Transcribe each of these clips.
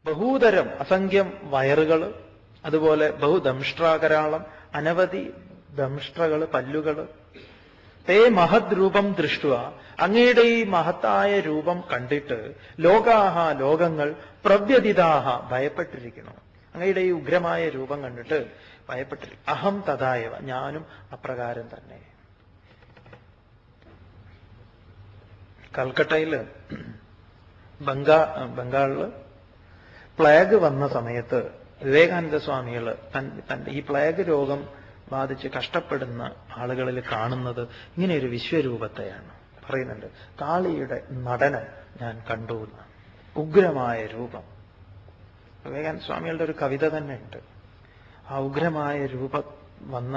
ബഹൂതരം അസംഖ്യം വയറുകൾ, അതുപോലെ ബഹുദംഷ്ട്രാകരാളം, അനവധി ദംഷ്ട്രകൾ, പല്ലുകൾ. തേ മഹദ് രൂപം ദൃഷ്ടുവ, അങ്ങയുടെ ഈ മഹത്തായ രൂപം കണ്ടിട്ട് ലോകാഹ ലോകങ്ങൾ പ്രവ്യതിതാഹ ഭയപ്പെട്ടിരിക്കുന്നു. അങ്ങയുടെ ഈ ഉഗ്രമായ രൂപം കണ്ടിട്ട് ഭയപ്പെട്ടിരിക്കുന്നു. അഹം തഥായവ, ഞാനും അപ്രകാരം തന്നെ. കൽക്കട്ടയില് ബംഗാളില് പ്ലേഗ് വന്ന സമയത്ത് വിവേകാനന്ദ സ്വാമികൾ തന്റെ ഈ പ്ലേഗ് രോഗം ബാധിച്ച് കഷ്ടപ്പെടുന്ന ആളുകളിൽ കാണുന്നത് ഇങ്ങനെയൊരു വിശ്വരൂപത്തെയാണ്. പറയുന്നുണ്ട്, കാളിയുടെ നടനം ഞാൻ കണ്ടു എന്ന്. ഉഗ്രമായ രൂപം. വിവേകാനന്ദ സ്വാമികളുടെ ഒരു കവിത തന്നെ ഉണ്ട്. ആ ഉഗ്രമായ രൂപം വന്ന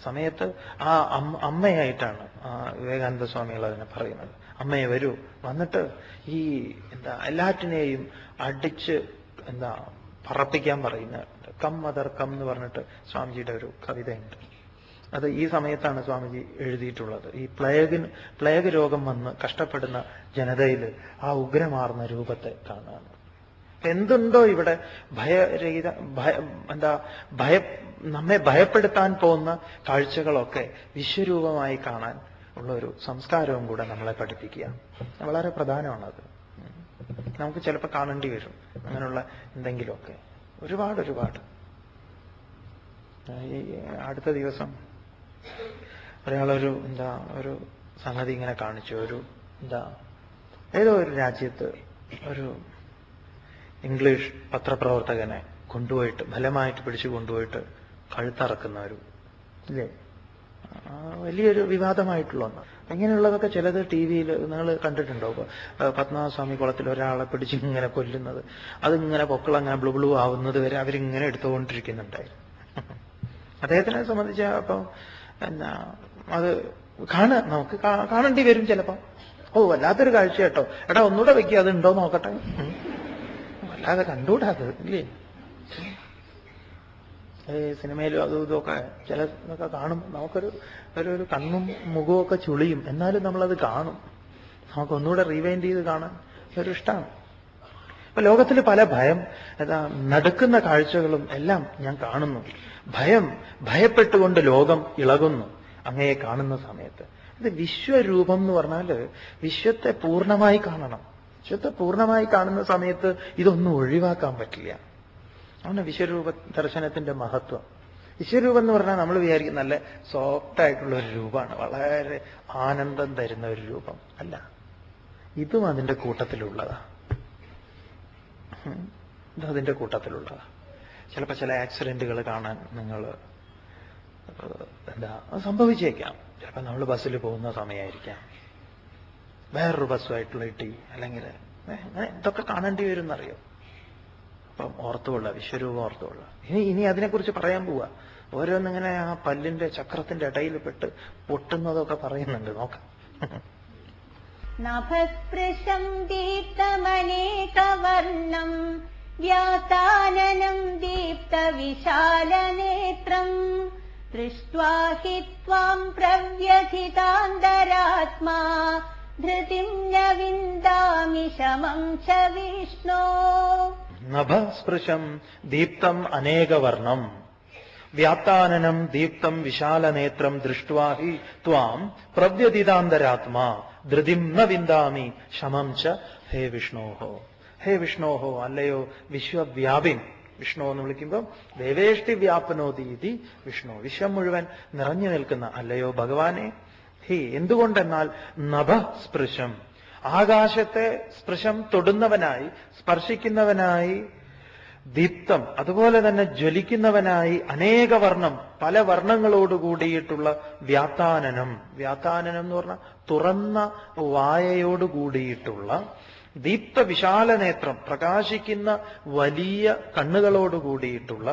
സമയത്ത് ആ അമ്മയായിട്ടാണ് വിവേകാനന്ദ സ്വാമികൾ അതിനെ പറയുന്നത്. അമ്മയെ വരൂ, വന്നിട്ട് ഈ എല്ലാറ്റിനെയും അടിച്ച് പറപ്പിക്കാൻ പറയുന്നുണ്ട്. കം മദർ കം എന്ന് പറഞ്ഞിട്ട് സ്വാമിജിയുടെ ഒരു കവിതയുണ്ട്. അത് ഈ സമയത്താണ് സ്വാമിജി എഴുതിയിട്ടുള്ളത്. ഈ പ്ലേഗ് രോഗം വന്ന് കഷ്ടപ്പെടുന്ന ജനതയിൽ ആ ഉഗ്രമാർന്ന രൂപത്തെ കാണാൻ. എന്തുണ്ടോ ഇവിടെ ഭയരഹിത നമ്മെ ഭയപ്പെടുത്താൻ പോകുന്ന കാഴ്ചകളൊക്കെ വിശ്വരൂപമായി കാണാൻ ഉള്ള ഒരു സംസ്കാരവും കൂടെ നമ്മളെ പഠിപ്പിക്കുക. വളരെ പ്രധാനമാണത്. നമുക്ക് ചിലപ്പോൾ കാണേണ്ടി വരും അങ്ങനെയുള്ള എന്തെങ്കിലുമൊക്കെ. ഒരുപാട് ഈ അടുത്ത ദിവസം ഒരാളൊരു ഒരു സംഗതി ഇങ്ങനെ കാണിച്ചു. ഏതോ ഒരു രാജ്യത്ത് ഒരു ഇംഗ്ലീഷ് പത്രപ്രവർത്തകനെ കൊണ്ടുപോയിട്ട് ബലമായിട്ട് പിടിച്ചു കൊണ്ടുപോയിട്ട് കഴുത്തറക്കുന്ന ഇല്ലേ, വലിയൊരു വിവാദമായിട്ടുള്ള ഒന്ന്. ഇങ്ങനെയുള്ളതൊക്കെ ചിലത് ടി വിയിൽ നിങ്ങൾ കണ്ടിട്ടുണ്ടോ? പത്മനാഭസ്വാമി കുളത്തിൽ ഒരാളെ പിടിച്ച് ഇങ്ങനെ കൊല്ലുന്നത്, അതിങ്ങനെ പൊക്കളങ്ങനെ ബ്ലൂ ആവുന്നത് വരെ അവരിങ്ങനെ എടുത്തുകൊണ്ടിരിക്കുന്നുണ്ടായിരുന്നു. അദ്ദേഹത്തിനെ സംബന്ധിച്ച് അപ്പം അത് നമുക്ക് കാണേണ്ടി വരും ചിലപ്പം. വല്ലാത്തൊരു കാഴ്ച കേട്ടോ, എടാ ഒന്നുകൂടെ വെക്കുക, അത് ഉണ്ടോ നോക്കട്ടെ. വല്ലാതെ കണ്ടുകൂടാത് ഇല്ലേ? സിനിമയിലും അതും ഇതൊക്കെ ചിലതൊക്കെ കാണും. നമുക്കൊരു കണ്ണും മുഖവും ഒക്കെ ചുളിയും, എന്നാലും നമ്മളത് കാണും. നമുക്ക് ഒന്നുകൂടെ റീവൈൻഡ് ചെയ്ത് കാണാൻ ഒരു ഇഷ്ടമാണ്. അപ്പൊ ലോകത്തിൽ പല നടുക്കുന്ന കാഴ്ചകളും എല്ലാം ഞാൻ കാണുന്നു. ഭയപ്പെട്ടുകൊണ്ട് ലോകം ഇളകുന്നു അങ്ങയെ കാണുന്ന സമയത്ത്. ഇത് വിശ്വരൂപം എന്ന് പറഞ്ഞാൽ വിശ്വത്തെ പൂർണ്ണമായി കാണണം. വിശ്വത്തെ പൂർണ്ണമായി കാണുന്ന സമയത്ത് ഇതൊന്നും ഒഴിവാക്കാൻ പറ്റില്ല. ആണ് വിശ്വരൂപ ദർശനത്തിന്റെ മഹത്വം. വിശ്വരൂപം എന്ന് പറഞ്ഞാൽ നമ്മൾ വിചാരിക്കും നല്ല സോഫ്റ്റ് ആയിട്ടുള്ള ഒരു രൂപമാണ്, വളരെ ആനന്ദം തരുന്ന ഒരു രൂപം അല്ല. ഇതും അതിന്റെ കൂട്ടത്തിലുള്ളതാ. ഇതതിന്റെ കൂട്ടത്തിലുള്ളതാ. ചിലപ്പോൾ ചില ആക്സിഡന്റുകൾ കാണാൻ നിങ്ങൾ സംഭവിച്ചേക്കാം. ചിലപ്പോൾ നമ്മൾ ബസ്സിൽ പോകുന്ന സമയമായിരിക്കാം, വേറൊരു ബസ്സുമായിട്ടുള്ള ഇട്ടി, അല്ലെങ്കിൽ അങ്ങനെ ഇതൊക്കെ കാണേണ്ടി വരും എന്നറിയോ. അപ്പം ഓർത്തുകൊള്ള, വിശ്വരൂപം ഓർത്തുകൊള്ള. ഇനി അതിനെക്കുറിച്ച് പറയാൻ പോവാ. ഓരോന്നിങ്ങനെ ആ പല്ലിന്റെ ചക്രത്തിന്റെ ഇടയിൽ പെട്ട് പൊട്ടുന്നതൊക്കെ പറയുന്നുണ്ട്. നോക്കാം. നഭസ്പൃശം ദീപ്തമനേകവർണം വ്യാതാനനം ദീപ്ത വിശാലനേത്രം ദൃഷ്ട്വാ ഹി ത്വാം പ്രവ്യഥിതാന്തരാത്മാ ധൃതിം ന വിന്ദാമി ശമം ച വിഷ്ണോ. നഭസ്പൃശം ദീപ്തം അനേകവർണം വ്യാത്താനനം ദീപ്തം വിശാലനേത്രം ദൃഷ്ട്വാ ഹി ത്വാം പ്രവ്യതിതാന്തരാത്മാ ധൃതിം ന വിന്ദാമി ശമം ച ഹേ വിഷ്ണോഹോ. ഹേ വിഷ്ണോഹോ, അല്ലയോ വിശ്വവ്യാപിൻ. വിഷ്ണു എന്ന് വിളിക്കുമ്പോൾ ദേവേഷ്ടി വ്യാപനോതി ഇതി വിഷ്ണു, വിശ്വം മുഴുവൻ നിറഞ്ഞു നിൽക്കുന്ന അല്ലയോ ഭഗവാനെ. ഹി, എന്തുകൊണ്ടെന്നാൽ നഭസ്പൃശം, ആകാശത്തെ സ്പൃശം തൊടുന്നവനായി, സ്പർശിക്കുന്നവനായി, ദീപ്തം അതുപോലെ തന്നെ ജ്വലിക്കുന്നവനായി, അനേക വർണ്ണം പല വർണ്ണങ്ങളോടുകൂടിയിട്ടുള്ള വ്യാത്താനനം. വ്യാത്താനനം എന്ന് പറഞ്ഞാൽ തുറന്ന വായയോടുകൂടിയിട്ടുള്ള, ദീപ്ത വിശാലനേത്രം പ്രകാശിക്കുന്ന വലിയ കണ്ണുകളോടുകൂടിയിട്ടുള്ള,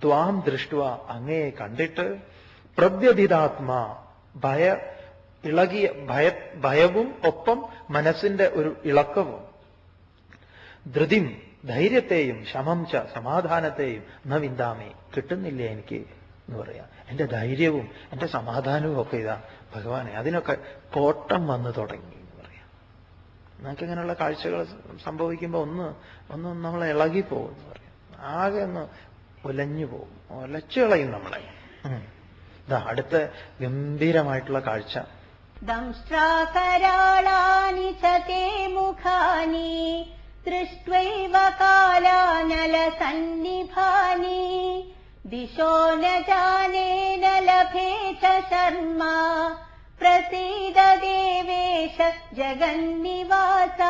ത്വാം ദൃഷ്ട്വ അങ്ങയെ കണ്ടിട്ട്, പ്രവ്യഥിതാത്മാ ഭയവും ഒപ്പം മനസ്സിന്റെ ഒരു ഇളക്കവും, ധൃതിം ധൈര്യത്തെയും, ശമം ച സമാധാനത്തെയും ന വിന്ദാമി കിട്ടുന്നില്ല എനിക്ക് എന്ന് പറയാം. എന്റെ ധൈര്യവും എന്റെ സമാധാനവും ഒക്കെ ഇതാ ഭഗവാനെ, അതിനൊക്കെ കോട്ടം വന്നു തുടങ്ങി എന്ന് പറയാം. നമുക്ക് ഇങ്ങനെയുള്ള കാഴ്ചകൾ സംഭവിക്കുമ്പോൾ ഒന്ന് നമ്മൾ ഇളകിപ്പോകും എന്ന് പറയും. ആകെ ഒന്ന് ഉലഞ്ഞു പോകും, ഉലച്ചു കളയും നമ്മളെ. ഇതാ അടുത്ത ഗംഭീരമായിട്ടുള്ള കാഴ്ച. ദംഷ്ട്രാകരാളാനി ച തേ മുഖാനി ദൃഷ്ട്വൈവ കാലാനലസന്നിഭാനി ദിശോ ന ജാനേ ന ലഭേ ച ശർമ്മാ പ്രസീദ ദേവേശ ജഗന്നിവാസ.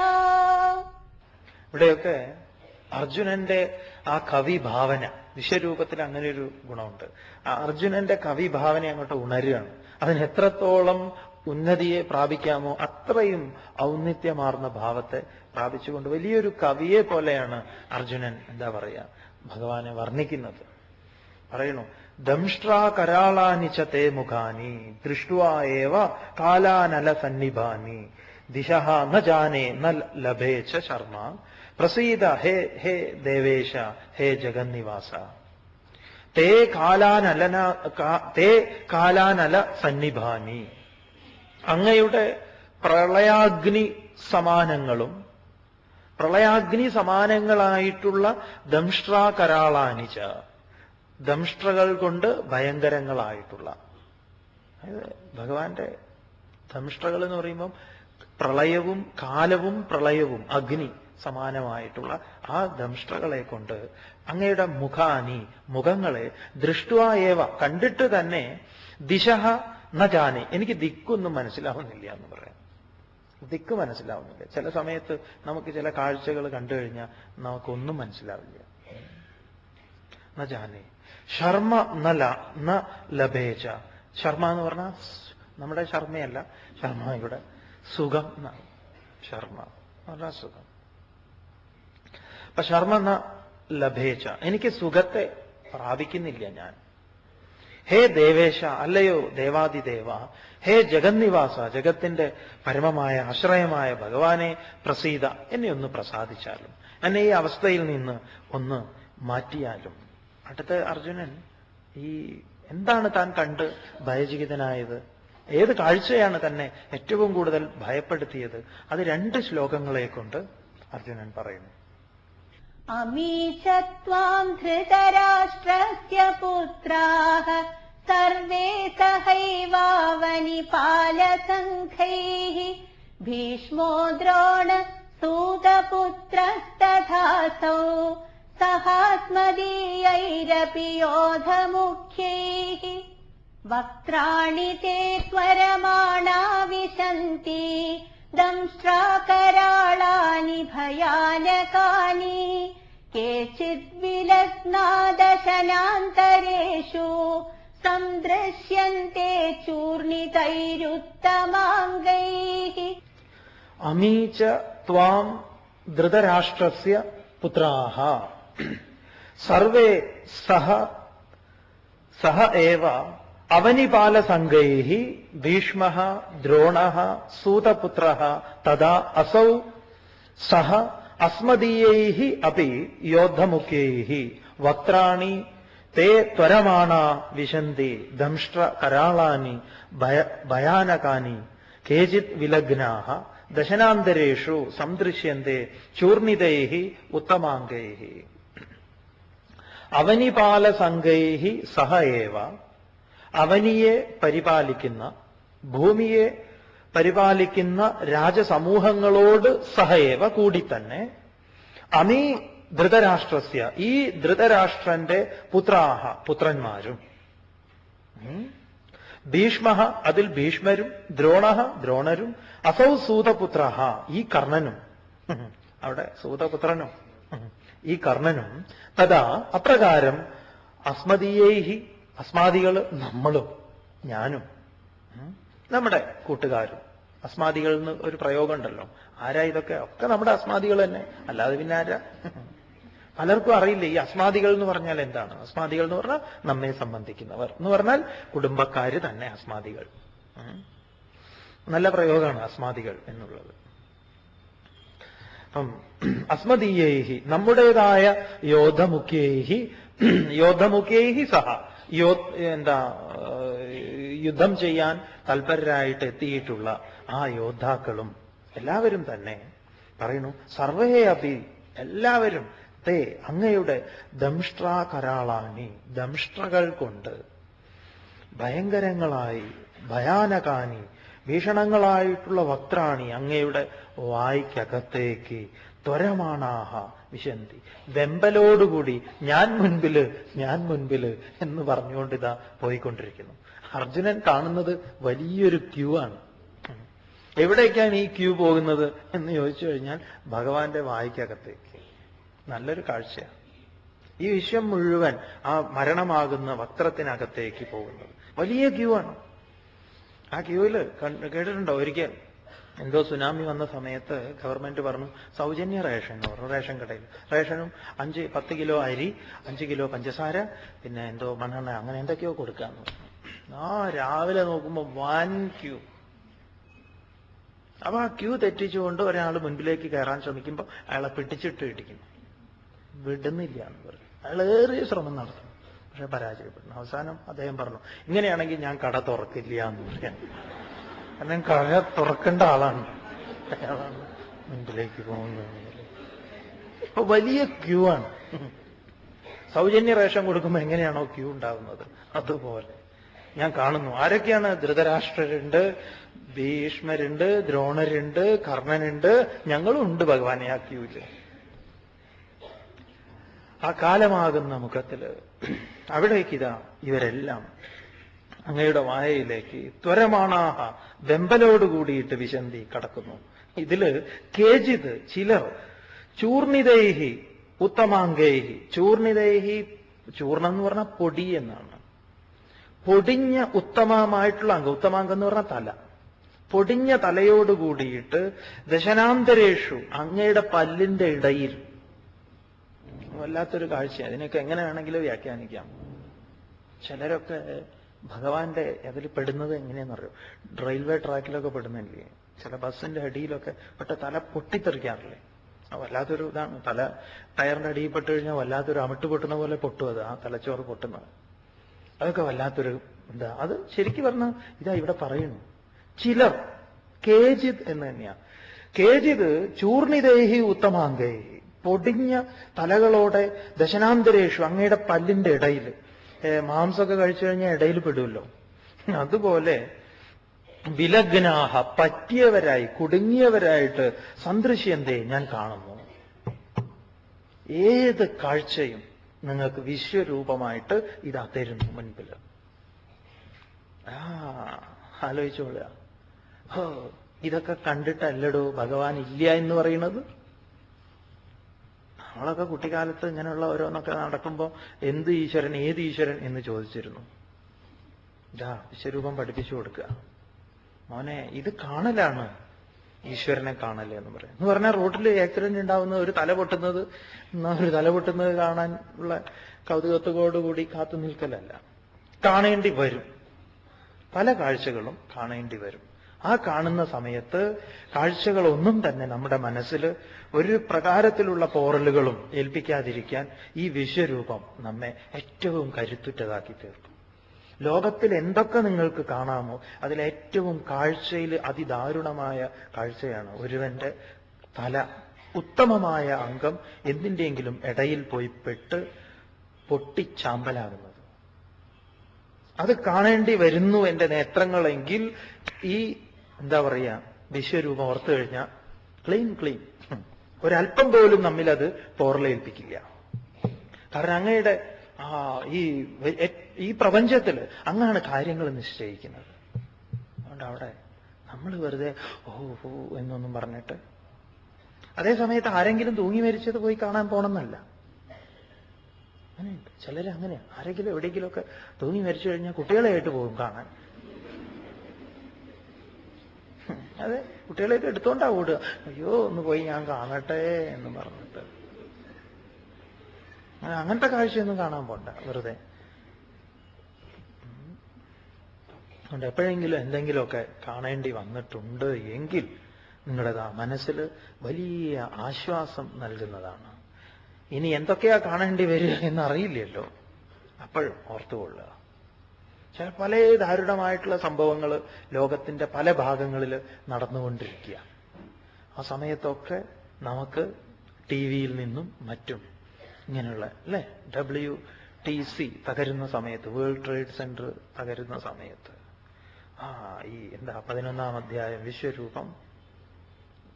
ഇവിടെയൊക്കെ അർജുനന്റെ ആ കവിഭാവന, വിശ്വരൂപത്തിൽ അങ്ങനെ ഒരു ഗുണമുണ്ട്. ആ അർജുനന്റെ കവിഭാവന അങ്ങോട്ട് ഉണരുകയാണ്. അതിന് എത്രത്തോളം ഉന്നതിയെ പ്രാപിക്കാമോ അത്രയും ഔന്നിത്യമാർന്ന ഭാവത്തെ പ്രാപിച്ചുകൊണ്ട് വലിയൊരു കവിയെ പോലെയാണ് അർജുനൻ എന്താ പറയുക ഭഗവാനെ വർണ്ണിക്കുന്നത്. പറയണു, ദംഷ്ട്രാ കരാളാനി ച തേ മുഖാനി ദൃഷ്ട്വാ ഏവ കാലാനല സന്നിഭാനി ദിശഃ ന ജാനേ ന ലഭേ ച ശർമ്മ പ്രസീദ ഹേ ദേവേശ ഹേ ജഗന്നിവാസ. തേ കാലാനല സന്നിഭാനി, അങ്ങയുടെ പ്രളയാഗ്നി സമാനങ്ങളായിട്ടുള്ള ദംഷ്ട്രാ കരാളാനിച്ച, ദംഷ്ട്രകൾ കൊണ്ട് ഭയങ്കരങ്ങളായിട്ടുള്ള, അതായത് ഭഗവാന്റെ ദംഷ്ട്രകൾ എന്ന് പറയുമ്പം പ്രളയവും കാലവും പ്രളയവും അഗ്നി സമാനമായിട്ടുള്ള ആ ദംഷ്ട്രകളെ കൊണ്ട് അങ്ങയുടെ മുഖങ്ങളെ ദൃഷ്ട്വാ ഏവ കണ്ടിട്ട് തന്നെ ദിശഃ ന ജാനെ, എനിക്ക് ദിക്കൊന്നും മനസ്സിലാവുന്നില്ല എന്ന് പറയാം. ദിക്ക് മനസ്സിലാവുന്നില്ല. ചില സമയത്ത് നമുക്ക് ചില കാഴ്ചകൾ കണ്ടു കഴിഞ്ഞാൽ നമുക്കൊന്നും മനസ്സിലാവില്ല. ന ജാനെ ശർമ്മ ന ലഭേച്ച. ശർമ്മ എന്ന് പറഞ്ഞാൽ നമ്മുടെ ശർമ്മയല്ല, ശർമ്മ ഇവിടെ സുഖം എന്നാണ്. ശർമ്മ എന്ന് പറഞ്ഞാൽ സുഖം. അപ്പൊ ശർമ്മ ന ലഭേച്ച, എനിക്ക് സുഖത്തെ പ്രാപിക്കുന്നില്ല ഞാൻ. ഹേ ദേവേശ, അല്ലയോ ദേവാദിദേവ, ഹേ ജഗന്നിവാസ, ജഗത്തിന്റെ പരമമായ ആശ്രയമായ ഭഗവാനെ പ്രസീത, എന്നെ ഒന്ന് പ്രസാദിച്ചാലും, എന്നെ ഈ അവസ്ഥയിൽ നിന്ന് ഒന്ന് മാറ്റിയാലും. അടുത്ത അർജുനൻ ഈ എന്താണ് താൻ കണ്ട് ഭയചകിതനായത്, ഏത് കാഴ്ചയാണ് തന്നെ ഏറ്റവും കൂടുതൽ ഭയപ്പെടുത്തിയത്, അത് 2 ശ്ലോകങ്ങളെ കൊണ്ട് അർജുനൻ പറയുന്നു. അമീച ത്വാം ധൃതരാഷ്ട്രസ്യ പുത്രാഃ സർവേ സഹൈവാവനിപാലസംഘൈഃ ഭീഷ്മോ ദ്രോണ സൂതപുത്രസ്തഥാസൗ സഹാസ്മദീയൈരപി യോധമുഖ്യൈഃ വക്ത്രാണി തേ ത്വരമാണാ വിശന്തി ദംഷ്ട്രാകരാളാനി ഭയാനകാനി കേചിത് വിലഗ്നാ ദശനാന്തരേഷു സംദൃശ്യന്തെ ചൂർണിതൈരുത്തമാംഗൈഃ. അമീച ത്വാം ധൃതരാഷ്ട്രസ്യ പുത്രാഃ സർവേ സഹ ഏവ അവനിപാലസംഘൈഃ ഭീഷ്മഃ ദ്രോണഃ സൂതപുത്രഃ തഥാ അസൗ സഹ അസ്മദീയൈഃ അപി യോദ്ധമുഖ്യൈഃ വക്ത്രാണി തേ ത്വരമാണാ വിശന്തി ദംഷ്ട്രകരാളാനി ഭയാനകാനി കേചിത് വിലഗ്നാഃ ദശനാന്തരേഷു സംദൃശ്യന്തെ ചൂർണിതൈഃ ഉത്തമാംഗൈഃ. അവനിപാലസംഘൈഃ സഹ ഏവ, അവനിയെ പരിപാലിക്കുന്ന, ഭൂമിയെ പരിപാലിക്കുന്ന രാജസമൂഹങ്ങളോട് സഹയേവ കൂടി തന്നെ, അമീ ധൃതരാഷ്ട്രസ്യ, ഈ ധൃതരാഷ്ട്രന്റെ പുത്രന്മാരും, ഭീഷ്മ അതിൽ ഭീഷ്മരും, ദ്രോണരും, അസൗ സൂതപുത്ര ഈ കർണനും, അവിടെ സൂതപുത്രനും ഈ കർണനും, തഥാ അപ്രകാരം അസ്മദീയൈഹി, അസ്മാദികൾ നമ്മളും, ഞാനും, നമ്മുടെ കൂട്ടുകാരും. അസ്മാദികൾ എന്ന് ഒരു പ്രയോഗം ഉണ്ടല്ലോ. ആരാ ഇതൊക്കെ? ഒക്കെ നമ്മുടെ അസ്മാദികൾ തന്നെ, അല്ലാതെ പിന്നെ ആരാ? പലർക്കും അറിയില്ല ഈ അസ്മാദികൾ എന്ന് പറഞ്ഞാൽ എന്താണ്. അസ്മാദികൾ എന്ന് പറഞ്ഞാൽ നമ്മെ സംബന്ധിക്കുന്നവർ എന്ന് പറഞ്ഞാൽ കുടുംബക്കാര് തന്നെ അസ്മാദികൾ. നല്ല പ്രയോഗമാണ് അസ്മാദികൾ എന്നുള്ളത്. അപ്പം അസ്മദീയൈഹി, നമ്മുടേതായ യോദ്ധമുഖ്യൈഹി സഹ, യുദ്ധം ചെയ്യാൻ തൽപരരായിട്ട് എത്തിയിട്ടുള്ള ആ യോദ്ധാക്കളും എല്ലാവരും തന്നെ പറയുന്നു, സർവേ അപി എല്ലാവരും തേ അങ്ങയുടെ ദംഷ്ട്രാകരാളാണി ദംഷ്ട്രകൾ കൊണ്ട് ഭയങ്കരങ്ങളായി ഭയാനകാനി ഭീഷണങ്ങളായിട്ടുള്ള വക്ത്രാണി അങ്ങയുടെ വായ്ക്കകത്തേക്ക് ത്വരമാണാഹ വിശന്തി വെമ്പലോടുകൂടി ഞാൻ മുൻപില് എന്ന് പറഞ്ഞുകൊണ്ടിതാ പോയിക്കൊണ്ടിരിക്കുന്നു. അർജുനൻ കാണുന്നത് വലിയൊരു ക്യൂ ആണ്. എവിടേക്കാണ് ഈ ക്യൂ പോകുന്നത് എന്ന് ചോദിച്ചു കഴിഞ്ഞാൽ ഭഗവാന്റെ വായ്ക്കകത്തേക്ക്. നല്ലൊരു കാഴ്ചയാണ്. ഈ വിശ്വം മുഴുവൻ ആ മരണമാകുന്ന വക്ത്രത്തിനകത്തേക്ക് പോകുന്നത് വലിയ ക്യൂ ആണ്. ആ ക്യൂവിൽ കേട്ടിട്ടുണ്ടോ, ഒരിക്കൽ എന്തോ സുനാമി വന്ന സമയത്ത് ഗവൺമെന്റ് പറഞ്ഞു സൗജന്യ റേഷൻ എന്ന് പറഞ്ഞു. റേഷൻ കടയിൽ റേഷനും 10 കിലോ അരി, 5 കിലോ പഞ്ചസാര, പിന്നെ എന്തോ മണ്ണെണ്ണ, അങ്ങനെ എന്തൊക്കെയോ കൊടുക്കാന്ന് പറഞ്ഞു. രാവിലെ നോക്കുമ്പോൾ വൻ ക്യൂ. അപ്പൊ ആ ക്യൂ തെറ്റിച്ചുകൊണ്ട് ഒരാൾ മുൻപിലേക്ക് കയറാൻ ശ്രമിക്കുമ്പോൾ അയാളെ പിടിച്ചിട്ട് ഇടിക്കുന്നു. വിടുന്നില്ല എന്ന് പറഞ്ഞു. അയാൾ ഏറിയ ശ്രമം നടത്തുന്നു, പക്ഷെ പരാജയപ്പെടുന്നു. അവസാനം അദ്ദേഹം പറഞ്ഞു, ഇങ്ങനെയാണെങ്കിൽ ഞാൻ കട തുറക്കില്ല എന്ന് പറയാൻ. കാരണം കട തുറക്കേണ്ട ആളാണ്, അയാളാണ് മുൻപിലേക്ക് പോകുന്നത്. ഇപ്പൊ വലിയ ക്യൂ ആണ്. സൗജന്യ റേഷൻ കൊടുക്കുമ്പോൾ എങ്ങനെയാണോ ക്യൂ ഉണ്ടാവുന്നത് അതുപോലെ ഞാൻ കാണുന്നു. ആരൊക്കെയാണ്? ധൃതരാഷ്ട്രരുണ്ട്, ഭീഷ്മരുണ്ട്, ദ്രോണരുണ്ട്, കർണനുണ്ട്, ഞങ്ങളും ഉണ്ട് ഭഗവാനെ ആ ക്യൂവില്. ആ കാലമാകുന്ന മുഖത്തില് അവിടേക്കിതാ ഇവരെല്ലാം അങ്ങയുടെ വായയിലേക്ക് ത്വരമാണാഹ വെമ്പലോടുകൂടിയിട്ട് വിശന്തി കടക്കുന്നു. ഇതില് കേജിത് ചിലർ ചൂർണിതൈഹി ഉത്തമാംഗൈഹി. ചൂർണിതൈഹി, ചൂർണം എന്ന് പറഞ്ഞാൽ പൊടി എന്നാണ്. പൊടിഞ്ഞ ഉത്തമമായിട്ടുള്ള അംഗം, ഉത്തമാംഗം എന്ന് പറഞ്ഞാൽ തല, പൊടിഞ്ഞ തലയോടുകൂടിയിട്ട് ദശനാന്തരേഷു അങ്ങയുടെ പല്ലിന്റെ ഇടയിൽ. വല്ലാത്തൊരു കാഴ്ച. അതിനൊക്കെ എങ്ങനെ വേണമെങ്കിലും വ്യാഖ്യാനിക്കാം. ചിലരൊക്കെ ഭഗവാന്റെ അതിൽ പെടുന്നത് എങ്ങനെയാണെന്നറിയോ, റെയിൽവേ ട്രാക്കിലൊക്കെ പെടുന്നില്ലേ, ചില ബസ്സിന്റെ അടിയിലൊക്കെ പെട്ട തല പൊട്ടിത്തെറിക്കാറില്ലേ. വല്ലാത്തൊരു ഇതാണ്. തല ടയറിന്റെ അടിയിൽ പെട്ട് കഴിഞ്ഞാൽ വല്ലാത്തൊരു അമിട്ട് പൊട്ടുന്ന പോലെ പൊട്ടും അത്, ആ തലച്ചോറ് പൊട്ടുന്നത്. അതൊക്കെ വല്ലാത്തൊരു എന്താ. അത് ശരിക്കും പറഞ്ഞാൽ ഇതാ ഇവിടെ പറയുന്നു. ചിലർ കേജിത് എന്ന് തന്നെയാണ്. കേജിത് ചൂർണിതേഹി ഉത്തമാംഗേഹി, പൊടിഞ്ഞ തലകളോടെ ദശനാന്തരേഷു അങ്ങയുടെ പല്ലിന്റെ ഇടയിൽ. മാംസമൊക്കെ കഴിച്ചു കഴിഞ്ഞാൽ ഇടയിൽ പെടുമല്ലോ, അതുപോലെ വിലഗ്നാഹ പറ്റിയവരായി കുടുങ്ങിയവരായിട്ട് സന്ദൃശ്യന്തേ ഞാൻ കാണുന്നു. ഏത് കാഴ്ചയും നിങ്ങൾക്ക് വിശ്വരൂപമായിട്ട് ഇതാ തരുന്നു മുൻപിൽ. ആലോചിച്ചോളുക. ഇതൊക്കെ കണ്ടിട്ടല്ലടോ ഭഗവാൻ ഇല്ല എന്ന് പറയുന്നത്. നമ്മളൊക്കെ കുട്ടിക്കാലത്ത് ഇങ്ങനെയുള്ള ഓരോന്നൊക്കെ നടക്കുമ്പോൾ എന്ത് ഈശ്വരൻ, ഏത് ഈശ്വരൻ എന്ന് ചോദിച്ചിരുന്നു. ഇതാ വിശ്വരൂപം പഠിപ്പിച്ചു കൊടുക്കുക. മോനെ ഇത് കാണലാണ് ഈശ്വരനെ കാണല് എന്ന് പറയും. എന്ന് പറഞ്ഞാൽ റോഡിൽ ആക്സിഡന്റ് ഉണ്ടാവുന്നത്, ഒരു തല പൊട്ടുന്നത് കാണാൻ ഉള്ള കൗതുകത്തോടുകൂടി കാത്തു നിൽക്കലല്ല. കാണേണ്ടി വരും, പല കാഴ്ചകളും കാണേണ്ടി വരും. ആ കാണുന്ന സമയത്ത് കാഴ്ചകളൊന്നും തന്നെ നമ്മുടെ മനസ്സിൽ ഒരു പ്രകാരത്തിലുള്ള പോറലുകളും ഏൽപ്പിക്കാതിരിക്കാൻ ഈ വിശ്വരൂപം നമ്മെ ഏറ്റവും കരുത്തുറ്റതാക്കി തീർക്കും. ലോകത്തിൽ എന്തൊക്കെ നിങ്ങൾക്ക് കാണാമോ അതിലേറ്റവും കാഴ്ചയിൽ അതിദാരുണമായ കാഴ്ചയാണ് ഒരുവന്റെ തല, ഉത്തമമായ അംഗം എന്തിൻ്റെയെങ്കിലും ഇടയിൽ പോയി പെട്ട് പൊട്ടിച്ചാമ്പലാകുന്നത്. അത് കാണേണ്ടി വരുന്നു എന്റെ നേത്രങ്ങളെങ്കിൽ ഈ എന്താ പറയുക, വിശ്വരൂപം ഓർത്തു കഴിഞ്ഞാൽ ക്ലീൻ ഒരല്പം പോലും നമ്മിലത് പോറലേൽപ്പിക്കില്ല. കാരണം അങ്ങയുടെ ഈ പ്രപഞ്ചത്തിൽ അങ്ങാണ് കാര്യങ്ങൾ നിശ്ചയിക്കുന്നത്. അതുകൊണ്ട് അവിടെ നമ്മൾ വെറുതെ ഓ എന്നൊന്നും പറഞ്ഞിട്ട്, അതേ സമയത്ത് ആരെങ്കിലും തൂങ്ങി മരിച്ചത് പോയി കാണാൻ പോണമെന്നല്ല. അങ്ങനെയുണ്ട് ചിലര്, അങ്ങനെ ആരെങ്കിലും എവിടെയെങ്കിലുമൊക്കെ തൂങ്ങി മരിച്ചു കഴിഞ്ഞാൽ കുട്ടികളെയായിട്ട് പോകും കാണാൻ. അതെ, കുട്ടികളെയൊക്കെ എടുത്തോണ്ടാ ഓടുക. അയ്യോ ഒന്ന് പോയി ഞാൻ കാണട്ടെ എന്ന് പറഞ്ഞിട്ട്. അങ്ങനത്തെ കാഴ്ചയൊന്നും കാണാൻ പോണ്ട വെറുതെ. അതുകൊണ്ട് എപ്പോഴെങ്കിലും എന്തെങ്കിലുമൊക്കെ കാണേണ്ടി വന്നിട്ടുണ്ട് എങ്കിൽ നിങ്ങളുടെ മനസ്സിൽ വലിയ ആശ്വാസം നൽകുന്നതാണ്. ഇനി എന്തൊക്കെയാ കാണേണ്ടി വരിക എന്നറിയില്ലല്ലോ, അപ്പോഴും ഓർത്തുകൊള്ളുക. ചില പല ദാരുണമായിട്ടുള്ള സംഭവങ്ങൾ ലോകത്തിന്റെ പല ഭാഗങ്ങളിൽ നടന്നുകൊണ്ടിരിക്കുക. ആ സമയത്തൊക്കെ നമുക്ക് ടി വിയിൽ നിന്നും മറ്റും ഇങ്ങനെയുള്ള അല്ലേ WTC തകരുന്ന സമയത്ത്, വേൾഡ് ട്രേഡ് സെന്റർ തകരുന്ന സമയത്ത് ഈ 11-ാം അധ്യായം വിശ്വരൂപം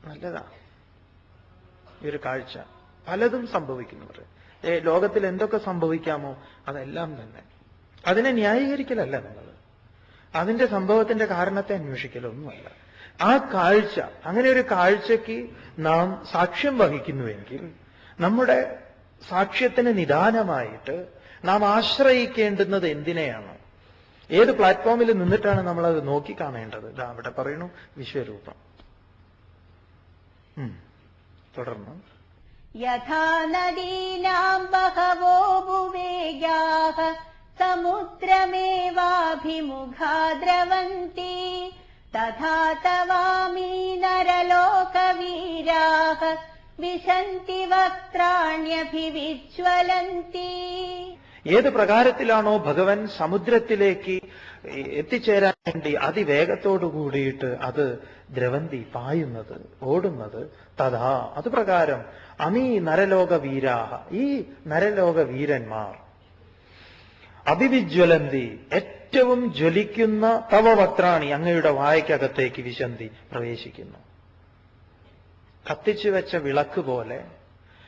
നല്ലതാ. ഈ ഒരു കാഴ്ച പലതും സംഭവിക്കുന്നവർ ലോകത്തിൽ എന്തൊക്കെ സംഭവിക്കാമോ അതെല്ലാം തന്നെ. അതിനെ ന്യായീകരിക്കലല്ല നിങ്ങൾ, അതിന്റെ സംഭവത്തിന്റെ കാരണത്തെ അന്വേഷിക്കലൊന്നുമല്ല. ആ കാഴ്ച, അങ്ങനെ ഒരു കാഴ്ചയ്ക്ക് നാം സാക്ഷ്യം വഹിക്കുന്നുവെങ്കിൽ നമ്മുടെ സാക്ഷ്യത്തിന് നിദാനമായിട്ട് നാം ആശ്രയിക്കേണ്ടുന്നത് എന്തിനെയാണ്? ഏത് പ്ലാറ്റ്ഫോമിൽ നിന്നിട്ടാണ് നമ്മളത് നോക്കിക്കാണേണ്ടത്? അവിടെ പറയുന്നു വിശ്വരൂപം. തുടർന്ന് യഥാ നദീനാം ബഹവോ ഭുവേഗാഃ സമുദ്രമേവാഭിമുഖാ ദ്രവന്തി തഥാ തവാമീ നരലോകവീരാഃ വിശന്തി വക്ത്രാണ്യഭിവിജ്വലന്തി. ഏത് പ്രകാരത്തിലാണോ ഭഗവൻ സമുദ്രത്തിലേക്ക് എത്തിച്ചേരാൻ വേണ്ടി അതിവേഗത്തോടു കൂടിയിട്ട് അത് ദ്രവന്തി പായുന്നത്, ഓടുന്നത്, തഥാ അത് പ്രകാരം അമീ നരലോക വീരാഹ ഈ നരലോക വീരന്മാർ അഭിവിജ്വലന്തി ഏറ്റവും ജ്വലിക്കുന്ന തവ വക്ത്രാണി അങ്ങയുടെ വായ്ക്കകത്തേക്ക് വിശന്തി പ്രവേശിക്കുന്നു. കത്തിച്ചു വെച്ച വിളക്ക് പോലെ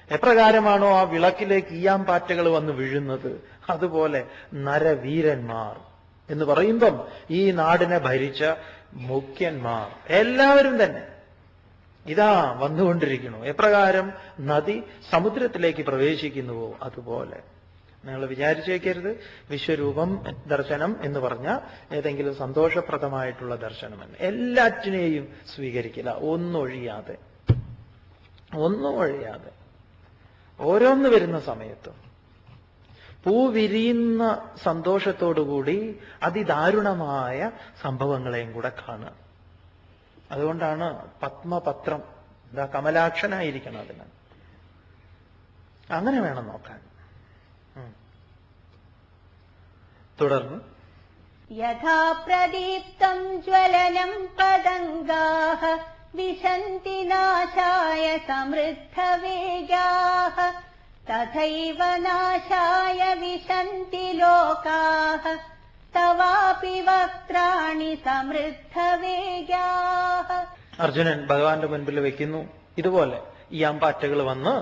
എപ്രകാരമാണോ ആ വിളക്കിലേക്ക് ഈയാമ്പാറ്റകൾ വന്ന് വീഴുന്നത്, അതുപോലെ നരവീരന്മാർ എന്ന് പറയുമ്പം ഈ നാടിനെ ഭരിച്ച മുഖ്യന്മാർ എല്ലാവരും തന്നെ ഇതാ വന്നുകൊണ്ടിരിക്കുന്നു. എപ്രകാരം നദി സമുദ്രത്തിലേക്ക് പ്രവേശിക്കുന്നുവോ അതുപോലെ. നിങ്ങൾ വിചാരിച്ചേക്കരുത് വിശ്വരൂപം ദർശനം എന്ന് പറഞ്ഞ ഏതെങ്കിലും സന്തോഷപ്രദമായിട്ടുള്ള ദർശനമെന്ന്. എല്ലാറ്റിനെയും സ്വീകരിക്കില്ല, ഒന്നൊഴിയാതെ. ഓരോന്ന് വരുന്ന സമയത്തും പൂ വിരിയുന്ന സന്തോഷത്തോടുകൂടി അതിദാരുണമായ സംഭവങ്ങളെയും കൂടെ കാണുക. അതുകൊണ്ടാണ് പത്മപത്രം, കമലാക്ഷനായിരിക്കണം അതിന്. അങ്ങനെ വേണം നോക്കാൻ. തുടർന്ന് യഥാ പ്രദീപ്തം ജ്വലനം പതംഗാഃ വിശന്തി നാശായ സമൃദ്ധവേഗാഃ തഥൈവ നാശായ വിശന്തി ലോകാഃ തവാപി വക്ത്രാണി സമൃദ്ധവേഗാഃ. അർജുനൻ ഭഗവാന്റെ മുൻപിൽ വെക്കുന്നു. ഇതുപോലെ ഈ അമ്പാറ്റകൾ വന്ന്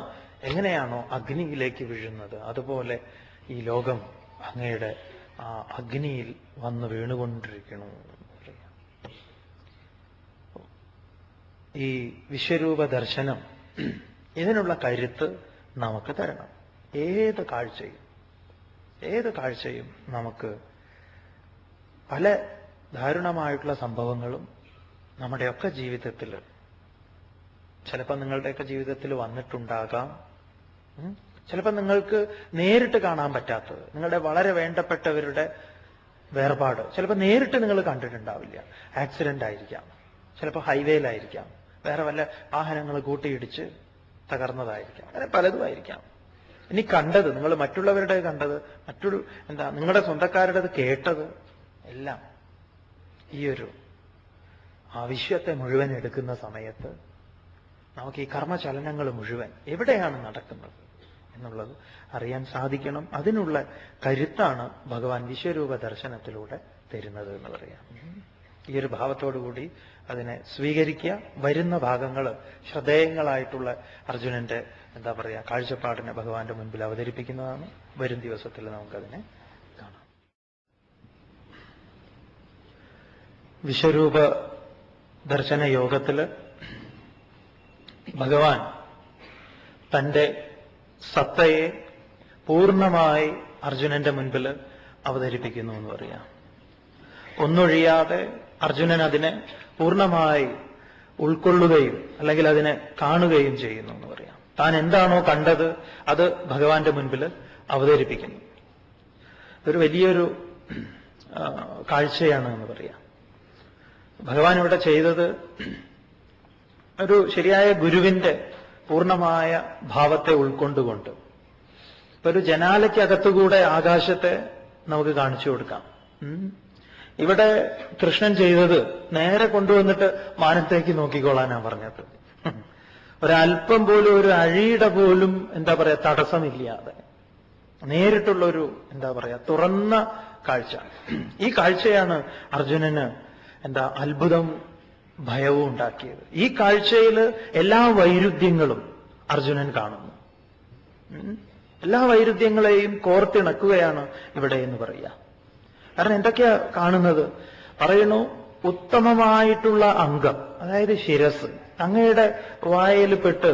എങ്ങനെയാണോ അഗ്നിയിലേക്ക് വീഴുന്നത് അതുപോലെ ഈ ലോകം അങ്ങയുടെ ആ അഗ്നിയിൽ വന്ന് വീണുകൊണ്ടിരിക്കണു. ഈ വിശ്വരൂപ ദർശനം ഇതിനുള്ള കരുത്ത് നമുക്ക് തരണം. ഏത് കാഴ്ചയും നമുക്ക് പല ദാരുണമായിട്ടുള്ള സംഭവങ്ങളും നമ്മുടെയൊക്കെ ജീവിതത്തിൽ, ചിലപ്പോൾ നിങ്ങളുടെയൊക്കെ ജീവിതത്തിൽ വന്നിട്ടുണ്ടാകാം. ചിലപ്പോൾ നിങ്ങൾക്ക് നേരിട്ട് കാണാൻ പറ്റാത്തത്, നിങ്ങളുടെ വളരെ വേണ്ടപ്പെട്ടവരുടെ വേർപാട് ചിലപ്പോൾ നേരിട്ട് നിങ്ങൾ കണ്ടിട്ടുണ്ടാവില്ല. ആക്സിഡന്റ് ആയിരിക്കാം, ചിലപ്പോൾ ഹൈവേയിലായിരിക്കാം, വേറെ വല്ല വാഹനങ്ങൾ കൂട്ടിയിടിച്ച് തകർന്നതായിരിക്കാം, അങ്ങനെ പലതുമായിരിക്കാം. ഇനി കണ്ടത്, നിങ്ങൾ മറ്റുള്ളവരുടെ കണ്ടത്, നിങ്ങളുടെ സ്വന്തക്കാരുടേത് കേട്ടത് എല്ലാം ഈ ഒരു വിശ്വത്തെ മുഴുവൻ എടുക്കുന്ന സമയത്ത് നമുക്ക് ഈ കർമ്മചലനങ്ങൾ മുഴുവൻ എവിടെയാണ് നടക്കുന്നത് എന്നുള്ളത് അറിയാൻ സാധിക്കണം. അതിനുള്ള കരുത്താണ് ഭഗവാൻ വിശ്വരൂപ ദർശനത്തിലൂടെ തരുന്നത് എന്ന് പറയാം. ഈ ഒരു ഭാവത്തോടുകൂടി അതിനെ സ്വീകരിക്കുക. വരുന്ന ഭാഗങ്ങൾ ശ്രദ്ധേയങ്ങളായിട്ടുള്ള അർജുനന്റെ കാഴ്ചപ്പാടിനെ ഭഗവാന്റെ മുൻപിൽ അവതരിപ്പിക്കുന്നതാണ്. വരും ദിവസത്തിൽ നമുക്കതിനെ കാണാം. വിശ്വരൂപ ദർശന യോഗത്തില് ഭഗവാൻ തന്റെ സത്തയെ പൂർണ്ണമായി അർജുനന്റെ മുൻപിൽ അവതരിപ്പിക്കുന്നു എന്ന് പറയാം. ഒന്നൊഴിയാതെ അർജുനൻ അതിനെ പൂർണ്ണമായി ഉൾക്കൊള്ളുകയും അല്ലെങ്കിൽ അതിനെ കാണുകയും ചെയ്യുന്നു എന്ന് പറയാം. താൻ എന്താണോ കണ്ടത് അത് ഭഗവാന്റെ മുൻപിൽ അവതരിപ്പിക്കുന്നു. ഇതൊരു വലിയൊരു കാഴ്ചയാണ് എന്ന് പറയാം. ഭഗവാൻ ഇവിടെ ചെയ്തത് ഒരു ശരിയായ ഗുരുവിന്റെ പൂർണ്ണമായ ഭാവത്തെ ഉൾക്കൊണ്ടുകൊണ്ട് ഒരു ജനാലയ്ക്കകത്തുകൂടെ ആകാശത്തെ നമുക്ക് കാണിച്ചു കൊടുക്കാം. ഇവിടെ കൃഷ്ണൻ ചെയ്തത് നേരെ കൊണ്ടുവന്നിട്ട് മാനത്തേക്ക് നോക്കിക്കോളാനാ പറഞ്ഞത്. ഒരല്പം പോലും ഒരു അഴിയുടെ പോലും എന്താ പറയാ തടസ്സമില്ലാതെ നേരിട്ടുള്ളൊരു എന്താ പറയാ തുറന്ന കാഴ്ച. ഈ കാഴ്ചയാണ് അർജുനന് എന്താ അത്ഭുതം ഭയവും ഉണ്ടാക്കിയത്. ഈ കാഴ്ചയിൽ എല്ലാ വൈരുദ്ധ്യങ്ങളും അർജുനൻ കാണുന്നു. എല്ലാ വൈരുദ്ധ്യങ്ങളെയും കോർത്തിണക്കുകയാണ് ഇവിടെ എന്ന് പറയുക. കാരണം എന്തൊക്കെയാ കാണുന്നത്? പറയുന്നു, ഉത്തമമായിട്ടുള്ള അംഗം, അതായത് ശിരസ് അങ്ങയുടെ വായിൽ പെട്ട്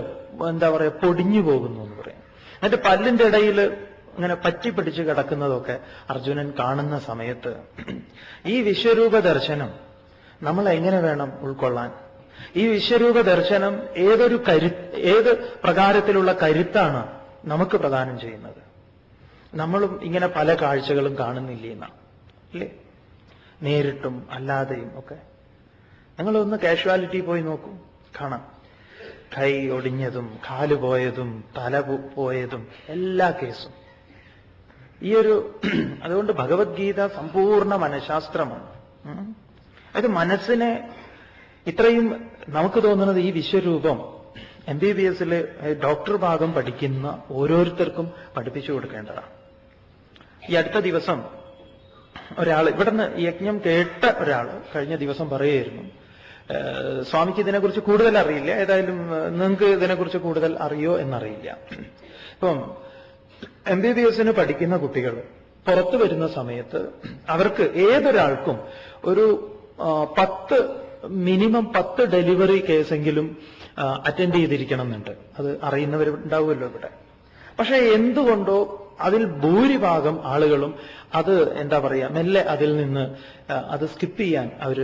എന്താ പറയാ പൊടിഞ്ഞു പോകുന്നു എന്ന് പറയാം. എന്നിട്ട് പല്ലിന്റെ ഇടയിൽ ഇങ്ങനെ പറ്റിപ്പിടിച്ച് കിടക്കുന്നതൊക്കെ അർജുനൻ കാണുന്ന സമയത്ത് ഈ വിശ്വരൂപ ദർശനം നമ്മൾ എങ്ങനെ വേണം ഉൾക്കൊള്ളാൻ? ഈ വിശ്വരൂപ ദർശനം ഏത് പ്രകാരത്തിലുള്ള കരുത്താണ് നമുക്ക് പ്രദാനം ചെയ്യുന്നത്? നമ്മളും ഇങ്ങനെ പല കാഴ്ചകളും കാണുന്നില്ലേ എന്നാണ് അല്ലേ? നേരിട്ടും അല്ലാതെയും ഒക്കെ. നിങ്ങളൊന്ന് കാഷ്വാലിറ്റി പോയി നോക്കൂ, കാണാം. കൈ ഒടിഞ്ഞതും കാല് പോയതും തല പോയതും എല്ലാ കേസും. അതുകൊണ്ട് ഭഗവത്ഗീത സമ്പൂർണ്ണ മനഃശാസ്ത്രമാണ്. അത് മനസ്സിനെ ഇത്രയും നമുക്ക് തോന്നുന്നത് ഈ വിശ്വരൂപം MBBS ഡോക്ടർ ഭാഗം പഠിക്കുന്ന ഓരോരുത്തർക്കും പഠിപ്പിച്ചു കൊടുക്കേണ്ടതാണ്. ഈ അടുത്ത ദിവസം ഒരാൾ ഇവിടുന്ന് യജ്ഞം കേട്ട ഒരാൾ കഴിഞ്ഞ ദിവസം പറയുമായിരുന്നു, സ്വാമിക്ക് ഇതിനെക്കുറിച്ച് കൂടുതൽ അറിയില്ല, ഏതായാലും നിങ്ങൾക്ക് ഇതിനെക്കുറിച്ച് കൂടുതൽ അറിയോ എന്നറിയില്ല. ഇപ്പം MBBS പഠിക്കുന്ന കുട്ടികൾ പുറത്തു വരുന്ന സമയത്ത് അവർക്ക് ഏതൊരാൾക്കും ഒരു മിനിമം 10 ഡെലിവറി കേസെങ്കിലും അറ്റൻഡ് ചെയ്തിരിക്കണം എന്നുണ്ട്. അത് അറിയുന്നവരുണ്ടാവുമല്ലോ ഇവിടെ. പക്ഷെ എന്തുകൊണ്ടോ അതിൽ ഭൂരിഭാഗം ആളുകളും അത് എന്താ പറയുക മെല്ലെ അതിൽ നിന്ന് അത് സ്കിപ്പ് ചെയ്യാൻ അവർ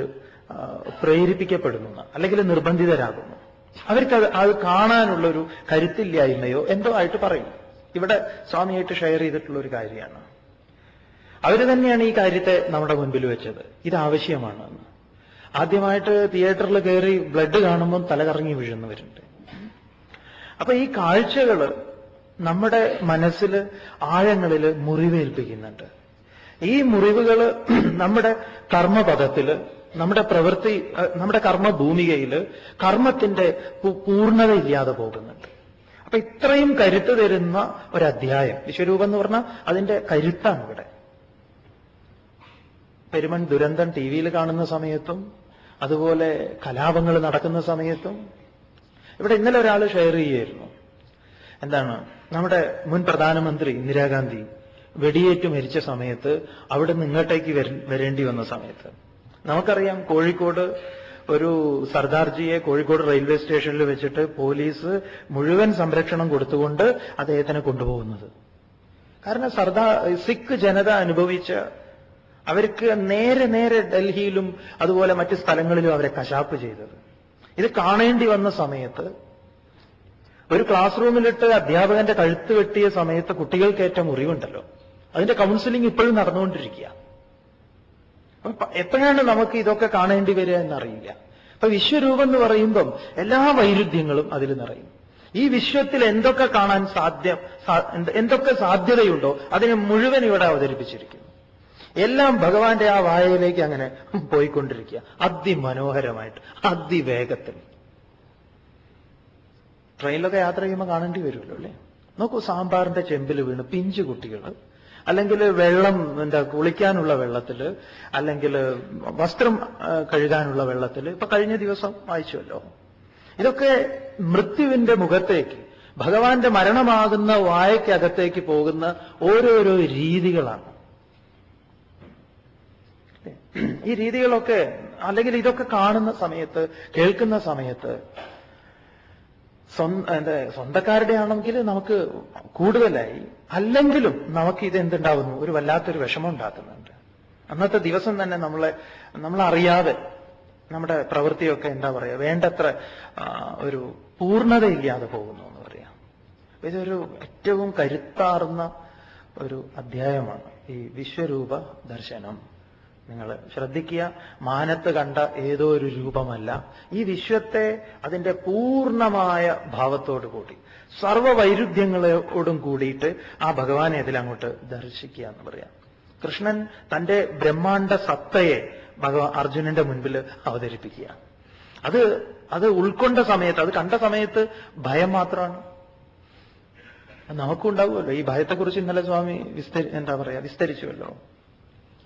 പ്രേരിപ്പിക്കപ്പെടുന്നു, അല്ലെങ്കിൽ നിർബന്ധിതരാകുന്നു. അവർക്ക് അത് കാണാനുള്ളൊരു കരുത്തില്ലായ്മയോ എന്തോ ആയിട്ട് പറയും. ഇവിടെ സ്വാമിയായിട്ട് ഷെയർ ചെയ്തിട്ടുള്ള ഒരു കാര്യമാണ്. അവർ തന്നെയാണ് ഈ കാര്യത്തെ നമ്മുടെ മുൻപിൽ വെച്ചത്. ഇത് ആവശ്യമാണ്. ആദ്യമായിട്ട് തിയേറ്ററിൽ കയറി ബ്ലഡ് കാണുമ്പം തലകറങ്ങി വീഴുന്നവരുണ്ട്. അപ്പൊ ഈ കാഴ്ചകൾ നമ്മുടെ മനസ്സിൽ ആഴങ്ങളിൽ മുറിവേൽപ്പിക്കുന്നുണ്ട്. ഈ മുറിവുകൾ നമ്മുടെ കർമ്മപഥത്തിൽ, നമ്മുടെ പ്രവൃത്തി, നമ്മുടെ കർമ്മഭൂമികയിൽ കർമ്മത്തിന്റെ പൂർണ്ണതയില്ലാതെ പോകുന്നുണ്ട്. അപ്പൊ ഇത്രയും കരുത്ത് തരുന്ന ഒരധ്യായം വിശ്വരൂപം എന്ന് പറഞ്ഞാൽ അതിന്റെ കരുത്താണ് ഇവിടെ. പെരുമൺ ദുരന്തം ടിവിയിൽ കാണുന്ന സമയത്തും അതുപോലെ കലാപങ്ങൾ നടക്കുന്ന സമയത്തും ഇവിടെ ഇന്നലെ ഒരാൾ ഷെയർ ചെയ്യായിരുന്നു. എന്താണ്, നമ്മുടെ മുൻ പ്രധാനമന്ത്രി ഇന്ദിരാഗാന്ധി വെടിയേറ്റ് മരിച്ച സമയത്ത് അവിടെ നിന്ന് ഇങ്ങോട്ടേക്ക് വരേണ്ടി വന്ന സമയത്ത് നമുക്കറിയാം, കോഴിക്കോട് ഒരു സർദാർജിയെ കോഴിക്കോട് റെയിൽവേ സ്റ്റേഷനിൽ വെച്ചിട്ട് പോലീസ് മുഴുവൻ സംരക്ഷണം കൊടുത്തുകൊണ്ട് അദ്ദേഹത്തിനെ കൊണ്ടുപോകുന്നത്. കാരണം സിഖ് ജനത അനുഭവിച്ച, അവർക്ക് നേരെ ഡൽഹിയിലും അതുപോലെ മറ്റ് സ്ഥലങ്ങളിലും അവരെ കശാപ്പ് ചെയ്തത്. ഇത് കാണേണ്ടി വന്ന സമയത്ത് ഒരു ക്ലാസ് റൂമിലിട്ട് അധ്യാപകന്റെ കഴുത്ത് വെട്ടിയ സമയത്ത് കുട്ടികൾക്കേറ്റ മുറിവുണ്ടല്ലോ, അതിന്റെ കൗൺസിലിംഗ് ഇപ്പോഴും നടന്നുകൊണ്ടിരിക്കുക. എപ്പോഴാണ് നമുക്ക് ഇതൊക്കെ കാണേണ്ടി വരിക എന്നറിയില്ല. അപ്പൊ വിശ്വരൂപം എന്ന് പറയുമ്പം എല്ലാ വൈരുദ്ധ്യങ്ങളും അതിൽ നിറയും. ഈ വിശ്വത്തിൽ എന്തൊക്കെ കാണാൻ എന്തൊക്കെ സാധ്യതയുണ്ടോ അതിനെ മുഴുവൻ ഇവിടെ അവതരിപ്പിച്ചിരിക്കുന്നു. എല്ലാം ഭഗവാന്റെ ആ വായയിലേക്ക് അങ്ങനെ പോയിക്കൊണ്ടിരിക്കുക, അതിമനോഹരമായിട്ട്, അതിവേഗത്തിൽ. ട്രെയിനിലൊക്കെ യാത്ര ചെയ്യുമ്പോൾ കാണേണ്ടി വരുമല്ലോ അല്ലേ? നോക്കൂ, സാമ്പാറിന്റെ ചെമ്പിൽ വീണ് പിഞ്ചു കുട്ടികൾ, അല്ലെങ്കിൽ വെള്ളം കുളിക്കാനുള്ള വെള്ളത്തിൽ, അല്ലെങ്കിൽ വസ്ത്രം കഴുകാനുള്ള വെള്ളത്തിൽ. ഇപ്പൊ കഴിഞ്ഞ ദിവസം വായിച്ചുവല്ലോ. ഇതൊക്കെ മൃത്യുവിന്റെ മുഖത്തേക്ക്, ഭഗവാന്റെ മരണമാകുന്ന വായക്കകത്തേക്ക് പോകുന്ന ഓരോരോ രീതികളാണ്. ഈ രീതികളൊക്കെ, അല്ലെങ്കിൽ ഇതൊക്കെ കാണുന്ന സമയത്ത്, കേൾക്കുന്ന സമയത്ത് സ്വന്തക്കാരുടെ ആണെങ്കിൽ നമുക്ക് കൂടുതലായി, അല്ലെങ്കിലും നമുക്ക് ഇത് എന്തുണ്ടാവുന്നു, ഒരു വല്ലാത്തൊരു വിഷമം ഉണ്ടാക്കുന്നുണ്ട്. അന്നത്തെ ദിവസം തന്നെ നമ്മളറിയാതെ നമ്മുടെ പ്രവൃത്തിയൊക്കെ എന്താ പറയുക, വേണ്ടത്ര ഒരു പൂർണ്ണതയില്ലാതെ പോകുന്നു എന്ന് പറയാം. ഇതൊരു ഏറ്റവും കരുത്താർന്ന ഒരു അധ്യായമാണ് ഈ വിശ്വരൂപ ദർശനം. നിങ്ങൾ ശ്രദ്ധിക്കുക, മാനത്ത് കണ്ട ഏതോ ഒരു രൂപമല്ല, ഈ വിശ്വത്തെ അതിന്റെ പൂർണ്ണമായ ഭാവത്തോടു കൂടി, സർവ്വവൈരുദ്ധ്യങ്ങളോടും കൂടിയിട്ട് ആ ഭഗവാനെ അതിലങ്ങോട്ട് ദർശിക്കുക എന്ന് പറയാം. കൃഷ്ണൻ തന്റെ ബ്രഹ്മാണ്ഡ സത്തയെ അർജുനന്റെ മുൻപിൽ അവതരിപ്പിക്കുക. അത് ഉൾക്കൊണ്ട സമയത്ത്, അത് കണ്ട സമയത്ത് ഭയം മാത്രമാണ്. നമുക്കുണ്ടാവുമല്ലോ ഈ ഭയത്തെക്കുറിച്ച് ഇന്നലെ സ്വാമി വിസ്തരിച്ചുവല്ലോ.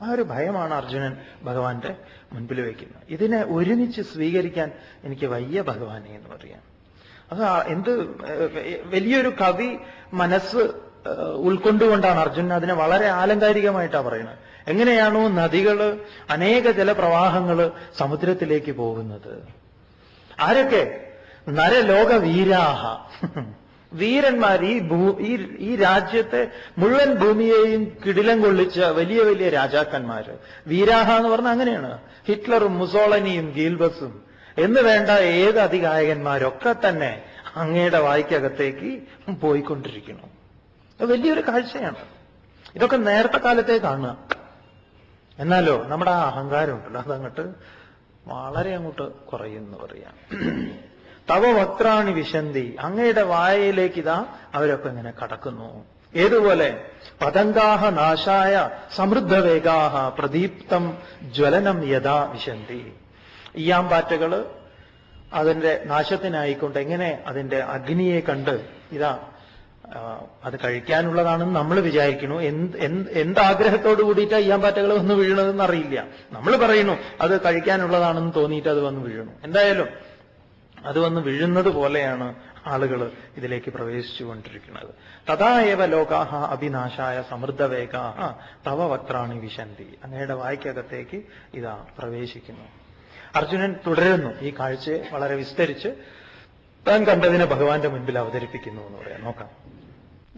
ആ ഒരു ഭയമാണ് അർജുനൻ ഭഗവാന്റെ മുൻപിൽ വയ്ക്കുന്നത്. ഇതിനെ ഒരുമിച്ച് സ്വീകരിക്കാൻ എനിക്ക് വയ്യ ഭഗവാനെ എന്ന് പറയാം. അത് എന്ത് വലിയൊരു കവി മനസ്സ് ഉൾക്കൊണ്ടുകൊണ്ടാണ് അർജുനൻ അതിനെ വളരെ ആലങ്കാരികമായിട്ടാണ് പറയുന്നത്. എങ്ങനെയാണോ നദികള്, അനേക ജലപ്രവാഹങ്ങള് സമുദ്രത്തിലേക്ക് പോകുന്നത്, ആരൊക്കെ? നരലോക വീരാഹ, വീരന്മാർ, ഈ രാജ്യത്തെ മുഴുവൻ ഭൂമിയെയും കിടിലം കൊള്ളിച്ച വലിയ വലിയ രാജാക്കന്മാര്. വീരാഹ എന്ന് പറഞ്ഞാൽ അങ്ങനെയാണ്. ഹിറ്റ്ലറും മുസോളനിയും ഗീൽബസും എന്ന് വേണ്ട ഏത് അതികായകന്മാരൊക്കെ തന്നെ അങ്ങയുടെ വായ്ക്കകത്തേക്ക് പോയിക്കൊണ്ടിരിക്കണം. വലിയൊരു കാഴ്ചയാണ്. ഇതൊക്കെ നേരത്തെ കാലത്തെ കാണുക. എന്നാലോ നമ്മുടെ ആ അഹങ്കാരം ഉണ്ടല്ലോ, അതങ്ങോട്ട് വളരെ അങ്ങോട്ട് കുറയുമെന്ന് പറയാം. തവ വക്രാണി വിശന്തി, അങ്ങയുടെ വായയിലേക്ക് ഇതാ അവരൊക്കെ ഇങ്ങനെ കടക്കുന്നു. ഏതുപോലെ? പതംഗാഹ നാശായ സമൃദ്ധവേഗാഹ പ്രദീപ്തം ജ്വലനം യഥാ വിശന്തി. ഈയാമ്പാറ്റകള് അതിന്റെ നാശത്തിനായിക്കൊണ്ട് എങ്ങനെ അതിന്റെ അഗ്നിയെ കണ്ട് ഇതാ അത് കഴിക്കാനുള്ളതാണെന്ന് നമ്മൾ വിചാരിക്കുന്നു. എന്താഗ്രഹത്തോട് കൂടിയിട്ടാ ഈയാമ്പാറ്റകൾ വന്ന് വീഴണതെന്ന് അറിയില്ല. നമ്മൾ പറയുന്നു അത് കഴിക്കാനുള്ളതാണെന്ന് തോന്നിയിട്ട് അത് വന്ന് വീഴണു. എന്തായാലും അത് വന്ന് വീഴുന്നത് പോലെയാണ് ആളുകൾ ഇതിലേക്ക് പ്രവേശിച്ചുകൊണ്ടിരിക്കുന്നത്. തഥാ ഏവ ലോകാഹ അഭിനാശായ സമൃദ്ധവേഗാഹ തവ വക്രാണി വിശന്തി, അങ്ങയുടെ വായ്ക്കകത്തേക്ക് ഇതാ പ്രവേശിക്കുന്നു. അർജുനൻ തുടരുന്നു ഈ കാഴ്ചയെ വളരെ വിസ്തരിച്ച് താൻ കണ്ടതിനെ ഭഗവാന്റെ മുൻപിൽ അവതരിപ്പിക്കുന്നു എന്ന് പറയാം. നോക്കാം.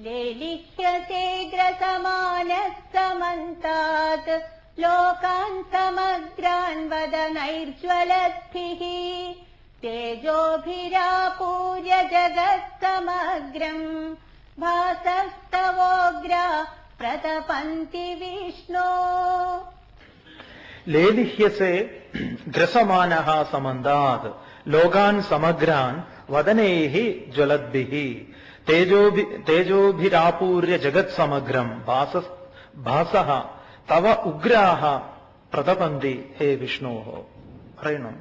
ലേലിഹ്യസേഗ്രസമാനസ്സമന്താത് ലോകാൻ സമഗ്രാൻ വദനൈർജ്വലദ്ഭിഃ തേജോഭിരാപൂര്യ ജഗത്സമഗ്രം ഭാസസ്തവോഗ്രാ പ്രതപന്തി വിഷ്ണോ. ലേലിഹ്യസേ ഗ്രസമാനഃ സമന്താത് ലോകാൻ സമഗ്രാൻ വദനൈഹി ജ്വലദ്ഭിഃ തേജോഭിരാപൂര്യ ജഗത് സമഗ്രം ഭാസഃ തവ ഉഗ്രാഹ പ്രതപന്തി ഹേ വിഷ്ണോ. പറയണം,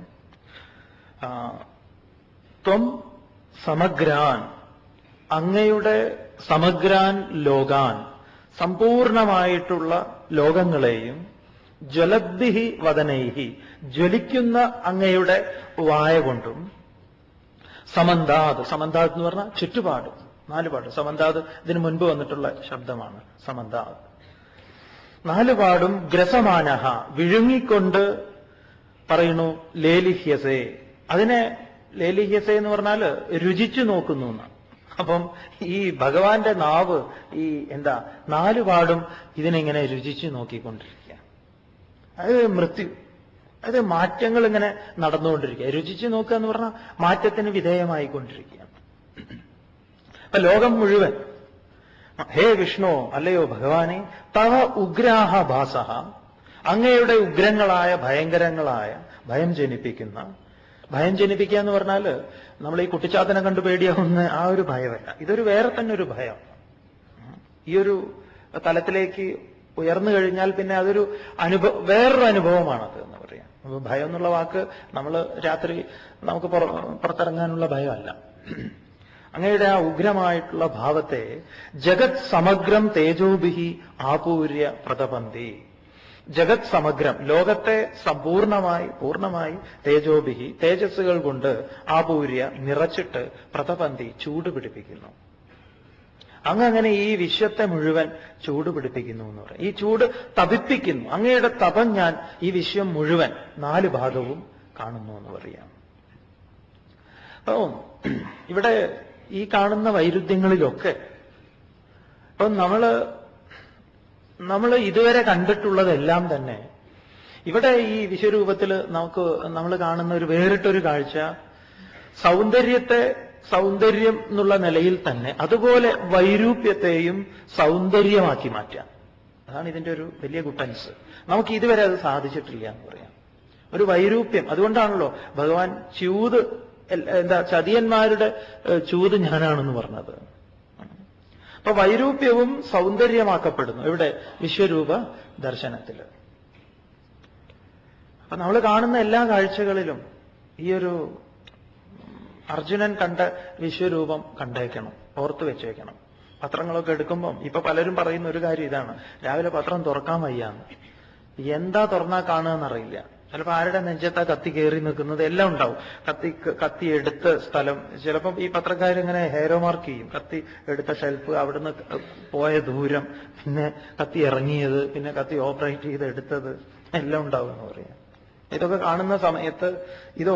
ത്വം സമഗ്രാൻ, അങ്ങയുടെ സമഗ്രാൻ ലോകാൻ, സമ്പൂർണമായിട്ടുള്ള ലോകങ്ങളെയും, ജ്വലദ്ഭിഃ വദനൈഹി, ജ്വലിക്കുന്ന അങ്ങയുടെ വായ കൊണ്ടും, സമന്താത്, സമന്താത് എന്ന് പറഞ്ഞാൽ ചുറ്റുപാട്, നാലുപാട്. സമന്താത് ഇതിനു മുൻപ് വന്നിട്ടുള്ള ശബ്ദമാണ് സമന്താത്. നാലുപാടും ഗ്രസമാനഃ, വിഴുങ്ങിക്കൊണ്ട് പറയുന്നു. ലേലിഹ്യസേ, അതിനെ ലേലിഹ്യസേ എന്ന് പറഞ്ഞാൽ രുചിച്ചു നോക്കുന്നു എന്നാണ്. അപ്പം ഈ ഭഗവാന്റെ നാവ് ഈ നാലുപാടും ഇതിനെങ്ങനെ രുചിച്ചു നോക്കിക്കൊണ്ടിരിക്കുക. അത് മൃത്യു, അത് മാറ്റങ്ങൾ ഇങ്ങനെ നടന്നുകൊണ്ടിരിക്കുക. രുചിച്ചു നോക്കുക എന്ന് പറഞ്ഞാൽ മാറ്റത്തിന് വിധേയമായിക്കൊണ്ടിരിക്കുക. അപ്പൊ ലോകം മുഴുവൻ ഹേ വിഷ്ണു, അല്ലയോ ഭഗവാനെ, തവ ഉഗ്രാഹ ഭാസഃ, അങ്ങയുടെ ഉഗ്രങ്ങളായ ഭയങ്കരങ്ങളായ ഭയം ജനിപ്പിക്കുന്ന, ഭയം ജനിപ്പിക്കുക എന്ന് പറഞ്ഞാൽ നമ്മൾ ഈ കുട്ടിച്ചാത്തനെ കണ്ടു പേടിയാവുന്ന ആ ഒരു ഭയമല്ല. ഇതൊരു വേറെ തന്നെ ഒരു ഭയം. ഈ ഒരു തലത്തിലേക്ക് ഉയർന്നു കഴിഞ്ഞാൽ പിന്നെ അതൊരു വേറൊരു അനുഭവമാണത് എന്ന് പറയാം. ഭയം എന്നുള്ള വാക്ക് നമ്മൾ രാത്രി നമുക്ക് പുറത്തിറങ്ങാനുള്ള ഭയമല്ല. അങ്ങയുടെ ആ ഉഗ്രമായിട്ടുള്ള ഭാവത്തെ ജഗത് സമഗ്രം തേജോഭിഹി ആപൂര്യ പ്രതപന്തി. ജഗത് സമഗ്രം, ലോകത്തെ പൂർണ്ണമായി തേജോഭിഹി, തേജസ്സുകൾ കൊണ്ട് ആപൂര്യ നിറച്ചിട്ട് പ്രതപന്തി ചൂട് പിടിപ്പിക്കുന്നു. അങ്ങനെ ഈ വിശ്വത്തെ മുഴുവൻ ചൂട് പിടിപ്പിക്കുന്നു എന്ന് പറയും. ഈ ചൂട് തപിപ്പിക്കുന്നു. അങ്ങയുടെ തപം ഞാൻ ഈ വിശ്വം മുഴുവൻ നാല് ഭാഗവും കാണുന്നു എന്ന് പറയാം. അപ്പോ ഇവിടെ ഈ കാണുന്ന വൈരുദ്ധ്യങ്ങളിലൊക്കെ ഇപ്പം നമ്മൾ ഇതുവരെ കണ്ടിട്ടുള്ളതെല്ലാം തന്നെ ഇവിടെ ഈ വിശ്വരൂപത്തിൽ നമ്മൾ കാണുന്ന ഒരു വേറിട്ടൊരു കാഴ്ച, സൗന്ദര്യം എന്നുള്ള നിലയിൽ തന്നെ അതുപോലെ വൈരൂപ്യത്തെയും സൗന്ദര്യമാക്കി മാറ്റാം. അതാണ് ഇതിന്റെ ഒരു വലിയ ഗുട്ടൻസ്. നമുക്ക് ഇതുവരെ അത് സാധിച്ചിട്ടില്ല എന്ന് പറയാം. ഒരു വൈരൂപ്യം. അതുകൊണ്ടാണല്ലോ ഭഗവാൻ ചതിയന്മാരുടെ ചൂത് ഞാനാണെന്ന് പറഞ്ഞത്. അപ്പൊ വൈരൂപ്യവും സൗന്ദര്യമാക്കപ്പെടുന്നു ഇവിടെ വിശ്വരൂപ ദർശനത്തിൽ. അപ്പൊ നമ്മൾ കാണുന്ന എല്ലാ കാഴ്ചകളിലും ഈ ഒരു അർജുനൻ കണ്ട വിശ്വരൂപം കണ്ടേക്കണം, ഓർത്തു വെച്ചേക്കണം. പത്രങ്ങളൊക്കെ എടുക്കുമ്പം ഇപ്പൊ പലരും പറയുന്ന ഒരു കാര്യം ഇതാണ്, രാവിലെ പത്രം തുറക്കാൻ വയ്യാന്ന്. എന്താ തുറന്നാ കാണുകയെന്നറിയില്ല. ചിലപ്പോൾ ആരുടെ നെഞ്ചത്താ കത്തി കയറി നിൽക്കുന്നത് എല്ലാം ഉണ്ടാവും. കത്തി എടുത്ത സ്ഥലം, ചിലപ്പം ഈ പത്രക്കാരിങ്ങനെ ഹെയറോ മാർക്ക് ചെയ്യും. കത്തി എടുത്ത ഷെൽഫ്, അവിടുന്ന് പോയ ദൂരം, പിന്നെ കത്തി ഇറങ്ങിയത്, പിന്നെ കത്തി ഓപ്പറേറ്റ് ചെയ്ത് എടുത്തത് എല്ലാം ഉണ്ടാവും എന്ന് പറയാം. ഇതൊക്കെ കാണുന്ന സമയത്ത് ഇത്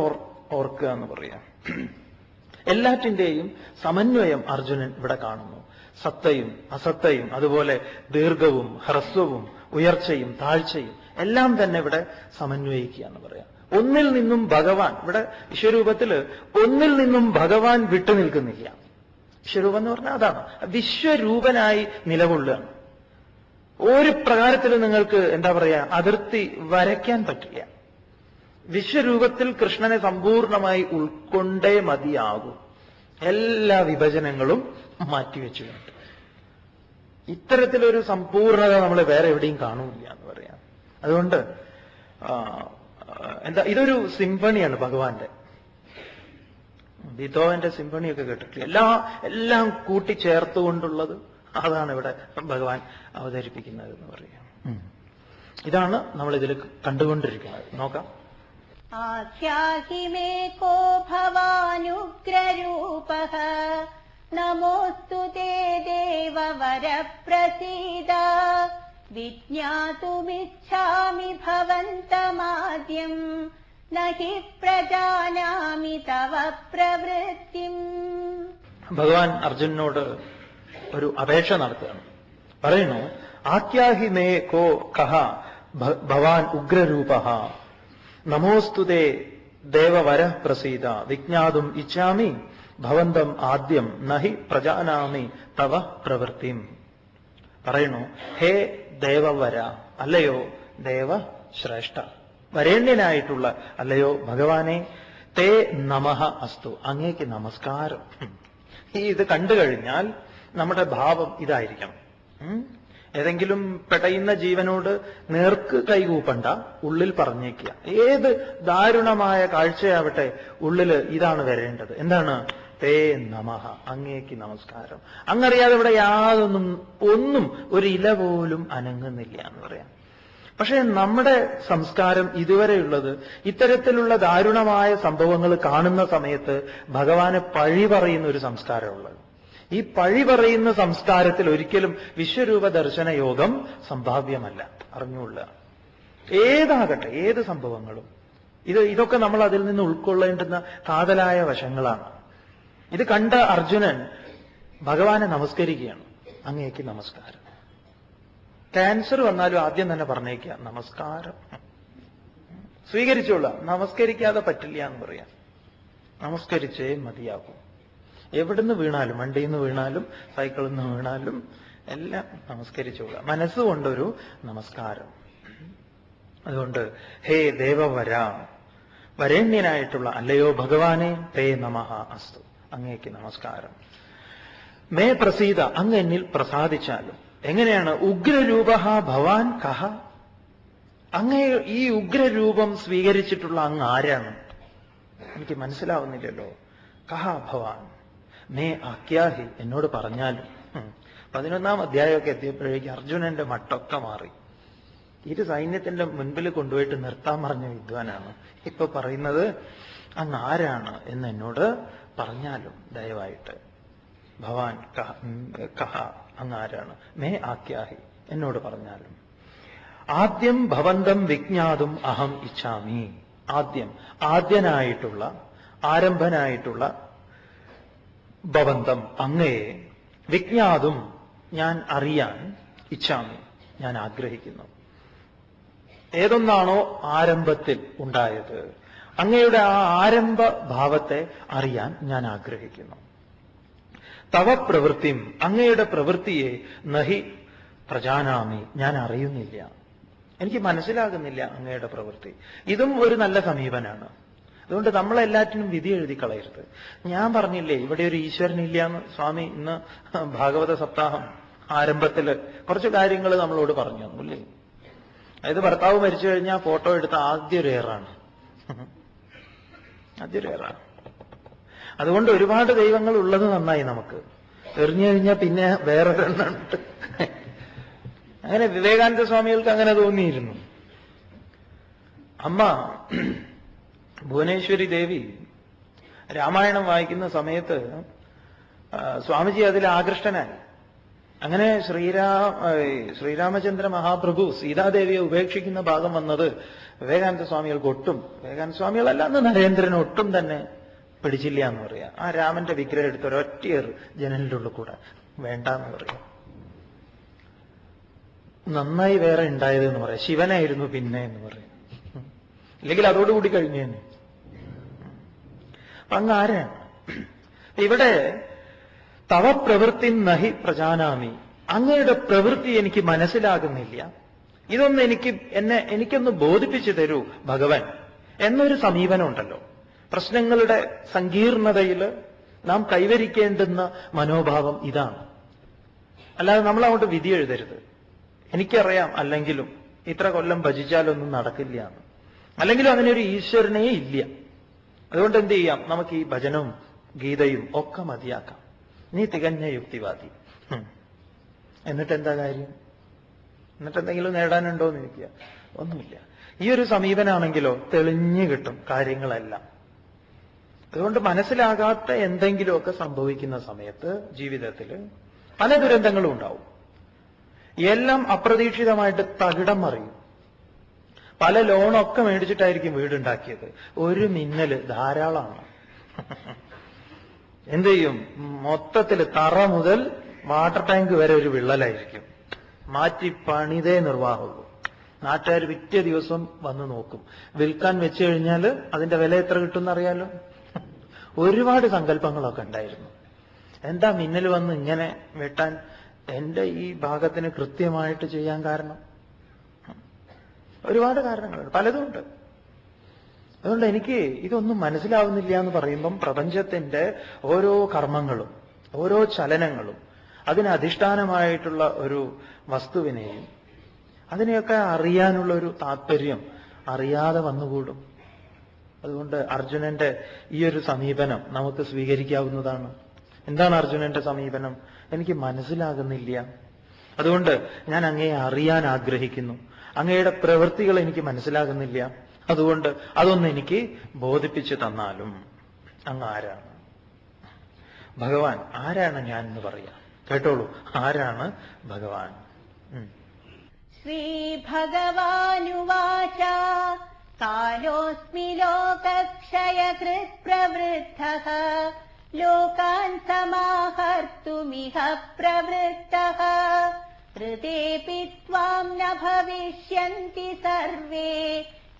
ഓർക്കുക എന്ന് പറയാം. എല്ലാറ്റിന്റെയും സമന്വയം അർജുനൻ ഇവിടെ കാണുന്നു. സത്തയും അസത്തയും, അതുപോലെ ദീർഘവും ഹ്രസ്വവും ഉയർച്ചയും താഴ്ചയും എല്ലാം തന്നെ ഇവിടെ സമന്വയിക്കുക എന്ന് പറയാം. ഒന്നിൽ നിന്നും ഭഗവാൻ, ഇവിടെ വിശ്വരൂപത്തിൽ ഒന്നിൽ നിന്നും ഭഗവാൻ വിട്ടുനിൽക്കുന്നില്ല. വിശ്വരൂപം എന്ന് പറഞ്ഞാൽ അതാണ്, വിശ്വരൂപനായി നിലകൊള്ളുകയാണ്. ഒരു പ്രകാരത്തിൽ നിങ്ങൾക്ക് എന്താ പറയാ അതിർത്തി വരയ്ക്കാൻ പറ്റില്ല. വിശ്വരൂപത്തിൽ കൃഷ്ണനെ സമ്പൂർണമായി ഉൾക്കൊണ്ടേ മതിയാകും. എല്ലാ വിഭജനങ്ങളും മാറ്റിവെച്ചുകൊണ്ട് ഇത്തരത്തിലൊരു സമ്പൂർണത നമ്മൾ വേറെ എവിടെയും കാണൂല്ല എന്ന് പറയാം. അതുകൊണ്ട് ഇതൊരു സിംഫണിയാണ് ഭഗവാന്റെ. ബീഥോവന്റെ സിംഫണിയൊക്കെ കേട്ടിട്ടില്ല. എല്ലാം കൂട്ടിച്ചേർത്തുകൊണ്ടുള്ളത്, അതാണ് ഇവിടെ ഭഗവാൻ അവതരിപ്പിക്കുന്നത് എന്ന് പറയാം. ഇതാണ് നമ്മൾ ഇതിൽ കണ്ടുകൊണ്ടിരിക്കുന്നത്. നോക്കാം. ആഖ്യാഹി മേ കോ ഭവാനുഗ്രരൂപഃ നമോസ്തു തേ ദേവവര പ്രസീദ വിജ്ഞാതുമിച്ഛാമി ഭവന്തമാദ്യം നഹി പ്രജാനാമി തവ പ്രവൃത്തിം. ഭഗവാൻ അർജുനനോട് ഒരു അപേക്ഷ നടത്തുകയാണ്. പറയുന്നു, ആഖ്യാഹി മേ കോ കഹ ഭവാൻ ഉഗ്രരൂപഃ നമോസ്തുതേ ദേവവര പ്രസീദ വിജ്ഞാതും ഇച്ഛാമി ഭവന്തം ആദ്യം നഹി പ്രജാനാമി തവ പ്രവൃത്തിം. പറയുന്നു, ഹേ ദേവവര, അല്ലയോ ദേവശ്രേഷ്ഠ, വരേണ്യനായിട്ടുള്ള അല്ലയോ ഭഗവാനെ, തേ നമഃ അസ്തു, അങ്ങേക്ക് നമസ്കാരം. ഇത് കണ്ടു കഴിഞ്ഞാൽ നമ്മുടെ ഭാവം ഇതായിരിക്കണം. ഏതെങ്കിലും പെടയുന്ന ജീവനോട് നേർക്ക് കൈകൂപ്പണ്ട, ഉള്ളിൽ പറഞ്ഞേക്കുക. ഏത് ദാരുണമായ കാഴ്ചയാവട്ടെ, ഉള്ളിൽ ഇതാണ് വരേണ്ടത്. എന്താണ്? തേ നമഃ, അങ്ങേക്ക് നമസ്കാരം. അങ്ങറിയാതെ ഇവിടെ ഒന്നും ഒരു ഇല പോലും അനങ്ങുന്നില്ല എന്ന് പറയാം. പക്ഷേ നമ്മുടെ സംസ്കാരം ഇതുവരെയുള്ളത് ഇത്തരത്തിലുള്ള ദാരുണമായ സംഭവങ്ങൾ കാണുന്ന സമയത്ത് ഭഗവാനെ പഴി പറയുന്ന ഒരു സംസ്കാരമുള്ളത്. ഈ പഴി പറയുന്ന സംസ്കാരത്തിൽ ഒരിക്കലും വിശ്വരൂപ ദർശന യോഗം സംഭാവ്യമല്ല, അറിഞ്ഞുകൊള്ളുക. ഏതാകട്ടെ, ഏത് സംഭവങ്ങളും ഇതൊക്കെ നമ്മൾ അതിൽ നിന്ന് ഉൾക്കൊള്ളേണ്ടുന്ന കാതലായ വശങ്ങളാണ്. ഇത് കണ്ട അർജുനൻ ഭഗവാനെ നമസ്കരിക്കുകയാണ്. അങ്ങേക്ക് നമസ്കാരം. ക്യാൻസർ വന്നാലും ആദ്യം തന്നെ പറഞ്ഞേക്കുക നമസ്കാരം, സ്വീകരിച്ചോളാം. നമസ്കരിക്കാതെ പറ്റില്ല എന്ന് പറയാം. നമസ്കരിച്ചേ മതിയാകും. എവിടുന്ന് വീണാലും, വണ്ടിയിൽ നിന്ന് വീണാലും സൈക്കിളിൽ നിന്ന് വീണാലും എല്ലാം നമസ്കരിച്ചോളാം. മനസ്സുകൊണ്ടൊരു നമസ്കാരം. അതുകൊണ്ട് ഹേ ദേവവര, വരേണ്യനായിട്ടുള്ള അല്ലയോ ഭഗവാനെ, തേ നമഃ അസ്തു, അങ്ങേക്ക് നമസ്കാരം. മേ പ്രസീദ, അങ്ങ് എന്നിൽ പ്രസാദിച്ചാലും. എങ്ങനെയാണ്? ഉഗ്രരൂപ ഭവാൻ കഹ, അങ്ങേ ഈ ഉഗ്രരൂപം സ്വീകരിച്ചിട്ടുള്ള അങ്ങ് ആരാണ്? എനിക്ക് മനസ്സിലാവുന്നില്ലല്ലോ. കഹ ഭവാൻ മേ ആഖ്യാഹി, എന്നോട് പറഞ്ഞാലും. 11-ാം അധ്യായമൊക്കെ എത്തിയപ്പോഴേക്ക് അർജുനന്റെ മട്ടൊക്കെ മാറി. ഇത് സൈന്യത്തിന്റെ മുൻപിൽ കൊണ്ടുപോയിട്ട് നിർത്താൻ പറഞ്ഞ വിദ്വാനാണ്. ഇപ്പൊ പറയുന്നത് അങ്ങ് ആരാണ് എന്ന് എന്നോട് പറഞ്ഞാലും ദയവായിട്ട്. ഭവാൻ കഹ, അങ്ങ് ആരാണ്? മേ ആഖ്യാഹി, എന്നോട് പറഞ്ഞാലും. ആദ്യം ഭവന്തം വിജ്ഞാതും അഹം ഇച്ഛാമി. ആദ്യനായിട്ടുള്ള, ആരംഭനായിട്ടുള്ള ഭവന്തം, അങ്ങയെ, വിജ്ഞാതും, ഞാൻ അറിയാൻ, ഇച്ഛാമി, ഞാൻ ആഗ്രഹിക്കുന്നു. ഏതൊന്നാണോ ആരംഭത്തിൽ ഉണ്ടായത്, അങ്ങയുടെ ആ ആരംഭ ഭാവത്തെ അറിയാൻ ഞാൻ ആഗ്രഹിക്കുന്നു. തവ പ്രവൃത്തിം, അങ്ങയുടെ പ്രവൃത്തിയെ നഹി പ്രജാനാമി, ഞാൻ അറിയുന്നില്ല, എനിക്ക് മനസ്സിലാകുന്നില്ല അങ്ങയുടെ പ്രവൃത്തി. ഇതും ഒരു നല്ല സമീപനാണ്. അതുകൊണ്ട് നമ്മളെല്ലാറ്റിനും വിധി എഴുതി കളയരുത്. ഞാൻ പറഞ്ഞില്ലേ ഇവിടെ ഒരു ഈശ്വരനില്ല എന്ന്. സ്വാമി ഇന്ന് ഭാഗവത സപ്താഹം ആരംഭത്തിൽ കുറച്ച് കാര്യങ്ങൾ നമ്മളോട് പറഞ്ഞു തന്നില്ലേ? അതായത് ഭർത്താവ് മരിച്ചു കഴിഞ്ഞാൽ ഫോട്ടോ എടുത്ത ആദ്യ ഒരു ഏറാണ്. അത് റേറാണ്. അതുകൊണ്ട് ഒരുപാട് ദൈവങ്ങൾ ഉള്ളത് നന്നായി. നമുക്ക് എറിഞ്ഞു കഴിഞ്ഞാൽ പിന്നെ വേറൊരെണ്ണുണ്ട്. അങ്ങനെ വിവേകാനന്ദ സ്വാമികൾക്ക് അങ്ങനെ തോന്നിയിരുന്നു. അമ്മ ഭുവനേശ്വരി ദേവി രാമായണം വായിക്കുന്ന സമയത്ത് സ്വാമിജി അതിൽ ആകൃഷ്ടനായി. അങ്ങനെ ശ്രീരാമചന്ദ്ര മഹാപ്രഭു സീതാദേവിയെ ഉപേക്ഷിക്കുന്ന ഭാഗം വന്നത് വിവേകാനന്ദ സ്വാമികൾക്ക് വിവേകാനന്ദ സ്വാമികളല്ല, അന്ന് നരേന്ദ്രന് ഒട്ടും തന്നെ പിടിച്ചില്ല എന്ന് പറയാം. ആ രാമന്റെ വിഗ്രഹം എടുത്ത് ഒരൊറ്റയേർ ജനലിന്റെ ഉള്ളിൽ കൂടെ വേണ്ടെന്ന് പറയാം. നന്നായി വേറെ ഉണ്ടായത് എന്ന് പറയാം. ശിവനായിരുന്നു പിന്നെ എന്ന് പറയും. ഇല്ലെങ്കിൽ അതോടുകൂടി കഴിഞ്ഞേനെ. അപ്പൊ അങ്ങ് ആരാണ്? ഇവിടെ തവ പ്രവൃത്തി നഹി പ്രജാനാമി, അങ്ങയുടെ പ്രവൃത്തി എനിക്ക് മനസ്സിലാകുന്നില്ല, ഇതൊന്ന് എനിക്കൊന്ന് ബോധിപ്പിച്ചു തരൂ ഭഗവാൻ എന്നൊരു സമീപനം ഉണ്ടല്ലോ. പ്രശ്നങ്ങളുടെ സങ്കീർണതയിൽ നാം കൈവരിക്കേണ്ടുന്ന മനോഭാവം ഇതാണ്. അല്ലാതെ നമ്മളങ്ങോട്ട് വിധി എഴുതരുത്. എനിക്കറിയാം അല്ലെങ്കിലും ഇത്ര കൊല്ലം ഭജിച്ചാലൊന്നും നടക്കില്ല എന്ന്, അല്ലെങ്കിലും അതിനൊരു ഈശ്വരനേ ഇല്ല. അതുകൊണ്ട് എന്ത് ചെയ്യാം, നമുക്ക് ഈ ഭജനവും ഗീതയും ഒക്കെ മതിയാക്കാം. നീ തികഞ്ഞ യുക്തിവാദി. എന്നിട്ട് എന്താ കാര്യം? എന്നിട്ട് എന്തെങ്കിലും നേടാനുണ്ടോ എന്ന് ഇരിക്കുക? ഒന്നുമില്ല. ഈ ഒരു സമീപനാണെങ്കിലോ തെളിഞ്ഞു കിട്ടും കാര്യങ്ങളെല്ലാം. അതുകൊണ്ട് മനസ്സിലാകാത്ത എന്തെങ്കിലുമൊക്കെ സംഭവിക്കുന്ന സമയത്ത് ജീവിതത്തിൽ പല ദുരന്തങ്ങളും ഉണ്ടാവും. എല്ലാം അപ്രതീക്ഷിതമായിട്ട് തകിടം മറിയും. പല ലോണൊക്കെ മേടിച്ചിട്ടായിരിക്കും വീടുണ്ടാക്കിയത്. ഒരു മിന്നല് ധാരാളമാണ്. എന്ത് ചെയ്യും? മൊത്തത്തിൽ തറ മുതൽ വാട്ടർ ടാങ്ക് വരെ ഒരു വിള്ളലായിരിക്കും. മാറ്റി പണിതേ നിർവാഹമുള്ളൂ. നാട്ടുകാർ പിറ്റേ ദിവസം വന്ന് നോക്കും. വിൽക്കാൻ വെച്ചു കഴിഞ്ഞാൽ അതിന്റെ വില എത്ര കിട്ടുമെന്ന് അറിയാലോ. ഒരുപാട് സങ്കല്പങ്ങളൊക്കെ ഉണ്ടായിരുന്നു. എന്താ മിന്നൽ വന്ന് ഇങ്ങനെ വെട്ടാൻ എന്റെ ഈ ഭാഗത്തിന് കൃത്യമായിട്ട് ചെയ്യാൻ കാരണം? ഒരുപാട് കാരണങ്ങളുണ്ട്, പലതുമുണ്ട്. അതുകൊണ്ട് എനിക്ക് ഇതൊന്നും മനസ്സിലാവുന്നില്ല എന്ന് പറയുമ്പം പ്രപഞ്ചത്തിന്റെ ഓരോ കർമ്മങ്ങളും ഓരോ ചലനങ്ങളും അതിന് അധിഷ്ഠാനമായിട്ടുള്ള ഒരു വസ്തുവിനെയും അതിനെയൊക്കെ അറിയാനുള്ള ഒരു താല്പര്യം അറിയാതെ വന്നുകൂടും. അതുകൊണ്ട് അർജുനന്റെ ഈ ഒരു സമീപനം നമുക്ക് സ്വീകരിക്കാവുന്നതാണ്. എന്താണ് അർജുനന്റെ സമീപനം? എനിക്ക് മനസ്സിലാകുന്നില്ല, അതുകൊണ്ട് ഞാൻ അങ്ങയെ അറിയാൻ ആഗ്രഹിക്കുന്നു. അങ്ങയുടെ പ്രവൃത്തികൾ എനിക്ക് മനസ്സിലാകുന്നില്ല, അതുകൊണ്ട് അതൊന്ന് എനിക്ക് ബോധിപ്പിച്ചു തന്നാലും. അങ്ങ് ആരാണ്? ഭഗവാൻ ആരാണ് ഞാൻ എന്ന് പറയാം. കേട്ടോളൂ, ആരാണ് ഭഗവാൻ? ശ്രീഭഗവാനുവാച കാലോസ്മി ലോകക്ഷയകൃത് പ്രവൃദ്ധഃ ലോകാൻ സമാഹർത്തുമിഹ പ്രവൃത്തഃ ഹൃദേപി ത്വാം ന ഭവിഷ്യന്തി സർവേ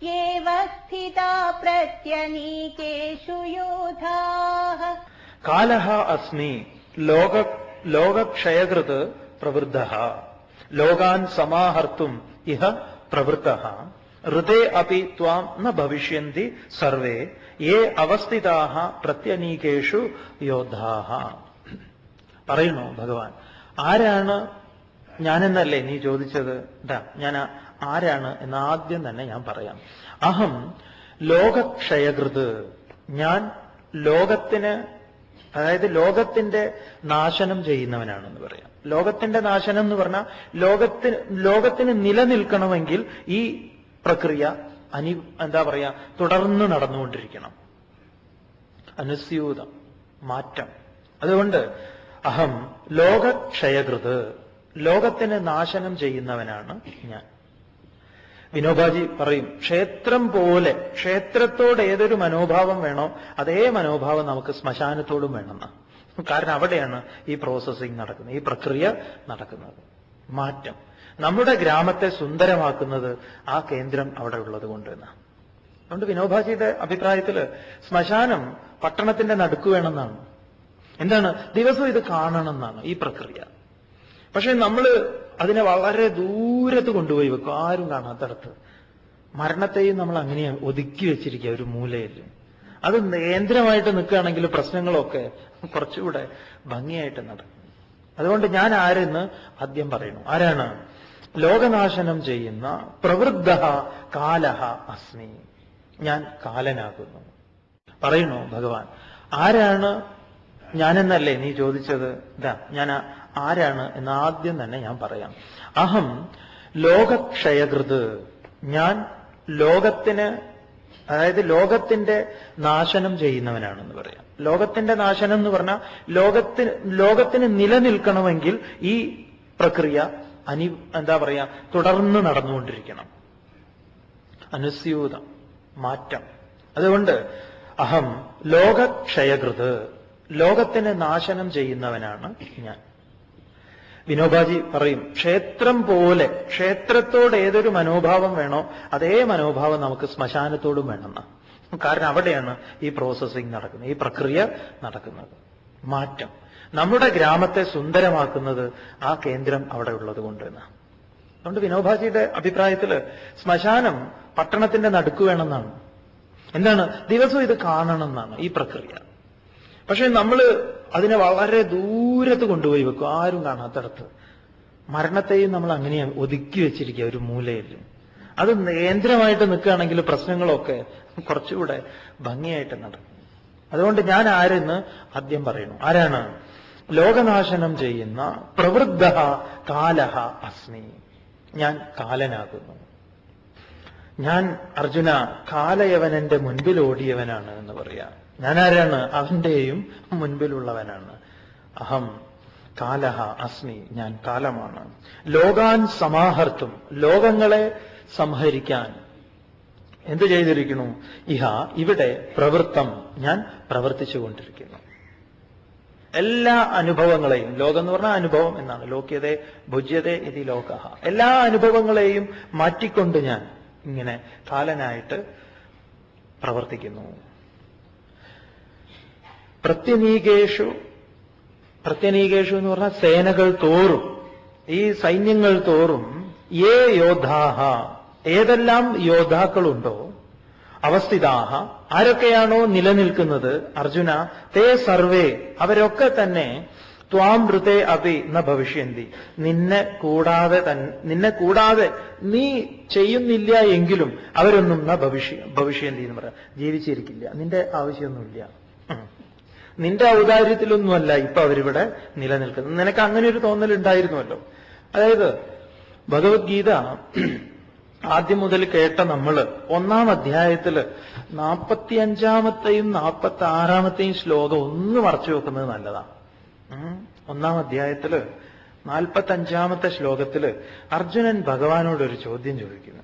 യേവ സ്ഥിതാ പ്രത്യനീകേഷു യോധാഃ. കാലഃ അസ്മി ലോകക്ഷയകൃത് പ്രവൃദ്ധഃ ലോകാൻ സമാഹർത്തും ഇഹ പ്രവൃത്തഃ ഹൃദേ അപി ത്വാം ന ഭവിഷ്യന്തി സർവേ യേ അവസ്ഥിതാഃ പ്രത്യനീകേഷു യോദ്ധാഃ. പറയുന്നു ഭഗവാൻ, ആരാണ് ഞാനെന്നല്ലേ നീ ചോദിച്ചത്? ഞാൻ ആരാണ് എന്ന് ആദ്യം തന്നെ ഞാൻ പറയാം. അഹം ലോകക്ഷയകൃത്, ഞാൻ ലോകത്തിന്, അതായത് ലോകത്തിന്റെ നാശനം ചെയ്യുന്നവനാണെന്ന് പറയാം. ലോകത്തിന്റെ നാശനം എന്ന് പറഞ്ഞാൽ ലോകത്തിന് നിലനിൽക്കണമെങ്കിൽ ഈ പ്രക്രിയ എന്താ പറയാ, തുടർന്ന് നടന്നുകൊണ്ടിരിക്കണം. അനുസ്യൂതം, മാറ്റം. അതുകൊണ്ട് അഹം ലോകക്ഷയകൃത്, ലോകത്തിന് നാശനം ചെയ്യുന്നവനാണ് ഞാൻ. വിനോബാജി പറയും, ക്ഷേത്രം പോലെ ക്ഷേത്രത്തോട് ഏതൊരു മനോഭാവം വേണോ അതേ മനോഭാവം നമുക്ക് ശ്മശാനത്തോടും വേണമെന്ന്. കാരണം അവിടെയാണ് ഈ പ്രോസസ്സിംഗ് നടക്കുന്നത്, ഈ പ്രക്രിയ നടക്കുന്നത്. മാറ്റം. നമ്മുടെ ഗ്രാമത്തെ സുന്ദരമാക്കുന്നത് ആ കേന്ദ്രം അവിടെ ഉള്ളത് കൊണ്ട് എന്നാണ്. അതുകൊണ്ട് വിനോബാജിയുടെ അഭിപ്രായത്തില് ശ്മശാനം പട്ടണത്തിന്റെ നടുക്ക് വേണമെന്നാണ്. എന്താണ്? ദിവസവും ഇത് കാണണം എന്നാണ് ഈ പ്രക്രിയ. പക്ഷെ നമ്മൾ അതിനെ വളരെ ദൂരത്ത് കൊണ്ടുപോയി വെക്കും, ആരും കാണാത്തടത്ത്. മരണത്തെയും നമ്മൾ അങ്ങനെ ഒതുക്കി വെച്ചിരിക്കുക ഒരു മൂലയിൽ. അത് കേന്ദ്രമായിട്ട് നിൽക്കുകയാണെങ്കിൽ പ്രശ്നങ്ങളൊക്കെ കുറച്ചുകൂടെ ഭംഗിയായിട്ട് നടക്കും. അതുകൊണ്ട് ഞാൻ ആരെന്ന് ആദ്യം പറയുന്നു. ആരാണ്? ലോകനാശനം ചെയ്യുന്ന പ്രവൃദ്ധഃ കാലഃ അസ്മി, ഞാൻ കാലനാകുന്നു. പറയുന്നു ഭഗവാൻ. ആരാണ് ഞാനെന്നല്ലേ നീ ചോദിച്ചത്? ഇതാ ഞാൻ ആരാണ് എന്ന് ആദ്യം തന്നെ ഞാൻ പറയാം. അഹം ലോകക്ഷയകൃത്. ഞാൻ ലോകത്തിന്, അതായത് ലോകത്തിന്റെ നാശനം ചെയ്യുന്നവനാണെന്ന് പറയാം. ലോകത്തിന്റെ നാശനം എന്ന് പറഞ്ഞാൽ ലോകത്തിന് നിലനിൽക്കണമെങ്കിൽ ഈ പ്രക്രിയ എന്താ പറയാ, തുടർന്ന് നടന്നുകൊണ്ടിരിക്കണം. അനുസ്യൂതം, മാറ്റം. അതുകൊണ്ട് അഹം ലോകക്ഷയകൃത്, ലോകത്തിന് നാശനം ചെയ്യുന്നവനാണ് ഞാൻ. വിനോബാജി പറയും, ക്ഷേത്രം പോലെ, ക്ഷേത്രത്തോട് ഏതൊരു മനോഭാവം വേണോ അതേ മനോഭാവം നമുക്ക് ശ്മശാനത്തോടും വേണമെന്ന. കാരണം അവിടെയാണ് ഈ പ്രോസസ്സിംഗ് നടക്കുന്നത്, ഈ പ്രക്രിയ നടക്കുന്നത്. മാറ്റം. നമ്മുടെ ഗ്രാമത്തെ സുന്ദരമാക്കുന്നത് ആ കേന്ദ്രം അവിടെ ഉള്ളത് കൊണ്ട് എന്നാണ്. അതുകൊണ്ട് വിനോബാജിയുടെ അഭിപ്രായത്തിൽ ശ്മശാനം പട്ടണത്തിന്റെ നടുക്ക് വേണമെന്നാണ്. എന്താണ്? ദിവസവും ഇത് കാണണം എന്നാണ് ഈ പ്രക്രിയ. പക്ഷെ നമ്മൾ അതിനെ വളരെ ദൂരത്ത് കൊണ്ടുപോയി വെക്കും, ആരും കാണാത്തടത്ത്. മരണത്തെയും നമ്മൾ അങ്ങനെയാണ് ഒതുക്കി വെച്ചിരിക്കുക ഒരു മൂലയിൽ. അത് കേന്ദ്രമായിട്ട് നിൽക്കുകയാണെങ്കിൽ പ്രശ്നങ്ങളൊക്കെ കുറച്ചുകൂടെ ഭംഗിയായിട്ട് നടക്കും. അതുകൊണ്ട് ഞാൻ ആരെന്ന് ആദ്യം പറയുന്നു. ആരാണ്? ലോകനാശനം ചെയ്യുന്ന പ്രവൃദ്ധ കാലഹ അസ്മി. ഞാൻ കാലനാകുന്നു. ഞാൻ അർജുന കാലയവനന്റെ മുൻപിൽ ഓടിയവനാണ് എന്ന് പറയാം. ഞാൻ ആരാണ്? അവന്റെയും മുൻപിലുള്ളവനാണ്. അഹം കാലഹ അസ്മി. ഞാൻ കാലമാണ്. ലോകാൻ സമാഹർത്തും. ലോകങ്ങളെ സംഹരിക്കാൻ എന്ത് ചെയ്തിരിക്കുന്നു? ഇഹ ഇവിടെ പ്രവൃത്തം. ഞാൻ പ്രവർത്തിച്ചുകൊണ്ടിരിക്കുന്നു. എല്ലാ അനുഭവങ്ങളെയും, ലോകം എന്ന് പറഞ്ഞാൽ അനുഭവം എന്നാണ്. ലോക്യതേ ഭുജ്യതേ ഇതി ലോകഃ. എല്ലാ അനുഭവങ്ങളെയും മാറ്റിക്കൊണ്ട് ഞാൻ ഇങ്ങനെ കാലനായിട്ട് പ്രവർത്തിക്കുന്നു. പ്രത്യനീകേഷു എന്ന് പറഞ്ഞാൽ സേനകൾ തോറും, ഈ സൈന്യങ്ങൾ തോറും യേ യോദ്ധാഹ, ഏതെല്ലാം യോദ്ധാക്കളുണ്ടോ, അവസ്ഥിതാഹ, ആരൊക്കെയാണോ നിലനിൽക്കുന്നത്, അർജുന തേ സർവേ, അവരൊക്കെ തന്നെ ത്വാം ഋതേ അപി ന ഭവിഷ്യന്തി, നിന്നെ കൂടാതെ നീ ചെയ്യുന്നില്ല എങ്കിലും അവരൊന്നും ന ഭവിഷ്യന്തി എന്ന് പറയാം, ജീവിച്ചിരിക്കില്ല. നിന്റെ ആവശ്യമൊന്നുമില്ല. നിന്റെ ഔദാര്യത്തിലൊന്നുമല്ല ഇപ്പൊ അവരിവിടെ നിലനിൽക്കുന്നത്. നിനക്ക് അങ്ങനെ ഒരു തോന്നലുണ്ടായിരുന്നുവല്ലോ. അതായത് ഭഗവത്ഗീത ആദ്യം മുതൽ കേട്ട നമ്മള് 1-ാം അധ്യായത്തില് 45-ാമത്തെയും 46-ാമത്തെയും ശ്ലോകം ഒന്ന് മറച്ചു വെക്കുന്നത് നല്ലതാണ്. 1-ാം അധ്യായത്തില് 45-ാമത്തെ ശ്ലോകത്തില് അർജുനൻ ഭഗവാനോടൊരു ചോദ്യം ചോദിക്കുന്നു.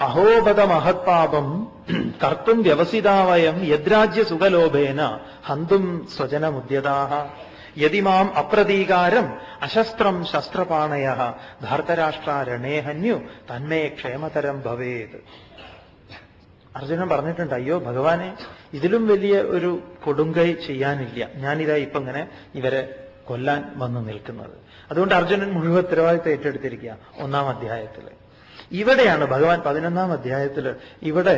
അഹോബത മഹത്പാപം കർത്തും വ്യവസിതാവയം യദ്രാജ്യ സുഖലോഭേന ഹന്തും സ്വജനമുദ്യതാഹ യതിമാം അപ്രതീകാരം അശസ്ത്രം ശസ്ത്രപാണയ ധാർത്തരാഷ്ട്രരണേഹന്യു തന്മേ ക്ഷേമതരം ഭവേത്. അർജുനൻ പറഞ്ഞിട്ടുണ്ട്, അയ്യോ ഭഗവാനെ, ഇതിലും വലിയ ഒരു കൊടുങ്കൈ ചെയ്യാനില്ല. ഞാനിതാ ഇപ്പൊ ഇങ്ങനെ ഇവരെ കൊല്ലാൻ വന്നു നിൽക്കുന്നത്. അതുകൊണ്ട് അർജുനൻ മുഴുവൻ ഉത്തരവാദിത്തം ഏറ്റെടുത്തിരിക്കുക 1-ാം അധ്യായത്തില്. ഇവിടെയാണ് ഭഗവാൻ 11-ാം അധ്യായത്തില് ഇവിടെ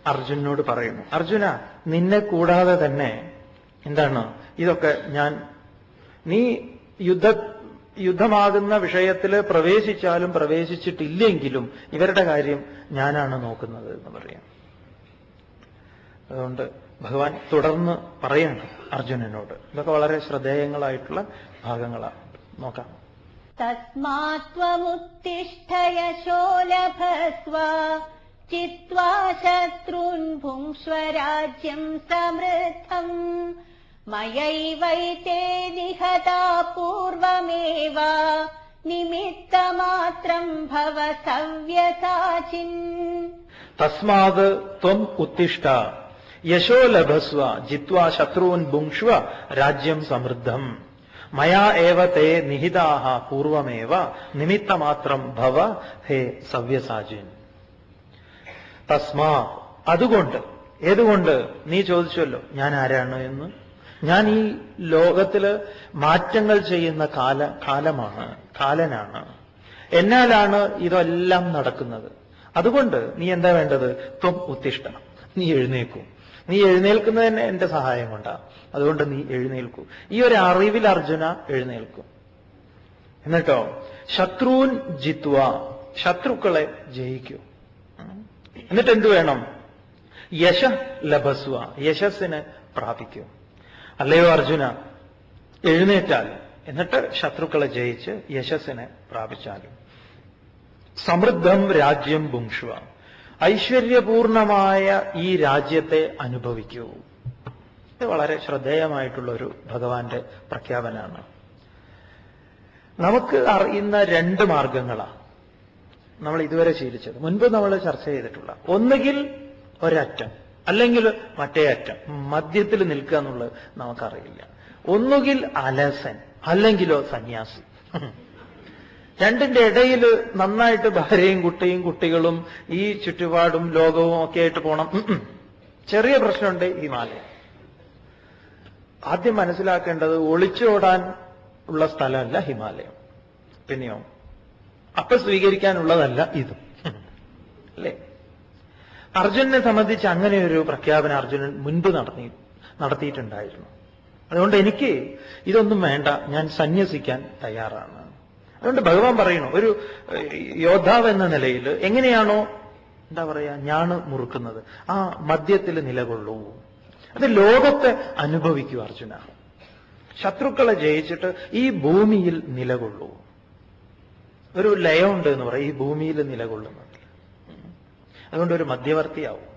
അർജുനനോട് പറയുന്നു, അർജുന, നിന്നെ കൂടാതെ തന്നെ എന്താണ് ഇതൊക്കെ നീ യുദ്ധമാകുന്ന വിഷയത്തിൽ പ്രവേശിച്ചാലും പ്രവേശിച്ചിട്ടില്ലെങ്കിലും ഇവരുടെ കാര്യം ഞാനാണ് നോക്കുന്നത് എന്ന് പറയാം. അതുകൊണ്ട് ഭഗവാൻ തുടർന്ന് പറയാണ് അർജുനനോട്. ഇതൊക്കെ വളരെ ശ്രദ്ധേയങ്ങളായിട്ടുള്ള ഭാഗങ്ങളാണ്. നോക്കാം. തസ്മാത്വമുത്തിഷ്ഠ യശോ ലഭസ്വ ചിത്വാ ശത്രൂൻ ഭുങ്ക്ഷ്വ രാജ്യം സമൃദ്ധം മയൈവൈതേ നിഹതാ പൂർവമേവ നിമിത്തമാത്രം ഭവ സവ്യസാചിൻ. തസ്മാത് ത്വം ഉത്തിഷ്ഠ യശോ ലഭസ്വ ജിത്വാ ശത്രൂൻ ഭുങ്ക്ഷ്വ രാജ്യം സമൃദ്ധം മയാ ഏവ തേ നിഹിതാഹ പൂർവമേവ നിമിത്തമാത്രം ഭവ ഹേ സവ്യസാചിൻ. തസ്മാ, അതുകൊണ്ട്. ഏതുകൊണ്ട്? നീ ചോദിച്ചല്ലോ ഞാൻ ആരാണ് എന്ന്. ഞാൻ ഈ ലോകത്തില് മാറ്റങ്ങൾ ചെയ്യുന്ന കാലനാണ്. എന്നാലാണ് ഇതെല്ലാം നടക്കുന്നത്. അതുകൊണ്ട് നീ എന്താ വേണ്ടത്? ത്വം ഉത്തിഷ്ഠ, നീ എഴുന്നേൽക്കൂ. നീ എഴുന്നേൽക്കുന്നത് തന്നെ എന്റെ സഹായം കൊണ്ടാണ്. അതുകൊണ്ട് നീ എഴുന്നേൽക്കൂ. ഈ ഒരു അറിവിൽ അർജുന എഴുന്നേൽക്കും. എന്നിട്ടോ ശത്രുൻ ജിത്വ, ശത്രുക്കളെ ജയിക്കൂ. എന്നിട്ട് എന്തു വേണം? യശ ലഭസ്വ, യശസ്സിനെ പ്രാപിക്കൂ. അല്ലയോ അർജുന, എഴുന്നേറ്റാൽ, എന്നിട്ട് ശത്രുക്കളെ ജയിച്ച് യശസ്സിനെ പ്രാപിച്ചാലും. സമൃദ്ധം രാജ്യം ഭുങ്ഷ്വ, ഐശ്വര്യപൂർണമായ ഈ രാജ്യത്തെ അനുഭവിക്കൂ. ഇത് വളരെ ശ്രദ്ധേയമായിട്ടുള്ള ഒരു ഭഗവാന്റെ പ്രഖ്യാപനമാണ്. നമുക്ക് അറിയുന്ന രണ്ട് മാർഗങ്ങളാണ് നമ്മൾ ഇതുവരെ ശീലിച്ചത്, മുൻപ് നമ്മൾ ചർച്ച ചെയ്തിട്ടുള്ള. ഒന്നുകിൽ ഒരറ്റം, അല്ലെങ്കിൽ മറ്റേ അറ്റം, മധ്യത്തിൽ നിൽക്കുക എന്നുള്ളത് നമുക്കറിയില്ല. ഒന്നുകിൽ അലസൻ, അല്ലെങ്കിലോ സന്യാസി. രണ്ടിന്റെ ഇടയിൽ നന്നായിട്ട് ഭാര്യയും കുട്ടിയും കുട്ടികളും ഈ ചുറ്റുപാടും ലോകവും ഒക്കെ ആയിട്ട് പോണം. ചെറിയ പ്രശ്നമുണ്ട് ഹിമാലയം. ആദ്യം മനസ്സിലാക്കേണ്ടത് ഒളിച്ചോടാൻ ഉള്ള സ്ഥലമല്ല ഹിമാലയം. പിന്നെയോ അപ്പൊ സ്വീകരിക്കാനുള്ളതല്ല ഇതും, അല്ലേ? അർജുനനെ സംബന്ധിച്ച് അങ്ങനെ ഒരു പ്രഖ്യാപനം അർജുനൻ മുൻപ് നടത്തിയിട്ടുണ്ടായിരുന്നു. അതുകൊണ്ട് എനിക്ക് ഇതൊന്നും വേണ്ട, ഞാൻ സന്യസിക്കാൻ തയ്യാറാണ്. അതുകൊണ്ട് ഭഗവാൻ പറയുന്നു, ഒരു യോദ്ധാവ് എന്ന നിലയിൽ എങ്ങനെയാണോ എന്താ പറയാ ഞാണ് മുറുക്കുന്നത്, ആ മധ്യത്തിൽ നിലകൊള്ളൂ. അത് ലോകത്തെ അനുഭവിക്കൂ അർജുന. ശത്രുക്കളെ ജയിച്ചിട്ട് ഈ ഭൂമിയിൽ നിലകൊള്ളൂ. ഒരു ലയമുണ്ട് എന്ന് പറയും ഈ ഭൂമിയിൽ നിലകൊള്ളുന്നത്. അതുകൊണ്ട് ഒരു മധ്യവർത്തിയാവും.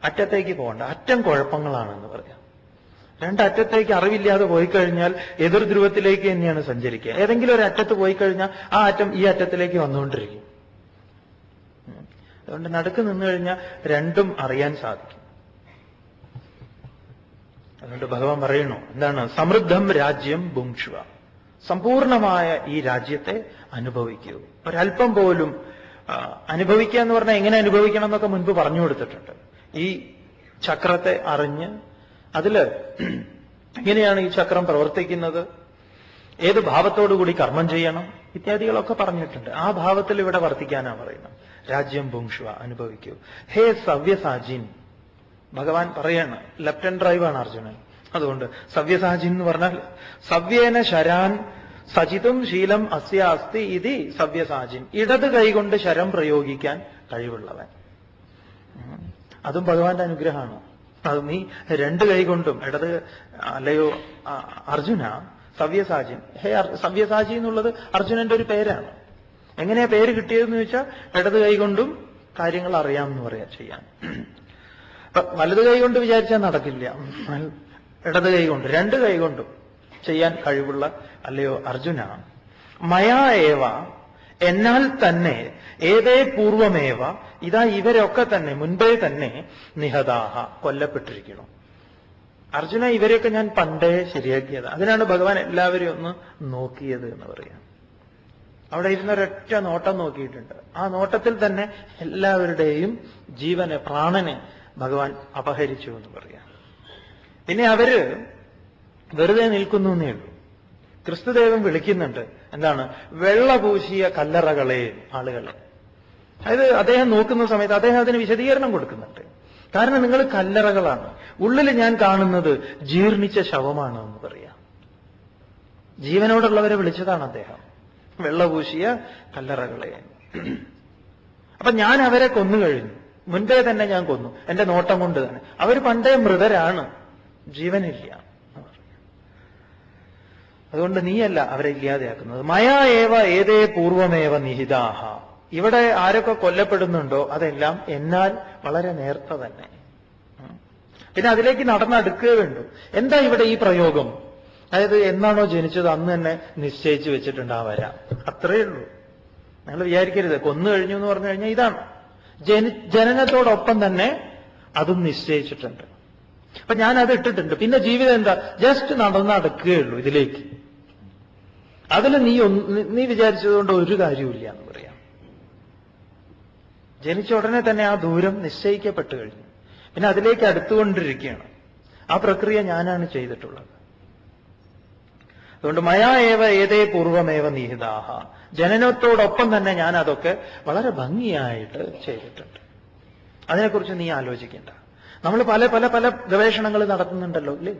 അറ്റത്തേക്ക് പോകണ്ട, അറ്റം കുഴപ്പങ്ങളാണെന്ന് പറയാം. രണ്ടറ്റത്തേക്ക് അറിവില്ലാതെ പോയി കഴിഞ്ഞാൽ എതിർ ധ്രുവത്തിലേക്ക് തന്നെയാണ് സഞ്ചരിക്കുക. ഏതെങ്കിലും ഒരു അറ്റത്ത് പോയി കഴിഞ്ഞാൽ ആ അറ്റം ഈ അറ്റത്തിലേക്ക് വന്നുകൊണ്ടിരിക്കും. അതുകൊണ്ട് നടുക്ക് നിന്നു കഴിഞ്ഞാൽ രണ്ടും അറിയാൻ സാധിക്കും. അതുകൊണ്ട് ഭഗവാൻ പറയുന്നു, എന്താണ്? സമൃദ്ധം രാജ്യം ഭുങ്ഷ്വ, സമ്പൂർണമായ ഈ രാജ്യത്തെ അനുഭവിക്കൂ. ഒരല്പം പോലും അനുഭവിക്കുക എന്ന് പറഞ്ഞാൽ എങ്ങനെ അനുഭവിക്കണം എന്നൊക്കെ മുൻപ് പറഞ്ഞു കൊടുത്തിട്ടുണ്ട്. ഈ ചക്രത്തെ അറിഞ്ഞ് അതില് എങ്ങനെയാണ് ഈ ചക്രം പ്രവർത്തിക്കുന്നത്, ഏത് ഭാവത്തോടുകൂടി കർമ്മം ചെയ്യണം ഇത്യാദികളൊക്കെ പറഞ്ഞിട്ടുണ്ട്. ആ ഭാവത്തിൽ ഇവിടെ വർത്തിക്കാനാണ് പറയുന്നത്. രാജ്യം ഭുങ്ഷ്വ, അനുഭവിക്കൂ. ഹേ സവ്യസാചിൻ, ഭഗവാൻ പറയാണ്, ലെഫ്റ്റ് ഹാൻഡ് ഡ്രൈവാണ് അർജുനൻ. അതുകൊണ്ട് സവ്യസാചിൻ എന്ന് പറഞ്ഞാൽ സവ്യേന ശരാൻ സചിതും ശീലം അസ്യ അസ്തി ഇതി സവ്യസാചിൻ, ഇടത് കൈകൊണ്ട് ശരം പ്രയോഗിക്കാൻ കഴിവുള്ളവൻ. അതും ഭഗവാന്റെ അനുഗ്രഹമാണ്. അത് നീ രണ്ട് കൈകൊണ്ടും ഇടത്, അല്ലയോ അർജുന സവ്യസാചിൻ. ഹേ സവ്യസാചി എന്നുള്ളത് അർജുനന്റെ ഒരു പേരാണ്. എങ്ങനെയാ പേര് കിട്ടിയതെന്ന് ചോദിച്ചാൽ ഇടത് കൈകൊണ്ടും കാര്യങ്ങൾ അറിയാമെന്ന് പറയാ ചെയ്യാൻ. വലത് കൈകൊണ്ട് വിചാരിച്ചാൽ നടക്കില്ല. ഇടത് കൈകൊണ്ട്, രണ്ട് കൈകൊണ്ടും ചെയ്യാൻ കഴിവുള്ള അല്ലയോ അർജുന. മയാ ഏവ, എന്നാൽ തന്നെ, ഏതേ പൂർവമേവ, ഇതാ ഇവരൊക്കെ തന്നെ മുൻപേ തന്നെ നിഹതാഹ, കൊല്ലപ്പെട്ടിരിക്കണം. അർജുന, ഇവരെയൊക്കെ ഞാൻ പണ്ടേ ശരിയാക്കിയത്. അതിനാണ് ഭഗവാൻ എല്ലാവരെയും ഒന്ന് നോക്കിയത് എന്ന് പറയാം. അവിടെ ഇരുന്നൊരൊറ്റ നോട്ടം നോക്കിയിട്ടുണ്ട്. ആ നോട്ടത്തിൽ തന്നെ എല്ലാവരുടെയും ജീവനെ, പ്രാണനെ ഭഗവാൻ അപഹരിച്ചു എന്ന് പറയാം. പിന്നെ അവര് വെറുതെ നിൽക്കുന്നു എന്നേ ഉള്ളൂ. ക്രിസ്തുദേവൻ വിളിക്കുന്നുണ്ട്, എന്താണ്? വെള്ളപൂശിയ കല്ലറകളെ, ആളുകളെ. അതായത് അദ്ദേഹം നോക്കുന്ന സമയത്ത് അദ്ദേഹം അതിന് വിശദീകരണം കൊടുക്കുന്നുണ്ട്. കാരണം നിങ്ങൾ കല്ലറകളാണ്, ഉള്ളിൽ ഞാൻ കാണുന്നത് ജീർണിച്ച ശവമാണ് എന്ന് പറയാം. ജീവനോടുള്ളവരെ വിളിച്ചതാണ് അദ്ദേഹം, വെള്ളപൂശിയ കല്ലറകളെ. അപ്പൊ ഞാൻ അവരെ കൊന്നു കഴിഞ്ഞു, മുൻപേ തന്നെ ഞാൻ കൊന്നു, എന്റെ നോട്ടം കൊണ്ട് തന്നെ. അവർ പണ്ടേ മൃതരാണ്, ജീവനില്ല. അതുകൊണ്ട് നീയല്ല അവരെ ഇല്ലാതെയാക്കുന്നത്. മയാ ഏവ ഏതേ പൂർവമേവ നിഹിതാഹ, ഇവിടെ ആരൊക്കെ കൊല്ലപ്പെടുന്നുണ്ടോ അതെല്ലാം എന്നാൽ വളരെ നേരത്തെ തന്നെ. പിന്നെ അതിലേക്ക് നടന്നെടുക്കുക വേണ്ടു. എന്താ ഇവിടെ ഈ പ്രയോഗം? അതായത് എന്നാണോ ജനിച്ചത് അന്ന് തന്നെ നിശ്ചയിച്ചു വെച്ചിട്ടുണ്ടാവരാ, അത്രയേ ഉള്ളൂ. നിങ്ങൾ വിചാരിക്കരുത് കൊന്നു കഴിഞ്ഞു എന്ന് പറഞ്ഞു കഴിഞ്ഞാൽ ഇതാണ്. ജനനത്തോടൊപ്പം തന്നെ അതും നിശ്ചയിച്ചിട്ടുണ്ട്. അപ്പൊ ഞാൻ അത് ഇട്ടിട്ടുണ്ട്. പിന്നെ ജീവിതം എന്താ? ജസ്റ്റ് നടന്നടക്കുകയുള്ളൂ ഇതിലേക്ക്. അതിൽ നീ വിചാരിച്ചതുകൊണ്ട് ഒരു കാര്യമില്ല എന്ന് പറയാം. ജനിച്ച ഉടനെ തന്നെ ആ ദൂരം നിശ്ചയിക്കപ്പെട്ടു കഴിഞ്ഞു. പിന്നെ അതിലേക്ക് അടുത്തുകൊണ്ടിരിക്കുകയാണ്. ആ പ്രക്രിയ ഞാനാണ് ചെയ്തിട്ടുള്ളത്. അതുകൊണ്ട് മയാ ഏവ ഏതേ പൂർവമേവ നിഹിതാഹ, ജനനത്തോടൊപ്പം തന്നെ ഞാൻ അതൊക്കെ വളരെ ഭംഗിയായിട്ട് ചെയ്തിട്ടുണ്ട്. അതിനെക്കുറിച്ച് നീ ആലോചിക്കേണ്ട. നമ്മൾ പല പല പല ഗവേഷണങ്ങൾ നടത്തുന്നുണ്ടല്ലോ, ഇല്ലേ?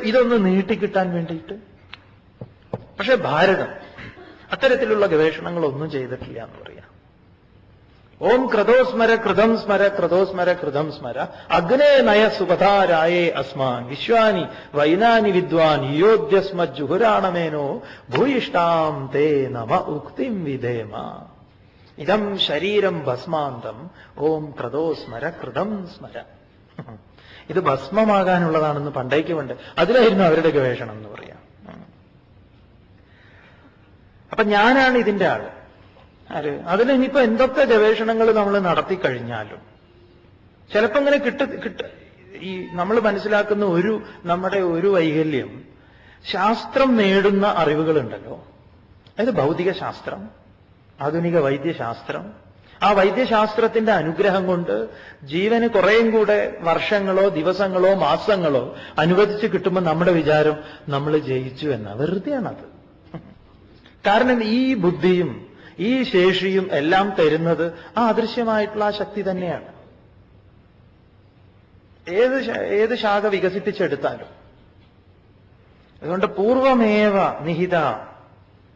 ഇതൊന്ന് നീട്ടിക്കിട്ടാൻ വേണ്ടിയിട്ട്. പക്ഷെ ഭാരതം അത്തരത്തിലുള്ള ഗവേഷണങ്ങളൊന്നും ചെയ്തിട്ടില്ല എന്ന് പറയാം. ഓം ക്രതോസ്മര കൃതം സ്മര ക്രതോസ്മര കൃതം സ്മര അഗ്നേ നയ സുപഥാരായേ അസ്മാൻ വിശ്വാനി വൈനാനി വിദ്വാൻ യോദ്യസ്മജ്ജുഹുരാണമേനോ ഭൂയിഷ്ടാം തേ നമ ഉക്തിം വിധേമ ഇതം ശരീരം ഭസ്മാന്തം ഓം ക്രതോസ്മര കൃതം സ്മര. ഇത് ഭസ്മമാകാനുള്ളതാണെന്ന് പണ്ടേക്ക് പണ്ട് അതിലായിരുന്നു അവരുടെ ഗവേഷണം എന്ന് പറയാം. അപ്പൊ ഞാനാണ് ഇതിന്റെ ആള്. അതിന് ഇനിയിപ്പോ എന്തൊക്കെ ഗവേഷണങ്ങൾ നമ്മൾ നടത്തിക്കഴിഞ്ഞാലും ചിലപ്പോ ഇങ്ങനെ ഈ നമ്മൾ മനസ്സിലാക്കുന്ന നമ്മുടെ ഒരു വൈകല്യം, ശാസ്ത്രം നേടുന്ന അറിവുകളുണ്ടല്ലോ, അതായത് ഭൗതിക ശാസ്ത്രം, ആധുനിക വൈദ്യശാസ്ത്രം, ആ വൈദ്യശാസ്ത്രത്തിന്റെ അനുഗ്രഹം കൊണ്ട് ജീവന് കുറേയും കൂടെ വർഷങ്ങളോ ദിവസങ്ങളോ മാസങ്ങളോ അനുവദിച്ച് കിട്ടുമ്പോൾ നമ്മുടെ വിചാരം നമ്മൾ ജയിച്ചു എന്ന. വെറുതെയാണത്. കാരണം ഈ ബുദ്ധിയും ഈ ശേഷിയും എല്ലാം തരുന്നത് ആ അദൃശ്യമായിട്ടുള്ള ആ ശക്തി തന്നെയാണ്. ഏത് ശാഖ വികസിപ്പിച്ചെടുത്താലും. അതുകൊണ്ട് പൂർവമേവ നിഹിത,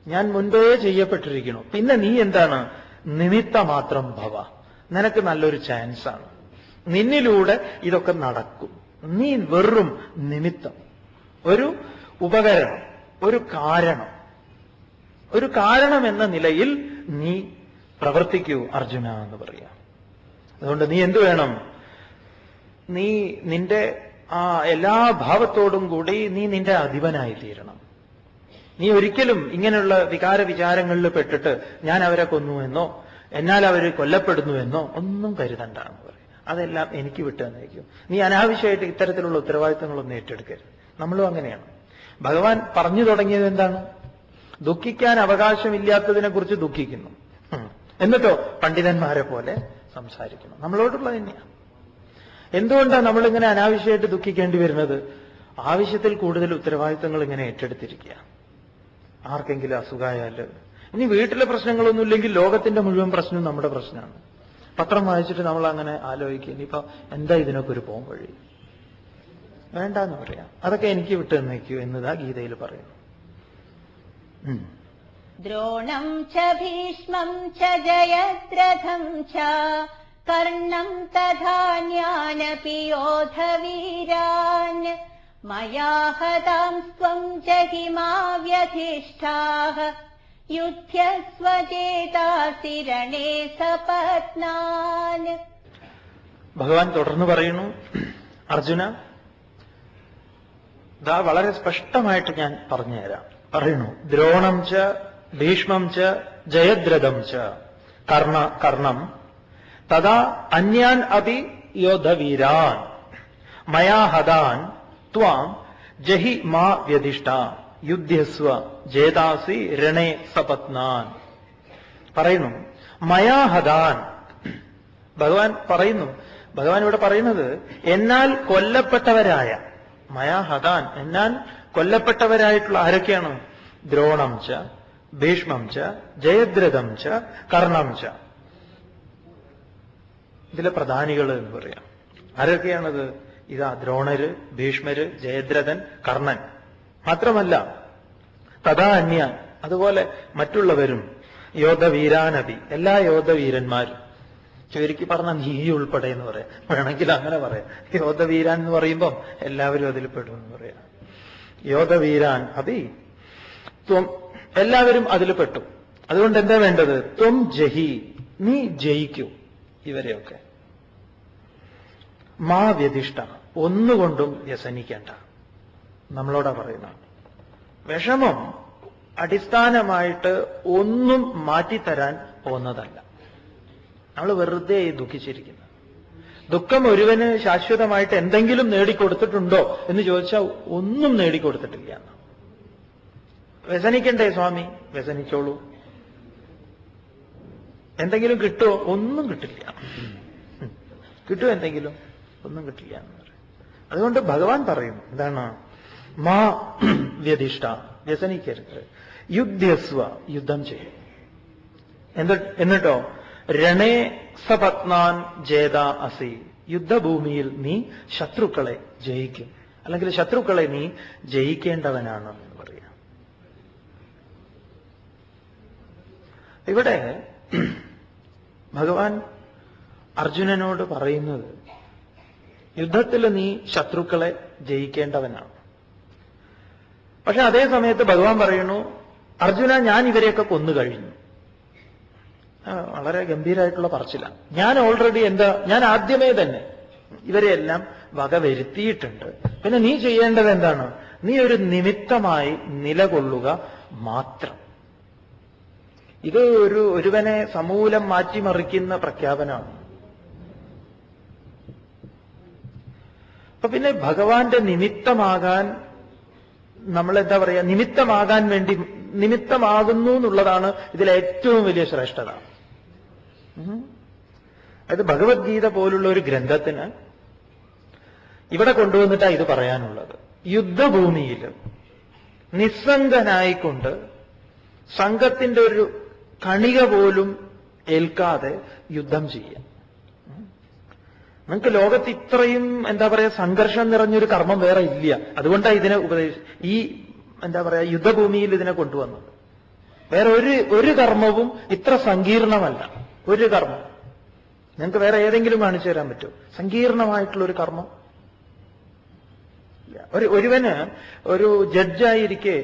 ഞാൻ മുൻപേ ചെയ്യപ്പെട്ടിരിക്കുന്നു. പിന്നെ നീ എന്താണ്? നിമിത്ത മാത്രം ഭവ. നിനക്ക് നല്ലൊരു ചാൻസാണ്. നിന്നിലൂടെ ഇതൊക്കെ നടക്കും. നീ വെറും നിമിത്തം, ഒരു ഉപകരണം, ഒരു കാരണം എന്ന നിലയിൽ നീ പ്രവർത്തിക്കൂ അർജുന എന്ന് പറയാം. അതുകൊണ്ട് നീ എന്തു വേണം? നീ നിന്റെ ആ എല്ലാ ഭാവത്തോടും കൂടി നീ നിന്റെ അധിപനായി തീരണം. നീ ഒരിക്കലും ഇങ്ങനെയുള്ള വികാര വിചാരങ്ങളിൽ പെട്ടിട്ട് ഞാൻ അവരെ കൊന്നുവെന്നോ എന്നാൽ അവർ കൊല്ലപ്പെടുന്നുവെന്നോ ഒന്നും കരുതണ്ട എന്ന് പറയും. അതെല്ലാം എനിക്ക് വിട്ടു തന്നേക്കും. നീ അനാവശ്യമായിട്ട് ഇത്തരത്തിലുള്ള ഉത്തരവാദിത്തങ്ങളൊന്നും ഏറ്റെടുക്കരുത്. നമ്മളും അങ്ങനെയാണ്. ഭഗവാൻ പറഞ്ഞു തുടങ്ങിയത് എന്താണ്? ദുഃഖിക്കാൻ അവകാശമില്ലാത്തതിനെ കുറിച്ച് ദുഃഖിക്കുന്നു, എന്നിട്ടോ പണ്ഡിതന്മാരെ പോലെ സംസാരിക്കുന്നു. നമ്മളോടുള്ള തന്നെയാണ്. എന്തുകൊണ്ടാണ് നമ്മളിങ്ങനെ അനാവശ്യമായിട്ട് ദുഃഖിക്കേണ്ടി വരുന്നത്? ആവശ്യത്തിൽ കൂടുതൽ ഉത്തരവാദിത്തങ്ങൾ ഇങ്ങനെ ഏറ്റെടുത്തിരിക്കുക. ആർക്കെങ്കിലും അസുഖമായാല്, ഇനി വീട്ടിലെ പ്രശ്നങ്ങളൊന്നുമില്ലെങ്കിൽ ലോകത്തിന്റെ മുഴുവൻ പ്രശ്നവും നമ്മുടെ പ്രശ്നമാണ്. പത്രം വായിച്ചിട്ട് നമ്മൾ അങ്ങനെ ആലോചിക്കുക, ഇനിയിപ്പോ എന്താ ഇതിനൊക്കെ ഒരു പോം വഴി? വേണ്ടെന്ന് പറയാം. അതൊക്കെ എനിക്ക് വിട്ടു തന്നേക്കൂ എന്നതാ ഗീതയിൽ പറയുന്നു. ദ്രോണം ച ഭീഷ്മം ച ജയദ്രഥം ച കർണം തഥാന്യാനപി യോധവീരാൻ മയാ ഹതാംസ്ത്വം ജഹിമാ വ്യധിഷ്ഠാഃ യുധ്യസ്വ ചേതാസി രണേ സപത്നാൻ. ഭഗവാൻ തുടർന്ന് പറയുന്നു, അർജുന, ഇതാ വളരെ സ്പഷ്ടമായിട്ട് ഞാൻ പറഞ്ഞുതരാം. പറയുന്നു, ദ്രോണം ച ഭീഷ്മം ച ജയദ്രഥം ച കർണം തഥാ അന്യാൻ അപി യോധവീരാൻ മയാ ഹതാൻ ത്വാം ജഹി മാ വ്യധിഷ്ഠ യുധ്യസ്വ ജേതാസി രണേ സപത്നാൻ. പറയുന്നു മയാ ഹതാൻ. ഭഗവാൻ പറയുന്നു, ഭഗവാൻ ഇവിടെ പറയുന്നത് എന്നാൽ കൊല്ലപ്പെട്ടവരായ, മയാ ഹതാൻ എന്നാൽ കൊല്ലപ്പെട്ടവരായിട്ടുള്ള ആരൊക്കെയാണ്? ദ്രോണം ച ഭീഷ്മം ച ജയദ്രഥം ച കർണം ച. ഇതിലെ പ്രധാനികൾ എന്ന് പറയാം. ആരൊക്കെയാണത്? ഇതാ ദ്രോണര്, ഭീഷ്മര്, ജയദ്രഥൻ, കർണൻ. മാത്രമല്ല തഥാ അന്യാൻ, അതുപോലെ മറ്റുള്ളവരും, യോധവീരാനപി, എല്ലാ യോധവീരന്മാരും. ചുരുക്കി പറഞ്ഞ നീ ഉൾപ്പെടെ എന്ന് പറയാം. വേണമെങ്കിൽ അങ്ങനെ പറയാം. യോധവീരാൻ എന്ന് പറയുമ്പം എല്ലാവരും അതിൽ പെടും എന്ന് പറയാം. യോധവീരാൻ അപി ത്വം, എല്ലാവരും അതിൽ പെട്ടു. അതുകൊണ്ട് എന്താ വേണ്ടത്? ത്വം ജഹി, നീ ജയിക്കൂ ഇവരെയൊക്കെ. മാ വ്യധിഷ്ഠ, ഒന്നുകൊണ്ടും വ്യസനിക്കേണ്ട. നമ്മളോടാ പറയുന്ന വിഷമം അടിസ്ഥാനമായിട്ട് ഒന്നും മാറ്റിത്തരാൻ പോകുന്നതല്ല. നമ്മൾ വെറുതെ ദുഃഖിച്ചിരിക്കുന്നത്. ദുഃഖം ഒരുവന് ശാശ്വതമായിട്ട് എന്തെങ്കിലും നേടിക്കൊടുത്തിട്ടുണ്ടോ എന്ന് ചോദിച്ചാൽ ഒന്നും നേടിക്കൊടുത്തിട്ടില്ല. വ്യസനിക്കണ്ടേ സ്വാമി? വ്യസനിച്ചോളൂ. എന്തെങ്കിലും കിട്ടുമോ? ഒന്നും കിട്ടില്ല. കിട്ടുമോ എന്തെങ്കിലും? ഒന്നും കിട്ടില്ല എന്ന് പറയും. അതുകൊണ്ട് ഭഗവാൻ പറയും എന്താണ്? മാ വ്യധിഷ്ഠ, വ്യസനിക്കരുത്. യുദ്ധസ്വ, യുദ്ധം ചെയ്യും. എന്നിട്ടോ രണേ സപത്നാൻ ജേത അസി, യുദ്ധഭൂമിയിൽ നീ ശത്രുക്കളെ ജയിക്കും, അല്ലെങ്കിൽ ശത്രുക്കളെ നീ ജയിക്കേണ്ടവനാണ് എന്ന് പറയാം. ഇവിടെ ഭഗവാൻ അർജുനനോട് പറയുന്നത്, യുദ്ധത്തിൽ നീ ശത്രുക്കളെ ജയിക്കേണ്ടവനാണ്. പക്ഷെ അതേ സമയത്ത് ഭഗവാൻ പറയുന്നു, അർജുന, ഞാൻ ഇവരെയൊക്കെ കൊന്നു കഴിഞ്ഞു. വളരെ ഗംഭീരമായിട്ടുള്ള പറച്ചിലാണ്. ഞാൻ ആദ്യമേ തന്നെ ഇവരെയെല്ലാം വകവരുത്തിയിട്ടുണ്ട്. പിന്നെ നീ ചെയ്യേണ്ടത് എന്താണ്? നീ ഒരു നിമിത്തമായി നിലകൊള്ളുക മാത്രം. ഇത് ഒരുവനെ സമൂലം മാറ്റിമറിക്കുന്ന പ്രഖ്യാപനമാണ്. അപ്പൊ പിന്നെ ഭഗവാന്റെ നിമിത്തമാകാൻ നമ്മളെന്താ പറയാ, നിമിത്തമാകാൻ വേണ്ടി നിമിത്തമാകുന്നു എന്നുള്ളതാണ് ഇതിലെ ഏറ്റവും വലിയ ശ്രേഷ്ഠത. അതായത് ഭഗവത്ഗീത പോലുള്ള ഒരു ഗ്രന്ഥത്തിന് ഇവിടെ കൊണ്ടുവന്നിട്ടാ ഇത് പറയാനുള്ളത്. യുദ്ധഭൂമിയിൽ നിസ്സംഗനായിക്കൊണ്ട് സംഘത്തിന്റെ ഒരു കണിക പോലും ഏൽക്കാതെ യുദ്ധം ചെയ്യാം. നിങ്ങൾക്ക് ലോകത്ത് ഇത്രയും എന്താ പറയാ സംഘർഷം നിറഞ്ഞൊരു കർമ്മം വേറെ ഇല്ല. അതുകൊണ്ടാണ് ഇതിനെ ഈ എന്താ പറയാ യുദ്ധഭൂമിയിൽ ഇതിനെ കൊണ്ടുവന്നത്. വേറെ ഒരു കർമ്മവും ഇത്ര സങ്കീർണമല്ല. ഒരു കർമ്മം നിങ്ങൾക്ക് വേറെ ഏതെങ്കിലും കാണിച്ചു തരാൻ പറ്റുമോ സങ്കീർണമായിട്ടുള്ള ഒരു കർമ്മം? ഒരുവന് ഒരു ജഡ്ജായിരിക്കെ,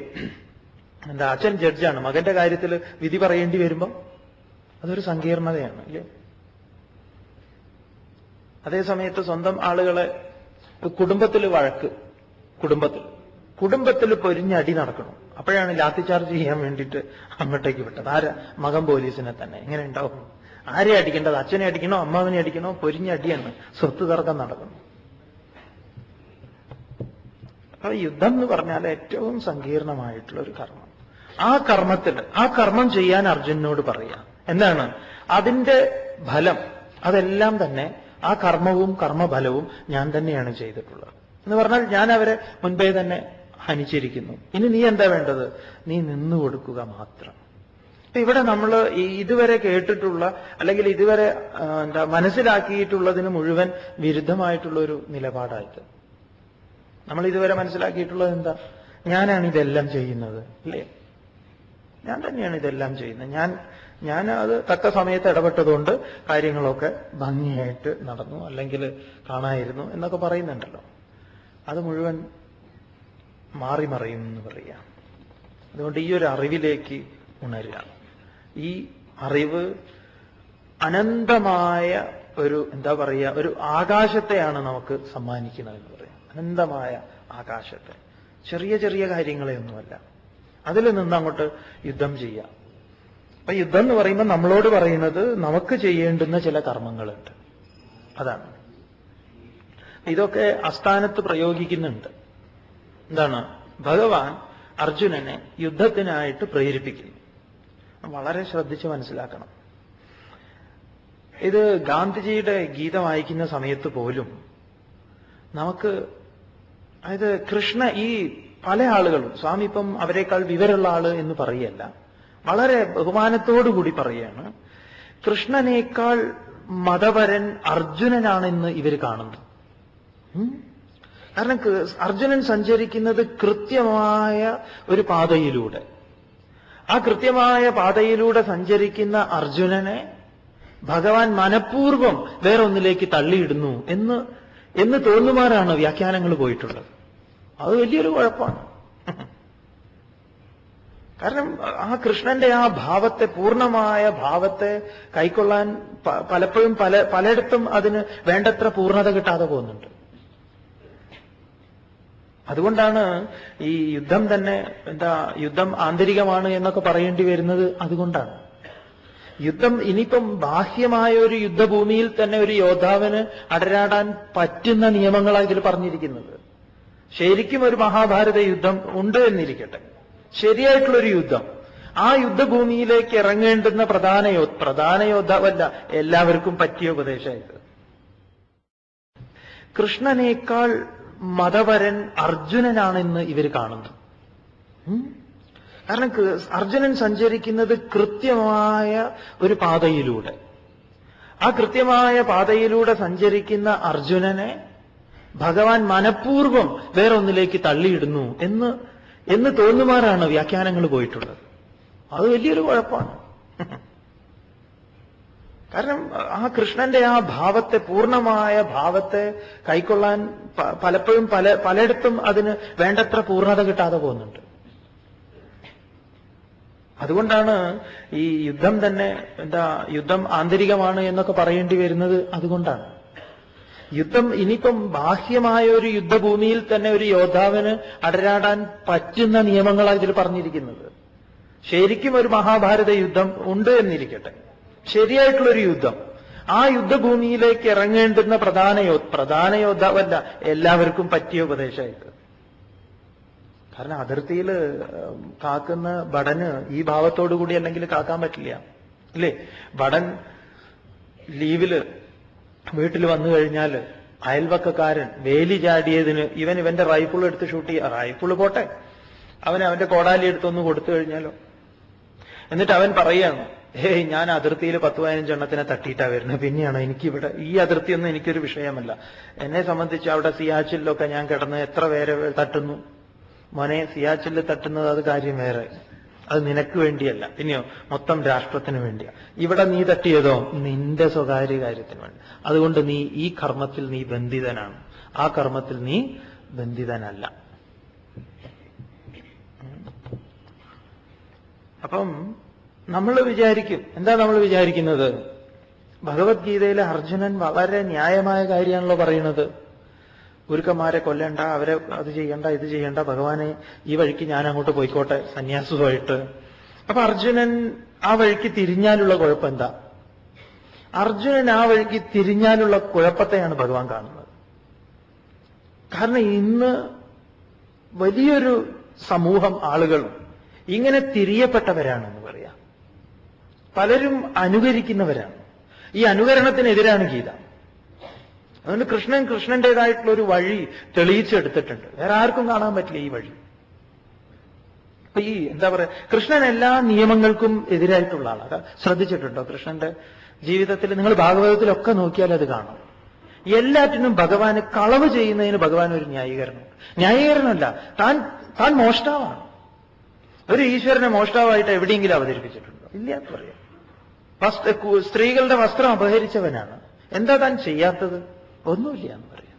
എന്താ അച്ഛൻ ജഡ്ജാണ്, മകന്റെ കാര്യത്തിൽ വിധി പറയേണ്ടി വരുമ്പോ അതൊരു സങ്കീർണതയാണ് അല്ലേ? അതേസമയത്ത് സ്വന്തം ആളുകളെ കുടുംബത്തിൽ വഴക്ക്, കുടുംബത്തിൽ പൊരിഞ്ഞടി നടക്കണം. അപ്പോഴാണ് ലാത്തി ചാർജ് ചെയ്യാൻ വേണ്ടിയിട്ട് അങ്ങോട്ടേക്ക് വിട്ടത്. ആരാ? മകൻ പോലീസിനെ തന്നെ. എങ്ങനെ ഉണ്ടാവും? ആരെ അടിക്കേണ്ടത്? അച്ഛനെ അടിക്കണോ അമ്മാവനെ അടിക്കണോ? പൊരിഞ്ഞടിയാണ്, സ്വത്ത് തർക്കം നടക്കണം. അപ്പൊ യുദ്ധം എന്ന് പറഞ്ഞാൽ ഏറ്റവും സങ്കീർണമായിട്ടുള്ള ഒരു കർമ്മം. ആ കർമ്മം ചെയ്യാൻ അർജുനനോട് പറയാം. എന്താണ് അതിന്റെ ഫലം? അതെല്ലാം തന്നെ ആ കർമ്മവും കർമ്മഫലവും ഞാൻ തന്നെയാണ് ചെയ്തിട്ടുള്ളത് എന്ന് പറഞ്ഞാൽ ഞാൻ അവരെ മുൻപേ തന്നെ ഹനിച്ചിരിക്കുന്നു. ഇനി നീ എന്താ വേണ്ടത്? നീ നിന്നു കൊടുക്കുക മാത്രം. ഇവിടെ നമ്മൾ ഇതുവരെ കേട്ടിട്ടുള്ള അല്ലെങ്കിൽ ഇതുവരെ മനസ്സിലാക്കിയിട്ടുള്ളതിന് മുഴുവൻ വിരുദ്ധമായിട്ടുള്ള ഒരു നിലപാടായിട്ട് നമ്മൾ ഇതുവരെ മനസ്സിലാക്കിയിട്ടുള്ളത് എന്താ? ഞാനാണ് ഇതെല്ലാം ചെയ്യുന്നത് അല്ലേ? ഞാൻ തന്നെയാണ് ഇതെല്ലാം ചെയ്യുന്നത്. ഞാൻ അത് തക്ക സമയത്ത് ഇടപെട്ടതുകൊണ്ട് കാര്യങ്ങളൊക്കെ ഭംഗിയായിട്ട് നടന്നു, അല്ലെങ്കിൽ കാണായിരുന്നു എന്നൊക്കെ പറയുന്നുണ്ടല്ലോ. അത് മുഴുവൻ മാറി മറിയും എന്ന് പറയാം. അതുകൊണ്ട് ഈ ഒരു അറിവിലേക്ക് ഉണരുക. ഈ അറിവ് അനന്തമായ ഒരു എന്താ പറയുക ഒരു ആകാശത്തെയാണ് നമുക്ക് സമ്മാനിക്കുന്നതെന്ന് പറയാം. അനന്തമായ ആകാശത്തെ, ചെറിയ ചെറിയ കാര്യങ്ങളെയൊന്നുമല്ല. അതിൽ നിന്ന് അങ്ങോട്ട് യുദ്ധം ചെയ്യാം. അപ്പൊ യുദ്ധം എന്ന് പറയുമ്പോൾ നമ്മളോട് പറയുന്നത് നമുക്ക് ചെയ്യേണ്ടുന്ന ചില കർമ്മങ്ങളുണ്ട്. അതാണ് ഇതൊക്കെ അസ്ഥാനത്ത് പ്രയോഗിക്കുന്നുണ്ട്. എന്താണ്? ഭഗവാൻ അർജുനനെ യുദ്ധത്തിനായിട്ട് പ്രേരിപ്പിക്കുന്നു. വളരെ ശ്രദ്ധിച്ച് മനസ്സിലാക്കണം. ഇത് ഗാന്ധിജിയുടെ ഗീത വായിക്കുന്ന സമയത്ത് പോലും നമുക്ക്, അതായത് കൃഷ്ണ, ഈ പല ആളുകളും, സ്വാമി ഇപ്പം അവരെക്കാൾ വിവരമുള്ള ആള് എന്ന് പറയല്ല, വളരെ ബഹുമാനത്തോടുകൂടി പറയാണ്, കൃഷ്ണനേക്കാൾ മതപരൻ അർജുനനാണെന്ന് ഇവർ കാണുന്നു. കാരണം അർജുനൻ സഞ്ചരിക്കുന്നത് കൃത്യമായ ഒരു പാതയിലൂടെ. ആ കൃത്യമായ പാതയിലൂടെ സഞ്ചരിക്കുന്ന അർജുനനെ ഭഗവാൻ മനഃപൂർവ്വം വേറൊന്നിലേക്ക് തള്ളിയിടുന്നു എന്ന് തോന്നുമാറാണ് വ്യാഖ്യാനങ്ങൾ പോയിട്ടുള്ളത്. അത് വലിയൊരു കുഴപ്പമാണ്. കാരണം ആ കൃഷ്ണന്റെ ആ ഭാവത്തെ, പൂർണ്ണമായ ഭാവത്തെ കൈക്കൊള്ളാൻ പലപ്പോഴും പലയിടത്തും അതിന് വേണ്ടത്ര പൂർണ്ണത കിട്ടാതെ പോകുന്നുണ്ട്. അതുകൊണ്ടാണ് ഈ യുദ്ധം തന്നെ യുദ്ധം ആന്തരികമാണ് എന്നൊക്കെ പറയേണ്ടി വരുന്നത്. അതുകൊണ്ടാണ് യുദ്ധം ഇനിയിപ്പം ബാഹ്യമായ ഒരു യുദ്ധഭൂമിയിൽ തന്നെ ഒരു യോദ്ധാവിന് അടരാടാൻ പറ്റുന്ന നിയമങ്ങളാണ് ഇതിൽ പറഞ്ഞിരിക്കുന്നത്. ശരിക്കും ഒരു മഹാഭാരത യുദ്ധം ഉണ്ട് എന്നിരിക്കട്ടെ, ശരിയായിട്ടുള്ളൊരു യുദ്ധം, ആ യുദ്ധഭൂമിയിലേക്ക് ഇറങ്ങേണ്ടുന്ന പ്രധാന യോദ്ധാവല്ല എല്ലാവർക്കും പറ്റിയ ഉപദേശമായത്. കൃഷ്ണനേക്കാൾ മതപരൻ അർജുനനാണെന്ന് ഇവർ കാണുന്നു. കാരണം അർജുനൻ സഞ്ചരിക്കുന്നത് കൃത്യമായ ഒരു പാതയിലൂടെ. ആ കൃത്യമായ പാതയിലൂടെ സഞ്ചരിക്കുന്ന അർജുനനെ ഭഗവാൻ മനഃപൂർവ്വം വേറൊന്നിലേക്ക് തള്ളിയിടുന്നു എന്ന് തോന്നുമാറാണ് വ്യാഖ്യാനങ്ങൾ പോയിട്ടുള്ളത്. അത് വലിയൊരു കുഴപ്പമാണ്. കാരണം ആ കൃഷ്ണന്റെ ആ ഭാവത്തെ, പൂർണ്ണമായ ഭാവത്തെ കൈക്കൊള്ളാൻ പലപ്പോഴും പലയിടത്തും അതിന് വേണ്ടത്ര പൂർണ്ണത കിട്ടാതെ പോകുന്നുണ്ട്. അതുകൊണ്ടാണ് ഈ യുദ്ധം തന്നെ യുദ്ധം ആന്തരികമാണ് എന്നൊക്കെ പറയേണ്ടി വരുന്നത്. അതുകൊണ്ടാണ് യുദ്ധം ഇനിയിപ്പം ബാഹ്യമായ ഒരു യുദ്ധഭൂമിയിൽ തന്നെ ഒരു യോദ്ധാവിന് അടരാടാൻ പറ്റുന്ന നിയമങ്ങളാണ് ഇതിൽ പറഞ്ഞിരിക്കുന്നത്. ശരിക്കും ഒരു മഹാഭാരത യുദ്ധം ഉണ്ട് എന്നിരിക്കട്ടെ, ശരിയായിട്ടുള്ളൊരു യുദ്ധം, ആ യുദ്ധഭൂമിയിലേക്ക് ഇറങ്ങേണ്ടുന്ന പ്രധാന യോദ്ധാവല്ല എല്ലാവർക്കും പറ്റിയ ഉപദേശമായിട്ട്. കാരണം അതിർത്തിയിൽ കാക്കുന്ന ഭടന് ഈ ഭാവത്തോടു കൂടി അല്ലെങ്കിൽ കാക്കാൻ പറ്റില്ല, അല്ലേ? ഭടൻ ലീവില് വീട്ടിൽ വന്നു കഴിഞ്ഞാൽ അയൽവക്കക്കാരൻ വേലി ചാടിയതിന് ഇവന്റെ റൈഫിൾ എടുത്ത് ഷൂട്ട് ചെയ്യുക. റൈഫിൾ പോട്ടെ, അവന്റെ കോടാലി എടുത്തൊന്ന് കൊടുത്തു കഴിഞ്ഞാലോ? എന്നിട്ട് അവൻ പറയാണ്, ഹേയ്, ഞാൻ അതിർത്തിയിൽ 10-15 എണ്ണത്തിനെ തട്ടിയിട്ടാ വരുന്നത്, പിന്നെയാണ് എനിക്കിവിടെ ഈ അതിർത്തിയൊന്നും എനിക്കൊരു വിഷയമല്ല. എന്നെ സംബന്ധിച്ച് അവിടെ സിയാച്ചിലൊക്കെ ഞാൻ കിടന്ന് എത്ര പേരെ തട്ടുന്നു മോനെ, സിയാച്ചിൽ തട്ടുന്നത് അത് കാര്യം വേറെ, അത് നിനക്ക് വേണ്ടിയല്ല, പിന്നെയോ മൊത്തം രാഷ്ട്രത്തിന് വേണ്ടിയാ. ഇവിടെ നീ തട്ടിയതോ നിന്റെ സ്വകാര്യ കാര്യത്തിന് വേണ്ടി. അതുകൊണ്ട് നീ ഈ കർമ്മത്തിൽ നീ ബന്ധിതനാണ്, ആ കർമ്മത്തിൽ നീ ബന്ധിതനല്ല. അപ്പം നമ്മൾ വിചാരിക്കും, എന്താ നമ്മൾ വിചാരിക്കുന്നത്? ഭഗവത്ഗീതയിലെ അർജുനൻ വളരെ ന്യായമായ കാര്യമാണല്ലോ പറയുന്നത്. ഗുരുക്കന്മാരെ കൊല്ലണ്ട, അവരെ അത് ചെയ്യണ്ട, ഇത് ചെയ്യണ്ട, ഭഗവാനെ ഈ വഴിക്ക് ഞാൻ അങ്ങോട്ട് പോയിക്കോട്ടെ സന്യാസവുമായിട്ട്. അപ്പൊ അർജുനൻ ആ വഴിക്ക് തിരിഞ്ഞാലുള്ള കുഴപ്പം എന്താ? അർജുനൻ ആ വഴിക്ക് തിരിഞ്ഞാലുള്ള കുഴപ്പത്തെയാണ് ഭഗവാൻ കാണുന്നത്. കാരണം ഇന്ന് വലിയൊരു സമൂഹം ആളുകളും ഇങ്ങനെ തിരിയപ്പെട്ടവരാണെന്ന് പറയാം. പലരും അനുകരിക്കുന്നവരാണ്. ഈ അനുകരണത്തിനെതിരാണ് ഗീത. അതുകൊണ്ട് കൃഷ്ണന്റേതായിട്ടുള്ള ഒരു വഴി തെളിയിച്ചെടുത്തിട്ടുണ്ട്. വേറെ ആർക്കും കാണാൻ പറ്റില്ല ഈ വഴി. അപ്പൊ ഈ എന്താ പറയാ, കൃഷ്ണൻ എല്ലാ നിയമങ്ങൾക്കും എതിരായിട്ടുള്ള ആളാണ്. ശ്രദ്ധിച്ചിട്ടുണ്ടോ? കൃഷ്ണന്റെ ജീവിതത്തിൽ നിങ്ങൾ ഭാഗവതത്തിലൊക്കെ നോക്കിയാൽ അത് കാണാം. എല്ലാറ്റിനും ഭഗവാന് കളവ് ചെയ്യുന്നതിന് ഭഗവാൻ ഒരു ന്യായീകരണമല്ല, താൻ മോഷ്ടാവാണ്. ഒരു ഈശ്വരനെ മോഷ്ടാവായിട്ട് എവിടെയെങ്കിലും അവതരിപ്പിച്ചിട്ടുണ്ടോ? ഇല്ല എന്ന് പറയാം. സ്ത്രീകളുടെ വസ്ത്രം അപഹരിച്ചവനാണ്. എന്താ താൻ ചെയ്യാത്തത്? ഒന്നുമില്ല എന്ന് പറയാം.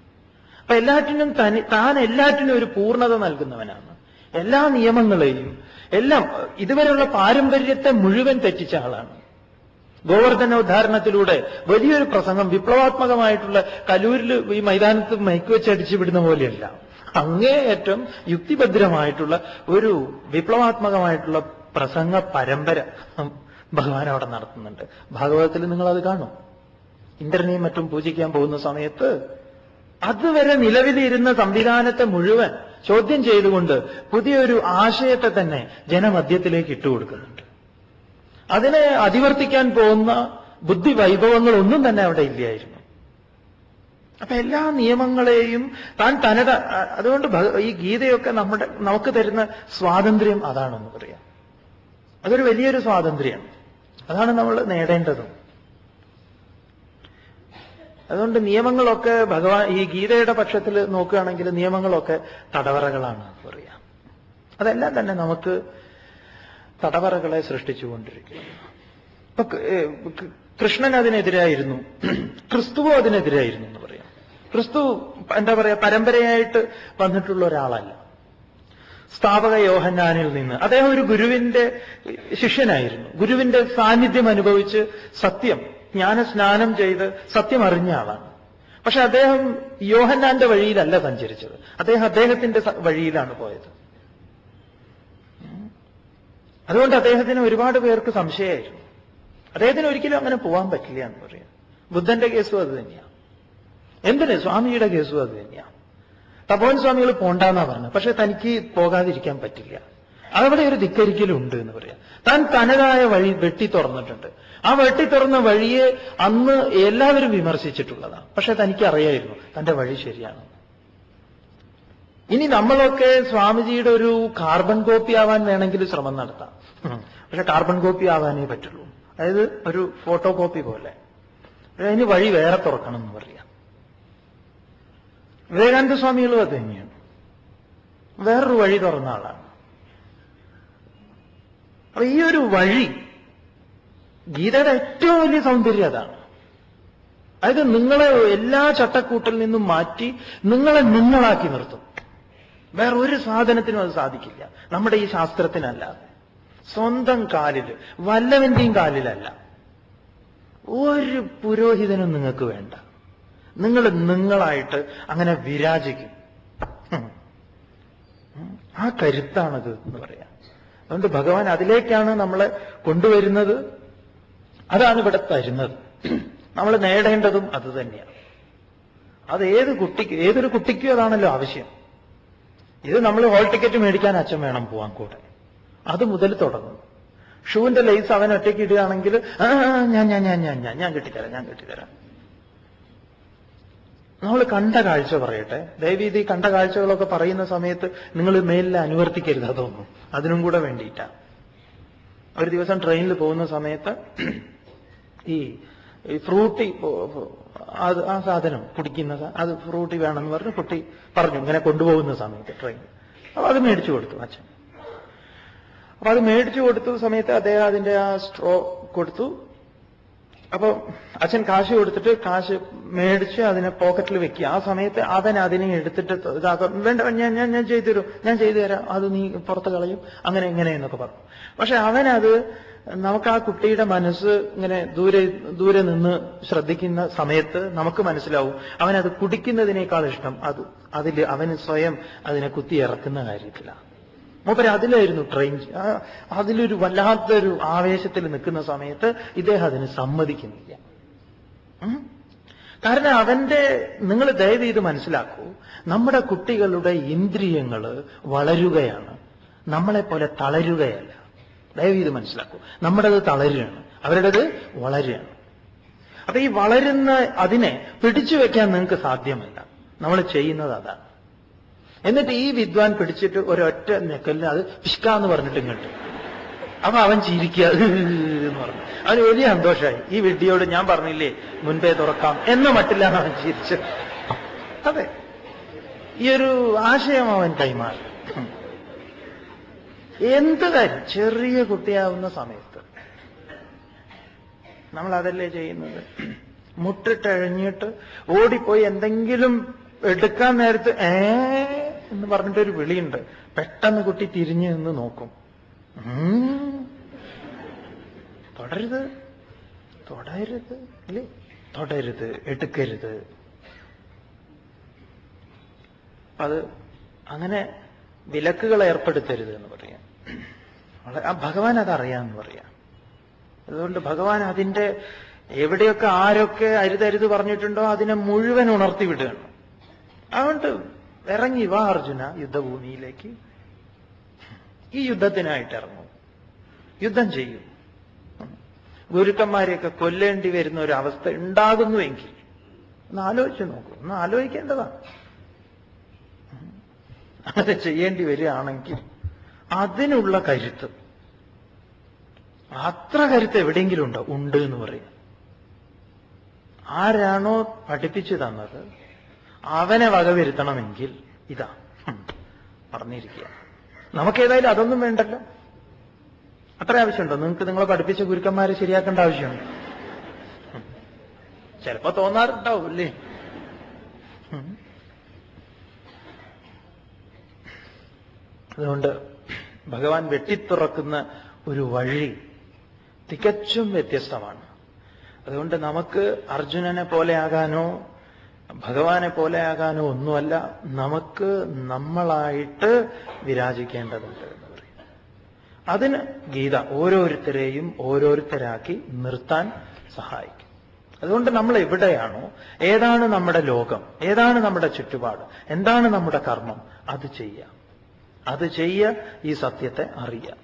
അപ്പൊ താൻ എല്ലാറ്റിനും ഒരു പൂർണ്ണത നൽകുന്നവനാണ്. എല്ലാ നിയമങ്ങളെയും എല്ലാം ഇതുവരെയുള്ള പാരമ്പര്യത്തെ മുഴുവൻ തെറ്റിച്ച ആളാണ്. ഗോവർദ്ധനോദ്ധാരണത്തിലൂടെ വലിയൊരു പ്രസംഗം, വിപ്ലവാത്മകമായിട്ടുള്ള കലൂരിൽ ഈ മൈതാനത്ത് മൈക്ക് വെച്ചടിച്ചു വിടുന്ന പോലെയല്ല, അങ്ങേയറ്റം യുക്തിഭദ്രമായിട്ടുള്ള ഒരു വിപ്ലവാത്മകമായിട്ടുള്ള പ്രസംഗ പരമ്പര ഭഗവാൻ അവിടെ നടത്തുന്നുണ്ട്. ഭാഗവതത്തിൽ നിങ്ങളത് കാണും. ഇന്ദ്രനെയും മറ്റും പൂജിക്കാൻ പോകുന്ന സമയത്ത് അതുവരെ നിലവിലിരുന്ന സംവിധാനത്തെ മുഴുവൻ ചോദ്യം ചെയ്തുകൊണ്ട് പുതിയൊരു ആശയത്തെ തന്നെ ജനമധ്യത്തിലേക്ക് ഇട്ടുകൊടുക്കുന്നുണ്ട്. അതിനെ അതിവർത്തിക്കാൻ പോകുന്ന ബുദ്ധി വൈഭവങ്ങളൊന്നും തന്നെ അവിടെ ഇല്ലായിരുന്നു. അപ്പൊ എല്ലാ നിയമങ്ങളെയും അതുകൊണ്ട് ഈ ഗീതയൊക്കെ നമുക്ക് തരുന്ന സ്വാതന്ത്ര്യം അതാണെന്ന് പറയാം. അതൊരു വലിയൊരു സ്വാതന്ത്ര്യമാണ്. അതാണ് നമ്മൾ നേടേണ്ടതും. അതുകൊണ്ട് നിയമങ്ങളൊക്കെ ഭഗവാൻ ഈ ഗീതയുടെ പക്ഷത്തിൽ നോക്കുകയാണെങ്കിൽ നിയമങ്ങളൊക്കെ തടവറകളാണ് പറയാം. അതെല്ലാം തന്നെ നമുക്ക് തടവറകളെ സൃഷ്ടിച്ചുകൊണ്ടിരിക്കുന്നു. ഇപ്പൊ കൃഷ്ണൻ അതിനെതിരായിരുന്നു, ക്രിസ്തുവും അതിനെതിരായിരുന്നു എന്ന് പറയാം. ക്രിസ്തു എന്താ പറയാ, പരമ്പരയായിട്ട് വന്നിട്ടുള്ള ഒരാളല്ല. സ്ഥാപക യോഹന്നാനിൽ നിന്ന് അദ്ദേഹം ഒരു ഗുരുവിന്റെ ശിഷ്യനായിരുന്നു. ഗുരുവിന്റെ സാന്നിധ്യം അനുഭവിച്ച് ജ്ഞാനസ്നാനം ചെയ്ത് സത്യം അറിഞ്ഞ ആളാണ്. പക്ഷെ അദ്ദേഹം യോഹന്നാന്റെ വഴിയിലല്ല സഞ്ചരിച്ചത്. അദ്ദേഹത്തിന്റെ വഴിയിലാണ് പോയത്. അതുകൊണ്ട് അദ്ദേഹത്തിന് ഒരുപാട് പേർക്ക് സംശയമായിരുന്നു. അദ്ദേഹത്തിന് ഒരിക്കലും അങ്ങനെ പോകാൻ പറ്റില്ല എന്ന് പറയാം. ബുദ്ധന്റെ കേസും അത് തന്നെയാണ്. എന്തിന്? സ്വാമിയുടെ കേസും അത് തന്നെയാണ്. തപോവൻ സ്വാമികൾ പോണ്ടാന്നാ പറഞ്ഞത്. പക്ഷെ തനിക്ക് പോകാതിരിക്കാൻ പറ്റില്ല. അതവിടെ ഒരു ധിക്കരിക്കലുണ്ട് എന്ന് പറയാം. താൻ തനതായ വഴി വെട്ടി തുറന്നിട്ടുണ്ട്. ആ വെട്ടി തുറന്ന വഴിയെ അന്ന് എല്ലാവരും വിമർശിച്ചിട്ടുള്ളതാണ്. പക്ഷെ തനിക്ക് അറിയായിരുന്നു തന്റെ വഴി ശരിയാണ്. ഇനി നമ്മളൊക്കെ സ്വാമിജിയുടെ ഒരു കാർബൺ കോപ്പി ആവാൻ വേണമെങ്കിൽ ശ്രമം നടത്താം. പക്ഷെ കാർബൺ കോപ്പി ആവാനേ പറ്റുള്ളൂ. അതായത് ഒരു ഫോട്ടോ കോപ്പി പോലെ. അതിന് വഴി വേറെ തുറക്കണം എന്ന് പറയാം. വിവേകാനന്ദ സ്വാമികളും അത് തന്നെയാണ്. വേറൊരു വഴി തുറന്ന ആളാണ്. അപ്പൊ ഈ ഒരു വഴി ഗീതയുടെ ഏറ്റവും വലിയ സൗന്ദര്യം അതാണ്. അതായത് നിങ്ങളെ എല്ലാ ചട്ടക്കൂട്ടിൽ നിന്നും മാറ്റി നിങ്ങളെ നിങ്ങളാക്കി നിർത്തും. വേറെ ഒരു സാധനത്തിനും അത് സാധിക്കില്ല, നമ്മുടെ ഈ ശാസ്ത്രത്തിനല്ലാതെ. സ്വന്തം കാലിൽ, വല്ലവന്റെയും കാലിലല്ല. ഒരു പുരോഹിതനും നിങ്ങൾക്ക് വേണ്ട. നിങ്ങൾ നിങ്ങളായിട്ട് അങ്ങനെ വിരാജിക്കും. ആ കരുത്താണത് എന്ന് പറയാം. അതുകൊണ്ട് ഭഗവാൻ അതിലേക്കാണ് നമ്മളെ കൊണ്ടുവരുന്നത്. അതാണ് ഇവിടെ തരുന്നത്. നമ്മൾ നേടേണ്ടതും അത് തന്നെയാണ്. അത് ഏതൊരു കുട്ടിക്കും അതാണല്ലോ ആവശ്യം. ഇത് നമ്മൾ ഹോൾ ടിക്കറ്റ് മേടിക്കാൻ അച്ഛൻ വേണം പോവാൻ കൂടെ. അത് മുതൽ തുടങ്ങും. ഷൂവിന്റെ ലേസ് അവൻ ഒറ്റയ്ക്ക് ഇടുകയാണെങ്കിൽ ഞാൻ കെട്ടിത്തരാം. നമ്മൾ കണ്ട കാഴ്ച പറയട്ടെ. ദയവീത് ഈ കണ്ട കാഴ്ചകളൊക്കെ പറയുന്ന സമയത്ത് നിങ്ങൾ മേലിൽ അനുവർത്തിക്കരുത്. അതൊന്നും അതിനും കൂടെ വേണ്ടിയിട്ടാണ്. ഒരു ദിവസം ട്രെയിനിൽ പോകുന്ന സമയത്ത് ഈ ഫ്രൂട്ടി, ആ സാധനം കുടിക്കുന്ന അത് ഫ്രൂട്ടി വേണമെന്ന് പറഞ്ഞ് കുട്ടി പറഞ്ഞു ഇങ്ങനെ കൊണ്ടുപോകുന്ന സമയത്ത് ട്രെയിനിൽ. അപ്പൊ അത് മേടിച്ചു കൊടുത്തു അച്ഛൻ. അപ്പൊ അത് മേടിച്ചു കൊടുത്ത സമയത്ത് അദ്ദേഹം അതിന്റെ ആ സ്ട്രോ കൊടുത്തു. അപ്പൊ അച്ഛൻ കാശ് കൊടുത്തിട്ട് കാശ് മേടിച്ച് അതിനെ പോക്കറ്റിൽ വെക്കുക. ആ സമയത്ത് അവൻ അതിനെ എടുത്തിട്ട് വേണ്ട, ഞാൻ ചെയ്തു തരാം, അത് നീ പുറത്ത് കളയും, അങ്ങനെ എന്നൊക്കെ പറഞ്ഞു. പക്ഷെ അവനത്, നമുക്ക് ആ കുട്ടിയുടെ മനസ്സ് ഇങ്ങനെ ദൂരെ നിന്ന് ശ്രദ്ധിക്കുന്ന സമയത്ത് നമുക്ക് മനസ്സിലാവും അവനത് കുടിക്കുന്നതിനേക്കാൾ ഇഷ്ടം അതിൽ അവന് സ്വയം അതിനെ കുത്തി ഇറക്കുന്ന കാര്യത്തിലാണ്. മൂപ്പര് അതിലായിരുന്നു ട്രെയിൻ. അതിലൊരു വല്ലാത്തൊരു ആവേശത്തിൽ നിൽക്കുന്ന സമയത്ത് ഇദ്ദേഹം അതിന് സമ്മതിക്കുന്നില്ല. കാരണം നിങ്ങൾ ദയവ് ഇത് മനസ്സിലാക്കൂ, നമ്മുടെ കുട്ടികളുടെ ഇന്ദ്രിയങ്ങൾ വളരുകയാണ്, നമ്മളെപ്പോലെ തളരുകയല്ല. ദയവ് ഇത് മനസ്സിലാക്കൂ. നമ്മുടേത് തളരുകയാണ്, അവരുടേത് വളരുകയാണ്. അപ്പൊ ഈ വളരുന്ന അതിനെ പിടിച്ചു വെക്കാൻ നിങ്ങൾക്ക് സാധ്യമല്ല. നമ്മൾ ചെയ്യുന്നത് അതാണ്. എന്നിട്ട് ഈ വിദ്വാൻ പിടിച്ചിട്ട് ഒരൊറ്റ നെക്കലിന് അത് പിഷ്കാന്ന് പറഞ്ഞിട്ട് ഇങ്ങോട്ട്. അപ്പൊ അവൻ ചിരിക്കുക എന്ന് പറഞ്ഞു. അവന് വലിയ സന്തോഷമായി. ഈ വിഡ്ഢിയോട് ഞാൻ പറഞ്ഞില്ലേ മുൻപേ തുറക്കാം എന്ന മട്ടിലാണ് അവൻ ചിരിച്ചത്. അതെ, ഈ ഒരു ആശയം അവൻ കൈമാറി. എന്ത് കാര്യം, ചെറിയ കുട്ടിയാവുന്ന സമയത്ത് നമ്മൾ അതല്ലേ ചെയ്യുന്നത്. മുട്ടിട്ടഴിഞ്ഞിട്ട് ഓടിപ്പോയി എന്തെങ്കിലും എടുക്കാൻ നേരത്ത് എന്ന് പറഞ്ഞിട്ടൊരു വിളിയുണ്ട്. പെട്ടെന്ന് കുട്ടി തിരിഞ്ഞു നിന്ന് നോക്കും. തൊടരുത് അല്ലേ, തൊടരുത്, എടുക്കരുത്. അത് അങ്ങനെ വിലക്കുകൾ ഏർപ്പെടുത്തരുത് എന്ന് പറയാം. ആ ഭഗവാൻ അതറിയാമെന്ന് പറയാം. അതുകൊണ്ട് ഭഗവാൻ അതിന്റെ എവിടെയൊക്കെ ആരൊക്കെ അരുതരുത് പറഞ്ഞിട്ടുണ്ടോ അതിനെ മുഴുവൻ ഉണർത്തി വിടുകയാണ്. അതുകൊണ്ട് ഇറങ്ങി വാ അർജുന യുദ്ധഭൂമിയിലേക്ക്. ഈ യുദ്ധത്തിനായിട്ട് ഇറങ്ങും, യുദ്ധം ചെയ്യും. ഗുരുക്കന്മാരെയൊക്കെ കൊല്ലേണ്ടി വരുന്ന ഒരു അവസ്ഥ ഉണ്ടാകുന്നുവെങ്കിൽ ഒന്ന് ആലോചിച്ച് നോക്കൂ. ഒന്ന് ആലോചിക്കേണ്ടതാണ്. അത് ചെയ്യേണ്ടി വരികയാണെങ്കിൽ അതിനുള്ള കരുത്ത്, അത്ര കരുത്ത് എവിടെയെങ്കിലും ഉണ്ടോ? ഉണ്ട് എന്ന് പറയാം. ആരാണോ പഠിപ്പിച്ചു തന്നത് അവനെ വകവരുത്തണമെങ്കിൽ ഇതാ പറഞ്ഞിരിക്കുക. നമുക്കേതായാലും അതൊന്നും വേണ്ടല്ലോ. അത്ര ആവശ്യമുണ്ടോ നിങ്ങൾക്ക്? നിങ്ങളെ പഠിപ്പിച്ച ഗുരുക്കന്മാരെ ശരിയാക്കേണ്ട ആവശ്യമുണ്ട്? ചിലപ്പോ തോന്നാറുണ്ടാവും അല്ലേ? അതുകൊണ്ട് ഭഗവാൻ വെട്ടിത്തുറക്കുന്ന ഒരു വഴി തികച്ചും വ്യത്യസ്തമാണ്. അതുകൊണ്ട് നമുക്ക് അർജുനനെ പോലെ ആകാനോ ഭഗവാനെ പോലെ ആകാനോ ഒന്നുമല്ല, നമുക്ക് നമ്മളായിട്ട് വിരാജിക്കേണ്ടതുണ്ട് എന്ന് പറയും. അതിന് ഗീത ഓരോരുത്തരെയും ഓരോരുത്തരാക്കി നിർത്താൻ സഹായിക്കും. അതുകൊണ്ട് നമ്മൾ എവിടെയാണോ, ഏതാണ് നമ്മുടെ ലോകം, ഏതാണ് നമ്മുടെ ചുറ്റുപാട്, എന്താണ് നമ്മുടെ കർമ്മം, അത് ചെയ്യാം. അത് ഈ സത്യത്തെ അറിയാം.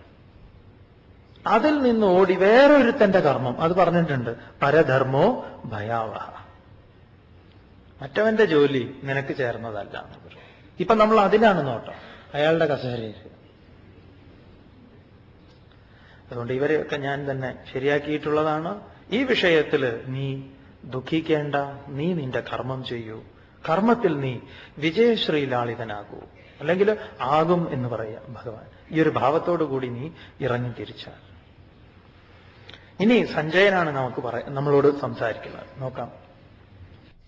അതിൽ നിന്ന് ഓടി വേറൊരുത്തന്റെ കർമ്മം, അത് പറഞ്ഞിട്ടുണ്ട്, പരധർമ്മോ ഭയാവഹ. മറ്റവന്റെ ജോലി നിനക്ക് ചേർന്നതല്ല എന്ന് പറയും. ഇപ്പൊ നമ്മൾ അതിലാണ് നോട്ടം, അയാളുടെ കസേരയിൽ. അതുകൊണ്ട് ഇവരെയൊക്കെ ഞാൻ തന്നെ ശരിയാക്കിയിട്ടുള്ളതാണ്. ഈ വിഷയത്തിൽ നീ ദുഃഖിക്കേണ്ട, നീ നിന്റെ കർമ്മം ചെയ്യൂ. കർമ്മത്തിൽ നീ വിജയശ്രീലാളിതനാകൂ, അല്ലെങ്കിൽ ആകും എന്ന് പറയാം ഭഗവാൻ. ഈ ഒരു ഭാവത്തോടു കൂടി നീ ഇറങ്ങി തിരിച്ചാൽ. ഇനി സഞ്ജയനാണ് നമ്മളോട് സംസാരിക്കുന്നത്. നോക്കാം.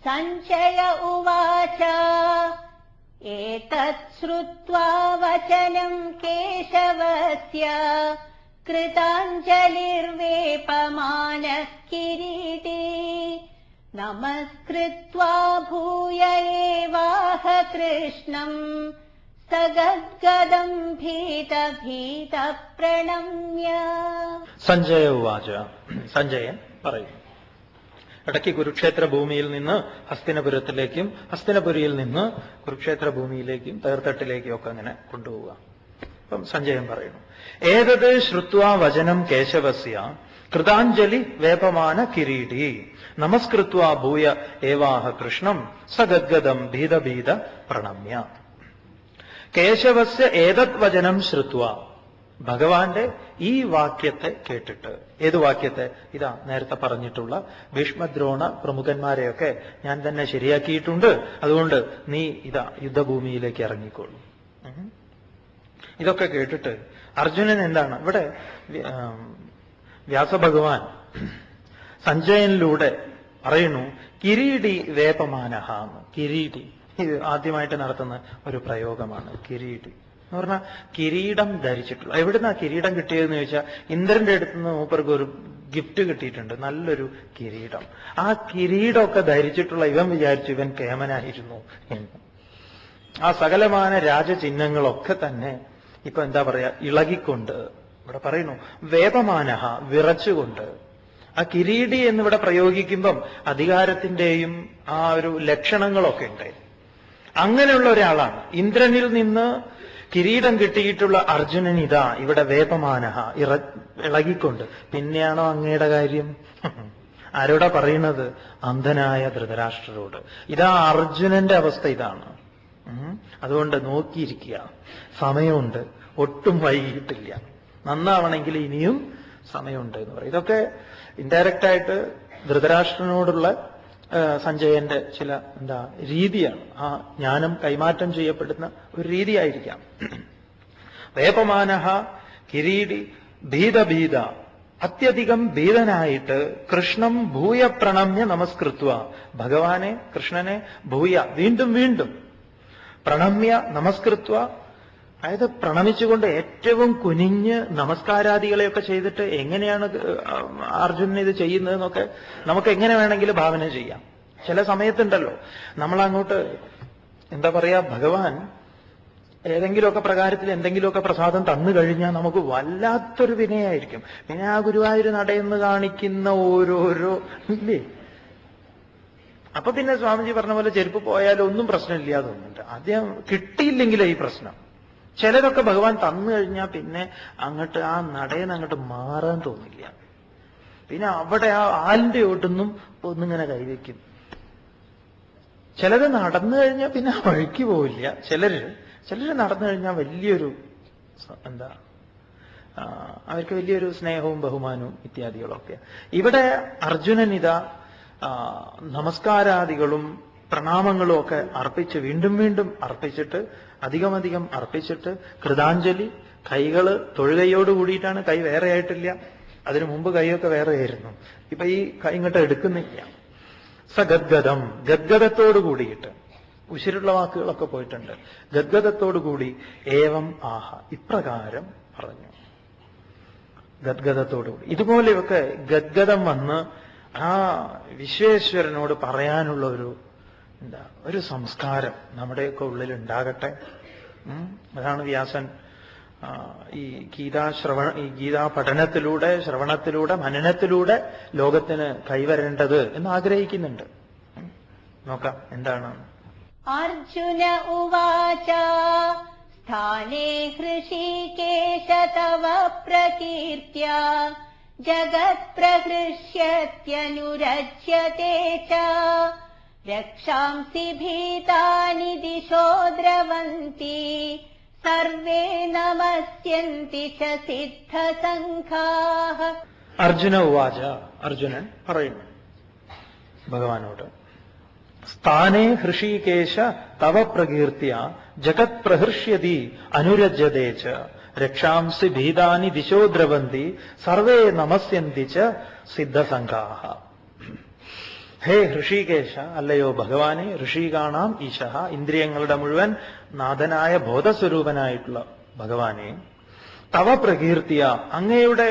സഞ്ജയ ഉവാച ഏതത് ശ്രുത്വാ വചനം കേശവസ്യ കൃതാഞ്ജലിർവേപമാനഃ കിരീടീ നമസ്കൃത്വാ ഭൂയ ഏവാഹ കൃഷ്ണം സഗദ്ഗദം ഭീത പ്രണമ്യ. സഞ്ജയ ഉവാച. സഞ്ജയൻ പറയും, ഇടയ്ക്ക് കുരുക്ഷേത്ര ഭൂമിയിൽ നിന്ന് ഹസ്തിനപുരത്തിലേക്കും ഹസ്തിനപുരിയിൽ നിന്ന് കുരുക്ഷേത്ര ഭൂമിയിലേക്കും തേർത്തട്ടിലേക്കും ഒക്കെ അങ്ങനെ കൊണ്ടുപോവുക. അപ്പം സഞ്ജയൻ പറയുന്നു, ഏതത് ശ്രുത്വാ വചനം കേശവസ്യ കൃതാഞ്ജലി വേപമാന കിരീടീ നമസ്കൃത്വാ ഭൂയ ഏവാഹ കൃഷ്ണം സഗദ്ഗദം ഭീത പ്രണമ്യ. കേശവസ്യ ഏതത് വചനം ശ്രുത്വ, ഭഗവാന്റെ ഈ വാക്യത്തെ കേട്ടിട്ട്. ഏത് വാക്യത്തെ? ഇതാ നേരത്തെ പറഞ്ഞിട്ടുള്ള ഭീഷ്മദ്രോണ പ്രമുഖന്മാരെയൊക്കെ ഞാൻ തന്നെ ശരിയാക്കിയിട്ടുണ്ട്, അതുകൊണ്ട് നീ ഇതാ യുദ്ധഭൂമിയിലേക്ക് ഇറങ്ങിക്കോളൂ. ഇതൊക്കെ കേട്ടിട്ട് അർജുനൻ എന്താണ് ഇവിടെ വ്യാസഭഗവാൻ സഞ്ജയനിലൂടെ പറയുന്നു, കിരീടി വേപമാനഹ. കിരീടി ഇത് ആദ്യമായിട്ട് നടത്തുന്ന ഒരു പ്രയോഗമാണ്. കിരീടി എന്ന് പറഞ്ഞാൽ കിരീടം ധരിച്ചിട്ടുള്ള. എവിടുന്നാ കിരീടം കിട്ടിയതെന്ന് ചോദിച്ചാൽ ഇന്ദ്രന്റെ അടുത്ത് നിന്ന് മൂപ്പർക്ക് ഒരു ഗിഫ്റ്റ് കിട്ടിയിട്ടുണ്ട്, നല്ലൊരു കിരീടം. ആ കിരീടമൊക്കെ ധരിച്ചിട്ടുള്ള ഇവൻ വിചാരിച്ചു ഇവൻ കേമനായിരുന്നു എന്ന്. ആ സകലമാന രാജചിഹ്നങ്ങളൊക്കെ തന്നെ ഇപ്പൊ എന്താ പറയാ, ഇളകിക്കൊണ്ട് ഇവിടെ പറയുന്നു. വേപമാനഹ, വിറച്ചുകൊണ്ട്. ആ കിരീടി എന്നിവിടെ പ്രയോഗിക്കുമ്പം അധികാരത്തിന്റെയും ആ ഒരു ലക്ഷണങ്ങളൊക്കെ ഉണ്ട്. അങ്ങനെയുള്ള ഒരാളാണ്. ഇന്ദ്രനിൽ നിന്ന് കിരീടം കിട്ടിയിട്ടുള്ള അർജുനൻ ഇതാ ഇവിടെ വേപമാനഹ, ഇളകിക്കൊണ്ട്. പിന്നെയാണോ അങ്ങയുടെ കാര്യം? ആരോടാ പറയുന്നത്? അന്ധനായ ധൃതരാഷ്ട്രരോട്. ഇതാ അർജുനന്റെ അവസ്ഥ ഇതാണ്. അതുകൊണ്ട് നോക്കിയിരിക്കുക, സമയമുണ്ട്, ഒട്ടും വൈകിട്ടില്ല, നന്നാവണമെങ്കിൽ ഇനിയും സമയമുണ്ട് എന്ന് പറയും. ഇതൊക്കെ ഇൻഡയറക്റ്റ് ആയിട്ട് ധൃതരാഷ്ട്രനോടുള്ള സഞ്ജയന്റെ ചില രീതിയാണ്. ആ ജ്ഞാനം കൈമാറ്റം ചെയ്യപ്പെടുന്ന ഒരു രീതിയായിരിക്കാം. വേപമാനഹ കിരീടി ഭീത, അത്യധികം ഭീതനായിട്ട് കൃഷ്ണം ഭൂയ പ്രണമ്യ നമസ്കൃത്വ, ഭഗവാനെ കൃഷ്ണനെ ഭൂയ വീണ്ടും വീണ്ടും പ്രണമ്യ നമസ്കൃത്വ, അതായത് പ്രണമിച്ചുകൊണ്ട് ഏറ്റവും കുനിഞ്ഞ് നമസ്കാരാദികളെയൊക്കെ ചെയ്തിട്ട്. എങ്ങനെയാണ് അർജുനൻ ഇത് ചെയ്യുന്നതെന്നൊക്കെ നമുക്ക് എങ്ങനെ വേണമെങ്കിലും ഭാവന ചെയ്യാം. ചില സമയത്തുണ്ടല്ലോ നമ്മളങ്ങോട്ട് എന്താ പറയാ, ഭഗവാൻ ഏതെങ്കിലുമൊക്കെ പ്രകാരത്തിൽ എന്തെങ്കിലുമൊക്കെ പ്രസാദം തന്നു കഴിഞ്ഞാൽ നമുക്ക് വല്ലാത്തൊരു വിനയായിരിക്കും. പിന്നെ ആ ഗുരുവായൂർ നടയെന്ന് കാണിക്കുന്ന ഓരോരോ ഇല്ലേ. അപ്പൊ പിന്നെ സ്വാമിജി പറഞ്ഞ പോലെ ചെരുപ്പ് പോയാലും ഒന്നും പ്രശ്നമില്ല തോന്നുന്നുണ്ട്. ആദ്യം കിട്ടിയില്ലെങ്കിലേ ഈ പ്രശ്നം. ചിലരൊക്കെ ഭഗവാൻ തന്നു കഴിഞ്ഞാൽ പിന്നെ അങ്ങോട്ട് ആ നടയെന്ന് അങ്ങോട്ട് മാറാൻ തോന്നില്ല. പിന്നെ അവിടെ ആ ആലിന്റെ ഓട്ടൊന്നും ഒന്നിങ്ങനെ കൈവയ്ക്കും. ചിലര് നടന്നു കഴിഞ്ഞാൽ പിന്നെ ആ വഴിക്ക് പോവില്ല. ചിലര് നടന്നു കഴിഞ്ഞാൽ വലിയൊരു അവർക്ക് വലിയൊരു സ്നേഹവും ബഹുമാനവും ഇത്യാദികളൊക്കെ. ഇവിടെ അർജുനൻ ഇതാ നമസ്കാരാദികളും പ്രണാമങ്ങളും ഒക്കെ അർപ്പിച്ച് വീണ്ടും വീണ്ടും അർപ്പിച്ചിട്ട് അധികം അർപ്പിച്ചിട്ട് കൃതാഞ്ജലി, കൈകള് തൊഴുകയോട് കൂടിയിട്ടാണ്. കൈ വേറെ ആയിട്ടില്ല. അതിനു മുമ്പ് കൈയൊക്കെ വേറെ ആയിരുന്നു. ഇപ്പൊ ഈ കൈ ഇങ്ങോട്ട് എടുക്കുന്നില്ല. സഗദ്ഗദം, ഗദ്ഗദത്തോടു കൂടിയിട്ട്. ഉശിരുള്ള വാക്കുകളൊക്കെ പോയിട്ടുണ്ട്. ഗദ്ഗദത്തോടുകൂടി ഏവം ആഹ, ഇപ്രകാരം പറഞ്ഞു. ഗദ്ഗദത്തോടുകൂടി ഇതുപോലെയൊക്കെ ഗദ്ഗദം വന്ന് ആ വിശ്വേശ്വരനോട് പറയാനുള്ള ഒരു സംസ്കാരം നമ്മുടെയൊക്കെ ഉള്ളിൽ ഉണ്ടാകട്ടെ. അതാണ് വ്യാസൻ ഈ ഗീതാ പഠനത്തിലൂടെ, ശ്രവണത്തിലൂടെ, മനനത്തിലൂടെ ലോകത്തിന് കൈവരേണ്ടത് എന്ന് ആഗ്രഹിക്കുന്നുണ്ട്. നോക്കാം എന്താണ്. അർജുന ഉവാച സ്ഥാനേ ഹൃഷീകേശ തവ പ്രകീർത്യാ ജഗത്പ്രഹൃഷ്യത്യനുരജ്യത്തെ ച രക്ഷാംസി ഭീതാനി ദിശോ ദ്രവന്തി സർവേ നമസ്യന്തി ച സിദ്ധസംഘാഃ. അർജുന ഉവാച, അർജുനൻ പറയുന്നു ഭഗവാനോട്, സ്ഥാനേ ഹൃഷീകേശ തവ പ്രകീർത്തിയ ജഗത് പ്രഹൃഷ്യതി അനുരജ്യതേ ച രക്ഷാംസി ഭീതാനി ദിശോ ദ്രവന്തി സർവേ നമസ്യന്തി ച സിദ്ധസംഘാഹ. ഹേ ഋഷികേശ, അല്ലയോ ഭഗവാനെ, ഋഷികാണാം ഈശഃ, ഇന്ദ്രിയങ്ങളുടെ മുഴുവൻ നാഥനായ ബോധസ്വരൂപനായിട്ടുള്ള ഭഗവാനെ, തവ പ്രകീർത്തിയ, അങ്ങയുടെ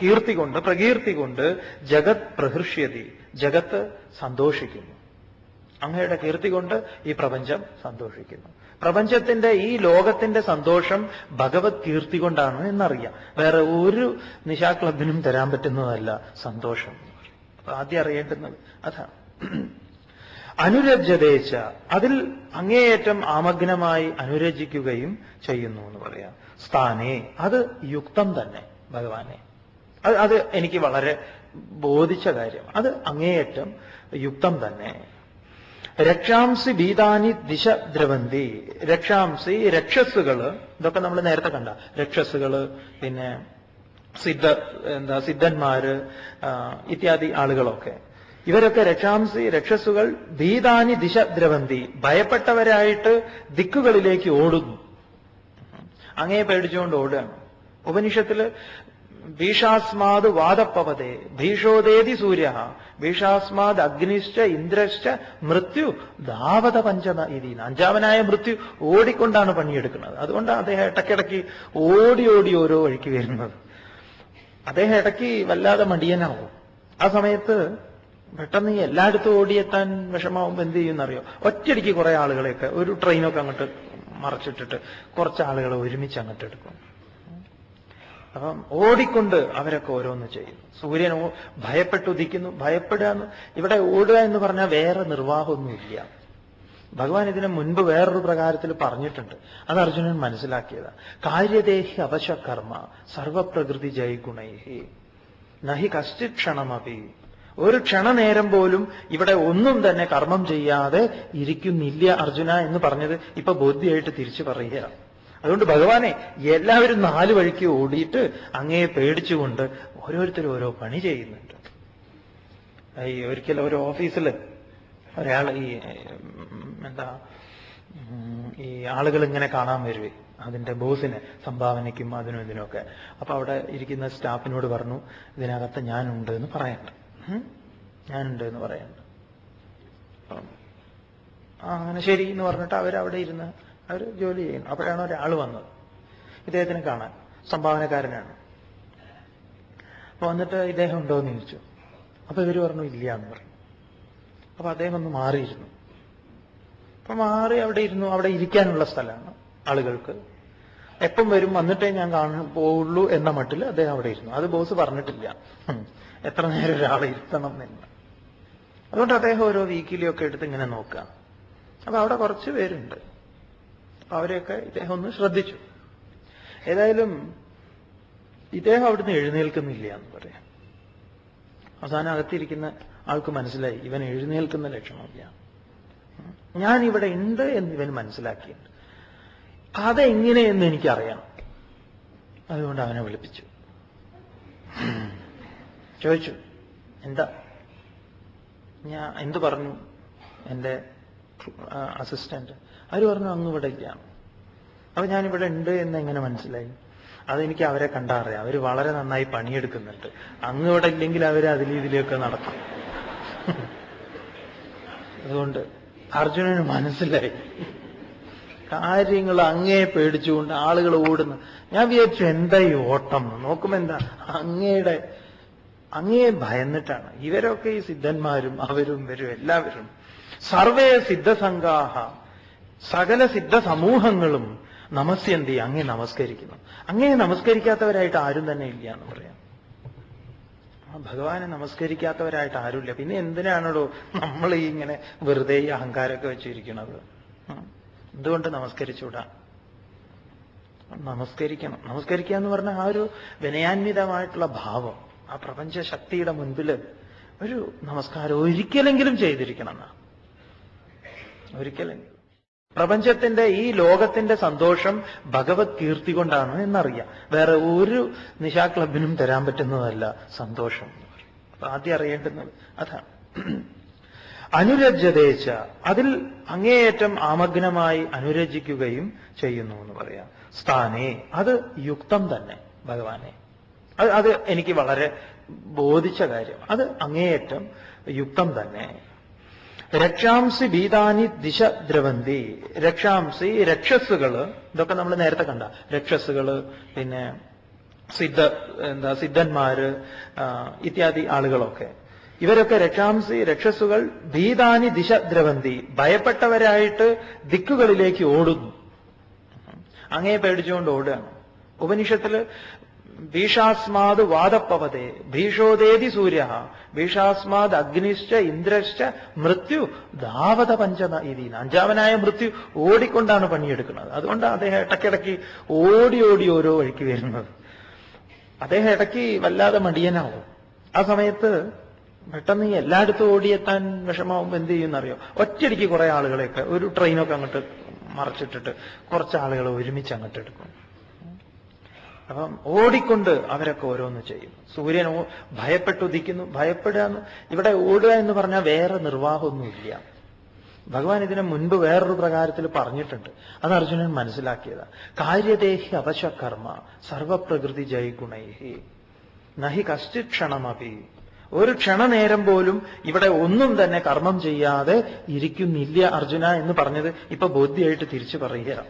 കീർത്തി കൊണ്ട്, പ്രകീർത്തി കൊണ്ട് ജഗത് പ്രഹൃഷ്യതി, ജഗത്ത് സന്തോഷിക്കുന്നു. അങ്ങയുടെ കീർത്തി കൊണ്ട് ഈ പ്രപഞ്ചം സന്തോഷിക്കുന്നു. പ്രപഞ്ചത്തിന്റെ, ഈ ലോകത്തിന്റെ സന്തോഷം ഭഗവത് കീർത്തി കൊണ്ടാണ് എന്നറിയാം. വേറെ ഒരു നിശാ ക്ലബിനും തരാൻ പറ്റുന്നതല്ല സന്തോഷം. ആദ്യം അറിയേണ്ടുന്നത് അതാണ്. അനുരജ്യതേച്ച, അതിൽ അങ്ങേയറ്റം ആമഗ്നമായി അനുരജിക്കുകയും ചെയ്യുന്നു എന്ന് പറയാം. സ്ഥാനേ, അത് യുക്തം തന്നെ ഭഗവാനെ. അത് എനിക്ക് വളരെ ബോധിച്ച കാര്യം. അത് അങ്ങേയറ്റം യുക്തം തന്നെ. രക്ഷാംസി ഭീതാനി ദിശ ദ്രവന്തി. രക്ഷാംസി, രക്ഷസ്സുകള്, ഇതൊക്കെ നമ്മൾ നേരത്തെ കണ്ട രക്ഷസ്സുകള്, പിന്നെ സിദ്ധന്മാര് ഇത്യാദി ആളുകളൊക്കെ, ഇവരൊക്കെ രക്ഷാംസി, രക്ഷസ്സുകൾ ഭീതാനി ദിശ ദ്രവന്തി, ഭയപ്പെട്ടവരായിട്ട് ദിക്കുകളിലേക്ക് ഓടുന്നു. അങ്ങയെ പേടിച്ചുകൊണ്ട് ഓടുകയാണ്. ഉപനിഷത്തില് ഭീഷാസ്മാത് വാദപ്പവതേ ഭീഷോദേതി സൂര്യ ഭീഷാസ്മാത് അഗ്നിശ്ച ഇന്ദ്രശ്ച മൃത്യു ധാവത പഞ്ചമ ഇതി. അഞ്ചാമനായ മൃത്യു ഓടിക്കൊണ്ടാണ് പണിയെടുക്കുന്നത്. അതുകൊണ്ടാണ് അദ്ദേഹം ഇടയ്ക്കിടയ്ക്ക് ഓടി ഓടി ഓരോ വഴിക്ക് വരുന്നത്. അദ്ദേഹം ഇടയ്ക്ക് വല്ലാതെ മടിയനാവും. ആ സമയത്ത് പെട്ടെന്ന് ഈ എല്ലായിടത്തും ഓടിയെത്താൻ വിഷമാവുമ്പോൾ എന്ത് ചെയ്യുമെന്നറിയോ? ഒറ്റയടിക്ക് കുറെ ആളുകളെയൊക്കെ, ഒരു ട്രെയിനൊക്കെ അങ്ങോട്ട് മറച്ചിട്ടിട്ട് കുറച്ച് ആളുകളെ ഒരുമിച്ച് അങ്ങോട്ട് എടുക്കും. അപ്പം ഓടിക്കൊണ്ട് അവരൊക്കെ ഓരോന്ന് ചെയ്യുന്നു. സൂര്യൻ ഭയപ്പെട്ടുദിക്കുന്നു. ഭയപ്പെടുക എന്ന്, ഇവിടെ ഓടുക എന്ന് പറഞ്ഞാൽ വേറെ നിർവാഹമൊന്നുമില്ല. ഭഗവാൻ ഇതിന് മുൻപ് വേറൊരു പ്രകാരത്തിൽ പറഞ്ഞിട്ടുണ്ട്. അത് അർജുനൻ മനസ്സിലാക്കിയതാ. കാര്യദേഹി അവശകർമ്മ സർവപ്രകൃതി ജൈഗുണൈഹി നഹി കശ്ചിത് ക്ഷണമപി. ഒരു ക്ഷണനേരം പോലും ഇവിടെ ഒന്നും തന്നെ കർമ്മം ചെയ്യാതെ ഇരിക്കുന്നില്ല അർജുന എന്ന് പറഞ്ഞത് ഇപ്പൊ ബോധ്യമായിട്ട് തിരിച്ചു പറയുകയാണ്. അതുകൊണ്ട് ഭഗവാനെ, എല്ലാവരും നാല് വഴിക്ക് ഓടിയിട്ട് അങ്ങയെ പേടിച്ചുകൊണ്ട് ഓരോരുത്തരും ഓരോ പണി ചെയ്യുന്നുണ്ട്. ഈ ഒരിക്കലും ഒരു ഓഫീസിൽ ഒരാൾ ഈ ആളുകൾ ഇങ്ങനെ കാണാൻ വരുവേ, അതിന്റെ ബോസിനെ സംഭാവനയ്ക്കും അതിനും ഇതിനുമൊക്കെ. അപ്പൊ അവിടെ ഇരിക്കുന്ന സ്റ്റാഫിനോട് പറഞ്ഞു, ഇതിനകത്ത് ഞാനുണ്ട് എന്ന് പറയണ്ട, ഞാനുണ്ട് എന്ന് പറയണ്ട. അങ്ങനെ ശരി എന്ന് പറഞ്ഞിട്ട് അവരവിടെ ഇരുന്ന് അവർ ജോലി ചെയ്യുന്നു. അപ്പോഴാണ് ഒരാൾ വന്നത് ഇദ്ദേഹത്തിനെ കാണാൻ, സംഭാവനക്കാരനാണ്. അപ്പൊ വന്നിട്ട് ഇദ്ദേഹം ഉണ്ടോ എന്ന് ചോദിച്ചു. അപ്പൊ ഇവര് പറഞ്ഞു ഇല്ല എന്ന് പറഞ്ഞു. അപ്പൊ അദ്ദേഹം ഒന്ന് മാറിയിരുന്നു. അപ്പൊ മാറി അവിടെ ഇരുന്നു. അവിടെ ഇരിക്കാനുള്ള സ്ഥലമാണ് ആളുകൾക്ക്. എപ്പം വരും, വന്നിട്ടേ ഞാൻ പോവുള്ളൂ എന്ന മട്ടിൽ അദ്ദേഹം അവിടെ ഇരുന്നു. അത് ബോസ് പറഞ്ഞിട്ടില്ല എത്ര നേരം ഒരാളെ ഇരുത്തണം എന്ന്. അതുകൊണ്ട് അദ്ദേഹം ഓരോ വീക്കിലിയൊക്കെ എടുത്ത് ഇങ്ങനെ നോക്കുക. അപ്പൊ അവിടെ കുറച്ച് പേരുണ്ട്. അപ്പൊ അവരെയൊക്കെ ഇദ്ദേഹം ഒന്ന് ശ്രദ്ധിച്ചു. ഏതായാലും ഇദ്ദേഹം അവിടുന്ന് എഴുന്നേൽക്കുന്നില്ല എന്ന് പറയാം. അവസാനം അകത്തിരിക്കുന്ന ആൾക്ക് മനസ്സിലായി ഇവൻ എഴുന്നേൽക്കുന്ന ലക്ഷണമില്ല. ഞാൻ ഇവിടെ ഉണ്ട് എന്ന് ഇവൻ മനസ്സിലാക്കിയിട്ടുണ്ട്. അതെങ്ങനെയെന്ന് എനിക്കറിയാം. അതുകൊണ്ട് അവനെ വിളിപ്പിച്ചു, ചോദിച്ചു, എന്താ? ഞാൻ എന്തു പറഞ്ഞു? എൻ്റെ അസിസ്റ്റന്റ് അവർ പറഞ്ഞു അങ്ങ് ഇവിടെ ഇല്ല. അപ്പൊ ഞാനിവിടെ ഉണ്ട് എന്ന് എങ്ങനെ മനസ്സിലായി? അതെനിക്ക് അവരെ കണ്ടറിയാം. അവർ വളരെ നന്നായി പണിയെടുക്കുന്നുണ്ട്. അങ്ങ് ഇവിടെ ഇല്ലെങ്കിൽ അവർ അതിൽ ഇതിലൊക്കെ നടക്കും. അതുകൊണ്ട് അർജുനന് മനസ്സിലായി കാര്യങ്ങൾ അങ്ങേ പേടിച്ചുകൊണ്ട് ആളുകൾ ഓടുന്നു. ഞാൻ വിചാരിച്ചു എന്താ ഈ ഓട്ടം? നോക്കുമ്പോ എന്താ, അങ്ങേ ഭയന്നിട്ടാണ്. ഇവരൊക്കെ ഈ സിദ്ധന്മാരും അവരും ഇവരും എല്ലാവരും സർവേ സിദ്ധസംഘാഹ, സകല സിദ്ധ സമൂഹങ്ങളും നമസ്യന്തി, അങ്ങേ നമസ്കരിക്കുന്നു. അങ്ങേ നമസ്കരിക്കാത്തവരായിട്ട് ആരും തന്നെ ഇല്ല എന്ന് പറയാം. ഭഗവാനെ നമസ്കരിക്കാത്തവരായിട്ട് ആരുമില്ല. പിന്നെ എന്തിനാണല്ലോ നമ്മൾ ഈ ഇങ്ങനെ വെറുതെ ഈ അഹങ്കാരമൊക്കെ വെച്ചിരിക്കുന്നത്? എന്തുകൊണ്ട് നമസ്കരിച്ചുകൂടാ? നമസ്കരിക്കണം. നമസ്കരിക്കുക എന്ന് പറഞ്ഞാൽ ആ ഒരു വിനയാന്വിതമായിട്ടുള്ള ഭാവം, ആ പ്രപഞ്ച ശക്തിയുടെ മുൻപിൽ ഒരു നമസ്കാരം ഒരിക്കലെങ്കിലും ചെയ്തിരിക്കണം എന്നാ. ഒരിക്കലെങ്കിലും. പ്രപഞ്ചത്തിന്റെ, ഈ ലോകത്തിന്റെ സന്തോഷം ഭഗവത് കീർത്തി കൊണ്ടാണ് എന്നറിയാം. വേറെ ഒരു നിശാ ക്ലബിനും തരാൻ പറ്റുന്നതല്ല സന്തോഷം. അപ്പൊ ആദ്യം അറിയേണ്ടുന്നത് അതാണ്. അനുരജ്യതേച്ച, അതിൽ അങ്ങേയറ്റം ആമഗ്നമായി അനുരജിക്കുകയും ചെയ്യുന്നു എന്ന് പറയാം. സ്ഥാനേ, അത് യുക്തം തന്നെ ഭഗവാനെ. അത് എനിക്ക് വളരെ ബോധിച്ച കാര്യം. അത് അങ്ങേയറ്റം യുക്തം തന്നെ. രക്ഷാംസി ഭീതാനി ദിശ ദ്രവന്തി. രക്ഷാംസി, രക്ഷസ്സുകള്, ഇതൊക്കെ നമ്മൾ നേരത്തെ കണ്ട രക്ഷസ്സുകള്, പിന്നെ സിദ്ധന്മാര് ഇത്യാദി ആളുകളൊക്കെ, ഇവരൊക്കെ രക്ഷാംസി, രക്ഷസ്സുകൾ ഭീതാനി ദിശ ദ്രവന്തി, ഭയപ്പെട്ടവരായിട്ട് ദിക്കുകളിലേക്ക് ഓടുന്നു. അങ്ങേ പേടിച്ചുകൊണ്ട് ഓടുകയാണ്. ഉപനിഷത്തില് ഭീഷാസ്മാത് വാദപ്പവതേ ഭീഷോദേതി സൂര്യ ഭീഷാസ്മാത് അഗ്നിശ്ച ഇന്ദ്രശ്ച മൃത്യു ധാവത പഞ്ചമ ഇതി. അഞ്ചാമനായ മൃത്യു ഓടിക്കൊണ്ടാണ് പണിയെടുക്കുന്നത്. അതുകൊണ്ടാണ് അദ്ദേഹം ഇടയ്ക്കിടയ്ക്ക് ഓടി ഓടി ഓരോ വഴിക്ക് വരുന്നത്. അദ്ദേഹം ഇടയ്ക്ക് വല്ലാതെ മടിയനാവും. ആ സമയത്ത് പെട്ടെന്ന് ഈ എല്ലായിടത്തും ഓടിയെത്താൻ വിഷമാവുമ്പോൾ എന്ത് ചെയ്യുമെന്നറിയോ? ഒറ്റയടിക്ക് കുറെ ആളുകളെയൊക്കെ ഒരു ട്രെയിനൊക്കെ അങ്ങോട്ട് മറച്ചിട്ടിട്ട് കുറച്ച് ആളുകളെ ഒരുമിച്ച് അങ്ങോട്ട് എടുക്കും. അപ്പം ഓടിക്കൊണ്ട് അവരൊക്കെ ഓരോന്ന് ചെയ്യും. സൂര്യൻ ഭയപ്പെട്ടുദിക്കുന്നു. ഭയപ്പെടുക ഇവിടെ ഓടുക എന്ന് പറഞ്ഞാൽ വേറെ നിർവാഹമൊന്നുമില്ല. ഭഗവാൻ ഇതിനെ മുൻപ് വേറൊരു പ്രകാരത്തിൽ പറഞ്ഞിട്ടുണ്ട്. അത് അർജുനൻ മനസ്സിലാക്കിയതാ. കാര്യദേഹി അവശകർമ്മ സർവപ്രകൃതി ജൈഗുണൈഹി നഹി കശ്ചിത് ക്ഷണമപി. ഒരു ക്ഷണനേരം പോലും ഇവിടെ ഒന്നും തന്നെ കർമ്മം ചെയ്യാതെ ഇരിക്കുന്നില്ല അർജുന എന്ന് പറഞ്ഞത് ഇപ്പൊ ബോധ്യമായിട്ട് തിരിച്ചു പറയുക.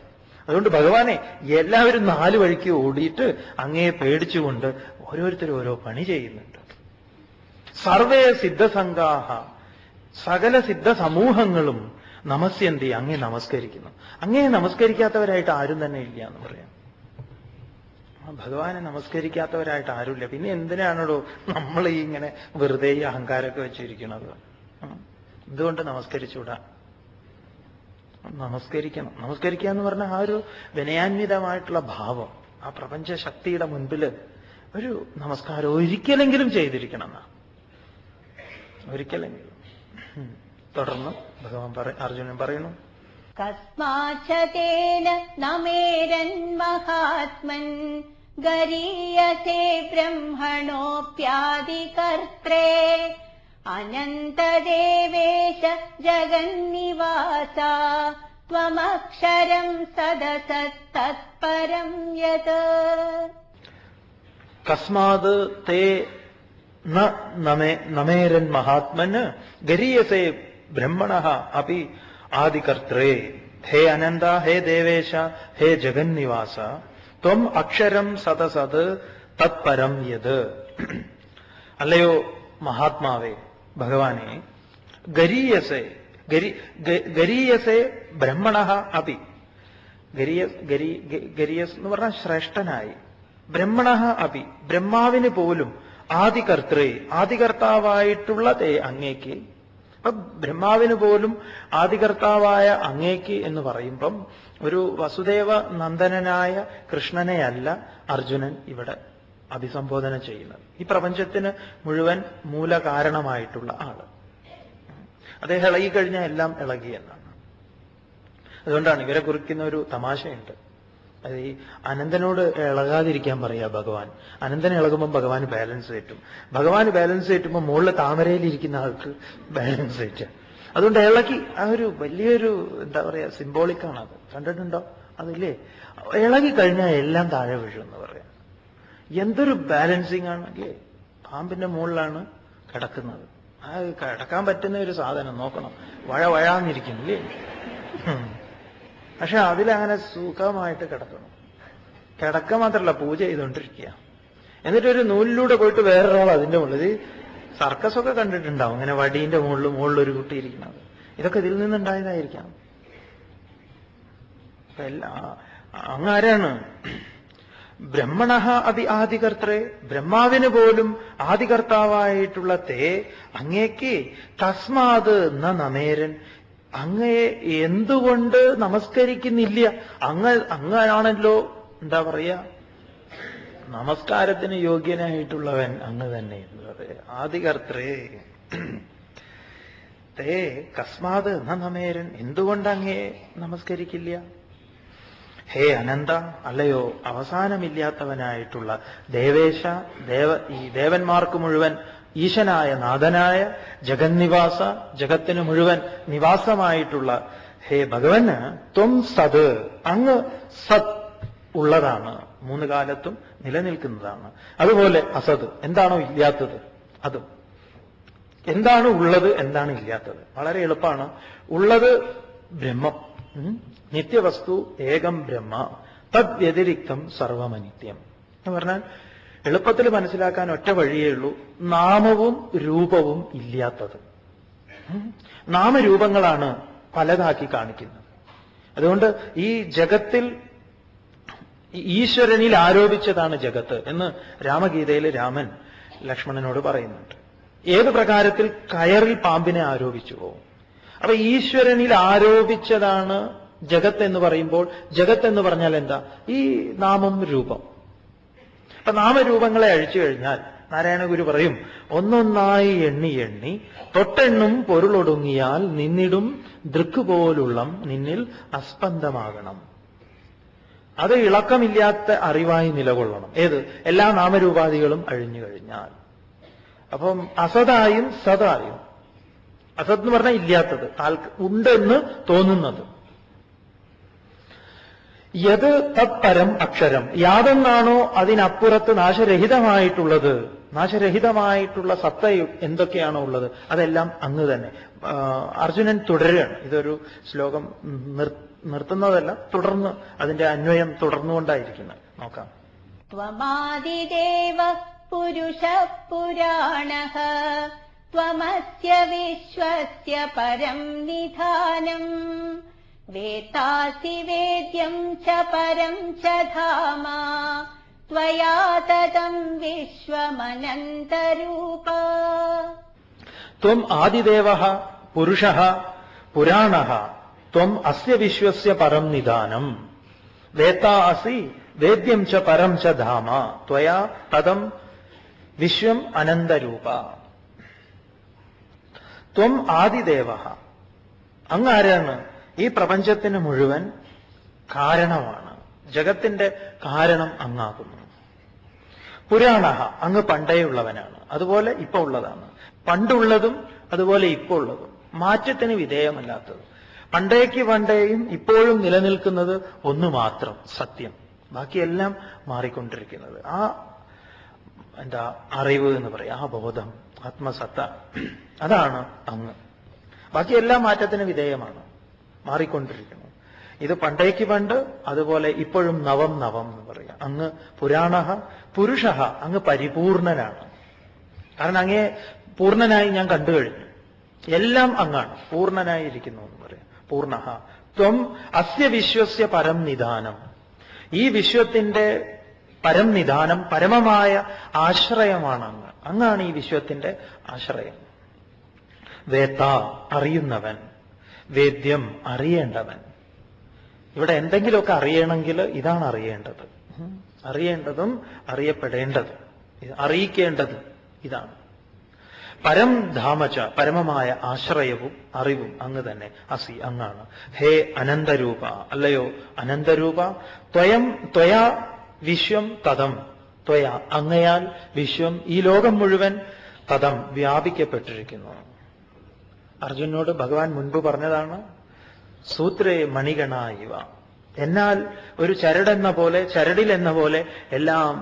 അതുകൊണ്ട് ഭഗവാനെ എല്ലാവരും 4 വഴിക്ക് ഓടിയിട്ട് അങ്ങേ പേടിച്ചുകൊണ്ട് ഓരോരുത്തരും ഓരോ പണി ചെയ്യുന്നുണ്ട്. സർവേ സിദ്ധസംഘാഹ, സകല സിദ്ധ സമൂഹങ്ങളും നമസ്യന്തി, അങ്ങേ നമസ്കരിക്കുന്നു. അങ്ങേ നമസ്കരിക്കാത്തവരായിട്ട് ആരും തന്നെ ഇല്ല എന്ന് പറയാം. ഭഗവാനെ നമസ്കരിക്കാത്തവരായിട്ട് ആരുമില്ല. പിന്നെ എന്തിനാണോ നമ്മൾ ഈ ഇങ്ങനെ വെറുതെ ഈ അഹങ്കാരമൊക്കെ വെച്ചിരിക്കുന്നത്? എന്തുകൊണ്ട് നമസ്കരിച്ചുകൂടാ? നമസ്കരിക്കണം. നമസ്കരിക്കുക എന്ന് പറഞ്ഞാൽ ആ ഒരു വിനയാന്വിതമായിട്ടുള്ള ഭാവം, ആ പ്രപഞ്ച ശക്തിയുടെ മുൻപിൽ ഒരു നമസ്കാരം ഒരിക്കലെങ്കിലും ചെയ്തിരിക്കണം എന്നാ. ഒരിക്കലെങ്കിലും. തുടർന്ന് ഭഗവാൻ അർജുനൻ പറയുന്നു, കസ്മാചതേന നമേരൻ മഹാത്മൻ ഗരീയസേ ബ്രഹ്മണോപ്യാദികർത്രേ അനന്തദേവേശ ജഗന്നിവാസ ത്വമക്ഷരം സദസത്തത്പരം യത്. കസ്മാത് തേ നമേരൻ മഹാത്മന് ഗരീയസേ ബ്രഹ്മണഃ അപി ആദികർത്രേ. ഹേ അനന്ത, ഹേ ദേവേശ, ഹേ ജഗന്നിവാസ, ത്വം അക്ഷരം സദസത് തത്പരം യത്. അല്ലയോ മഹാത്മാവേ, ഭഗവാനെ, ഗരീയസേ ബ്രഹ്മണഃ അപി. ഗരീയസ് എന്ന് പറഞ്ഞാൽ ശ്രേഷ്ഠനായി. ബ്രഹ്മണഃ അപി, ബ്രഹ്മാവിന് പോലും ആദികർത്തൃ, ആദികർത്താവായിട്ടുള്ള അങ്ങേക്ക്. അപ്പൊ ബ്രഹ്മാവിന് പോലും ആദികർത്താവായ അങ്ങേക്ക് എന്ന് പറയുമ്പം ഒരു വസുദേവ നന്ദനനായ കൃഷ്ണനെയല്ല അർജുനൻ ഇവിടെ അഭിസംബോധന ചെയ്യുന്നത്. ഈ പ്രപഞ്ചത്തിന് മുഴുവൻ മൂലകാരണമായിട്ടുള്ള ആള്. അദ്ദേഹം ഇളകിക്കഴിഞ്ഞാൽ എല്ലാം ഇളകി എന്നാണ്. അതുകൊണ്ടാണ് ഇവരെ കുറിക്കുന്ന ഒരു തമാശയുണ്ട്. അത് ഈ അനന്തനോട് ഇളകാതിരിക്കാൻ പറയാ ഭഗവാൻ. അനന്തൻ ഇളകുമ്പോൾ ഭഗവാന് ബാലൻസ് തെറ്റും. ഭഗവാന് ബാലൻസ് തെറ്റുമ്പോൾ മുകളിൽ താമരയിലിരിക്കുന്ന ആൾക്ക് ബാലൻസ് തെറ്റുക. അതുകൊണ്ട് ഇളകി ആ ഒരു വലിയൊരു എന്താ പറയാ സിംബോളിക്കാണ് അത്. കണ്ടിട്ടുണ്ടോ? അതില്ലേ, ഇളകി കഴിഞ്ഞാൽ എല്ലാം താഴെ വീഴും എന്ന് പറയാം. എന്തൊരു ബാലൻസിങ് ആണ് അല്ലേ? പാമ്പിന്റെ മുകളിലാണ് കിടക്കുന്നത്. ആ കിടക്കാൻ പറ്റുന്ന ഒരു സാധനം നോക്കണം, വഴാന്നിരിക്കും അല്ലേ? പക്ഷെ അതിലങ്ങനെ സുഖമായിട്ട് കിടക്കണം. കിടക്ക മാത്രമല്ല, പൂജ ചെയ്തുകൊണ്ടിരിക്കുക. എന്നിട്ടൊരു നൂലിലൂടെ പോയിട്ട് വേറൊരാൾ അതിന്റെ മുകളിൽ. സർക്കസൊക്കെ കണ്ടിട്ടുണ്ടാവും, അങ്ങനെ വടീന്റെ മുകളിലൊരു കുട്ടി ഇരിക്കുന്നത്. ഇതൊക്കെ ഇതിൽ നിന്നുണ്ടായതായിരിക്കാം. അങ്ങാരാണ് ബ്രഹ്മണഃ അതി ആദികർത്രേ, ബ്രഹ്മാവിന് പോലും ആദികർത്താവായിട്ടുള്ള തേ അങ്ങേക്ക് തസ്മാത് നമേരൻ, അങ്ങയെ എന്തുകൊണ്ട് നമസ്കരിക്കുന്നില്ല? അങ്ങാണല്ലോ എന്താ പറയാ നമസ്കാരത്തിന് യോഗ്യനായിട്ടുള്ളവൻ അങ്ങ് തന്നെ എന്ന് പറയാ. ആദികർത്രേ തേ കസ്മാത് നമേരൻ, എന്തുകൊണ്ട് അങ്ങയെ നമസ്കരിക്കില്ല? ഹേ അനന്ത, അല്ലയോ അവസാനമില്ലാത്തവനായിട്ടുള്ള ദേവേശ, ഈ ദേവന്മാർക്ക് മുഴുവൻ ഈശനായ നാഥനായ ജഗന്നിവാസ, ജഗത്തിന് മുഴുവൻ നിവാസമായിട്ടുള്ള ഹേ ഭഗവന് ത്വം സത്, അങ്ങ് സത് ഉള്ളതാണ്, മൂന്ന് കാലത്തും നിലനിൽക്കുന്നതാണ്. അതുപോലെ അസത്, എന്താണോ ഇല്ലാത്തത് അതും. എന്താണ് ഉള്ളത്, എന്താണ് ഇല്ലാത്തത്? വളരെ എളുപ്പമാണ്. ഉള്ളത് ബ്രഹ്മം, നിത്യവസ്തു ഏകം ബ്രഹ്മ, തദ് വ്യതിരിക്തം സർവമനിത്യം എന്ന് പറഞ്ഞാൽ എളുപ്പത്തിൽ മനസ്സിലാക്കാൻ ഒറ്റ വഴിയേ ഉള്ളൂ. നാമവും രൂപവും ഇല്ലാത്തത്. നാമരൂപങ്ങളാണ് പലതാക്കി കാണിക്കുന്നത്. അതുകൊണ്ട് ഈ ജഗത്തിൽ ഈശ്വരനിൽ ആരോപിച്ചതാണ് ജഗത്ത് എന്ന് രാമഗീതയിൽ രാമൻ ലക്ഷ്മണനോട് പറയുന്നുണ്ട്. ഏത് പ്രകാരത്തിൽ കയറിൽ പാമ്പിനെ ആരോപിച്ചു പോകും. അപ്പൊ ഈശ്വരനിൽ ആരോപിച്ചതാണ് ജഗത്ത് എന്ന് പറയുമ്പോൾ, ജഗത്ത് എന്ന് പറഞ്ഞാൽ എന്താ? ഈ നാമം രൂപം. അപ്പൊ നാമരൂപങ്ങളെ അഴിച്ചു കഴിഞ്ഞാൽ നാരായണ ഗുരു പറയും, ഒന്നൊന്നായി എണ്ണി എണ്ണി തൊട്ടെണ്ണും പൊരുളൊടുങ്ങിയാൽ നിന്നിടും ദൃക്കുപോലുള്ളം നിന്നിൽ അസ്പന്ദമാകണം. അത് ഇളക്കമില്ലാത്ത അറിവായി നിലകൊള്ളണം. ഏത്? എല്ലാ നാമരൂപാദികളും അഴിഞ്ഞു കഴിഞ്ഞാൽ. അപ്പം അസതായും സതായും. അസത് എന്ന് പറഞ്ഞാൽ ഇല്ലാത്തത്, ഉണ്ടെന്ന് തോന്നുന്നത്. യത് തത്പരം അക്ഷരം, യാതൊന്നാണോ അതിനപ്പുറത്ത് നാശരഹിതമായിട്ടുള്ളത്, നാശരഹിതമായിട്ടുള്ള സത്ത എന്തൊക്കെയാണോ ഉള്ളത് അതെല്ലാം അങ്ങ് തന്നെ. അർജുനൻ തുടരുകയാണ്. ഇതൊരു ശ്ലോകം നിർത്തുന്നതല്ല, തുടർന്ന് അതിന്റെ അന്വയം തുടർന്നുകൊണ്ടായിരിക്കുന്നത്. നോക്കാം. ത്വമാദിദേവ പുരുഷ പുരാണഃ ത്വമസ്യ വിശ്വസ്യ പരം നിധാനം വേത്താസി വേദ്യം ച പരം ച ധാമ ത്വയാ തതം വിശ്വമനന്തരൂപ. ത്വം ആദിദേവഃ പുരുഷഃ പുരാണഃ ത്വം അസ്യ വിശ്വസ്യ പരം നിധാനം വേത്താ അസി വേദ്യം ച പരം ച ധാമ ത്വയാ തദം വിശ്വം അനന്തരൂപ. ത്വം ആദിദേവഃ, അങ്ങ് ആരാണ്? ഈ പ്രപഞ്ചത്തിന് മുഴുവൻ കാരണമാണ്. ജഗത്തിന്റെ കാരണം അങ്ങാകുന്നു. പുരാണഃ, അങ്ങ് പണ്ടേയുള്ളവനാണ്, അതുപോലെ ഇപ്പൊ ഉള്ളതാണ്. പണ്ടുള്ളതും അതുപോലെ ഇപ്പൊ ഉള്ളതും, മാറ്റത്തിന് വിധേയമല്ലാത്തത്. പണ്ടേക്ക് പണ്ടേയും ഇപ്പോഴും നിലനിൽക്കുന്നത് ഒന്ന് മാത്രം, സത്യം. ബാക്കിയെല്ലാം മാറിക്കൊണ്ടിരിക്കുന്നത്. ആ എന്താ അറിവ് എന്ന് പറയാം, ആ ബോധം, ആത്മസത്ത, അതാണ് അങ്ങ്. ബാക്കിയെല്ലാം മാറ്റത്തിന് വിധേയമാണ്, മാറിക്കൊണ്ടിരിക്കുന്നു. ഇത് പണ്ടേക്ക് പണ്ട്, അതുപോലെ ഇപ്പോഴും നവം നവം എന്ന് പറയാം. അങ്ങ് പുരാണഃ പുരുഷഃ, അങ്ങ് പരിപൂർണനാണ്. കാരണം അങ്ങേ പൂർണ്ണനായി ഞാൻ കണ്ടു കഴിഞ്ഞു. എല്ലാം അങ്ങാണ്, പൂർണ്ണനായി ഇരിക്കുന്നു എന്ന് പറയാം. പൂർണ്ണഃ ത്വം അസ്യ വിശ്വസ്യ പരം നിധാനം, ഈ വിശ്വത്തിന്റെ പരം നിധാനം, പരമമായ ആശ്രയമാണ് അങ്ങ്. അങ്ങാണ് ഈ വിശ്വത്തിന്റെ ആശ്രയം. വേത്ത, അറിയുന്നവൻ. വേദ്യം, അറിയേണ്ടവൻ. ഇവിടെ എന്തെങ്കിലുമൊക്കെ അറിയണമെങ്കിൽ ഇതാണ് അറിയേണ്ടത്. അറിയേണ്ടതും അറിയപ്പെടേണ്ടതും അറിയിക്കേണ്ടതും ഇതാണ്. പരം ധാമച, പരമമായ ആശ്രയവും അറിവും അങ്ങ് തന്നെ. അസി, അങ്ങാണ്. ഹേ അനന്തരൂപ, അല്ലയോ അനന്തരൂപ. ത്വയാ വിശ്വം തതം, ത്വയാ അങ്ങയാൽ വിശ്വം, ഈ ലോകം മുഴുവൻ തതം വ്യാപിക്കപ്പെട്ടിരിക്കുന്നു. അർജുനോട് ഭഗവാൻ മുൻപ് പറഞ്ഞതാണ്, സൂത്രേ മണിഗണ ഇവ, എന്നാൽ ഒരു ചരടെന്ന പോലെ, ചരടിൽ എന്ന പോലെ എല്ലാം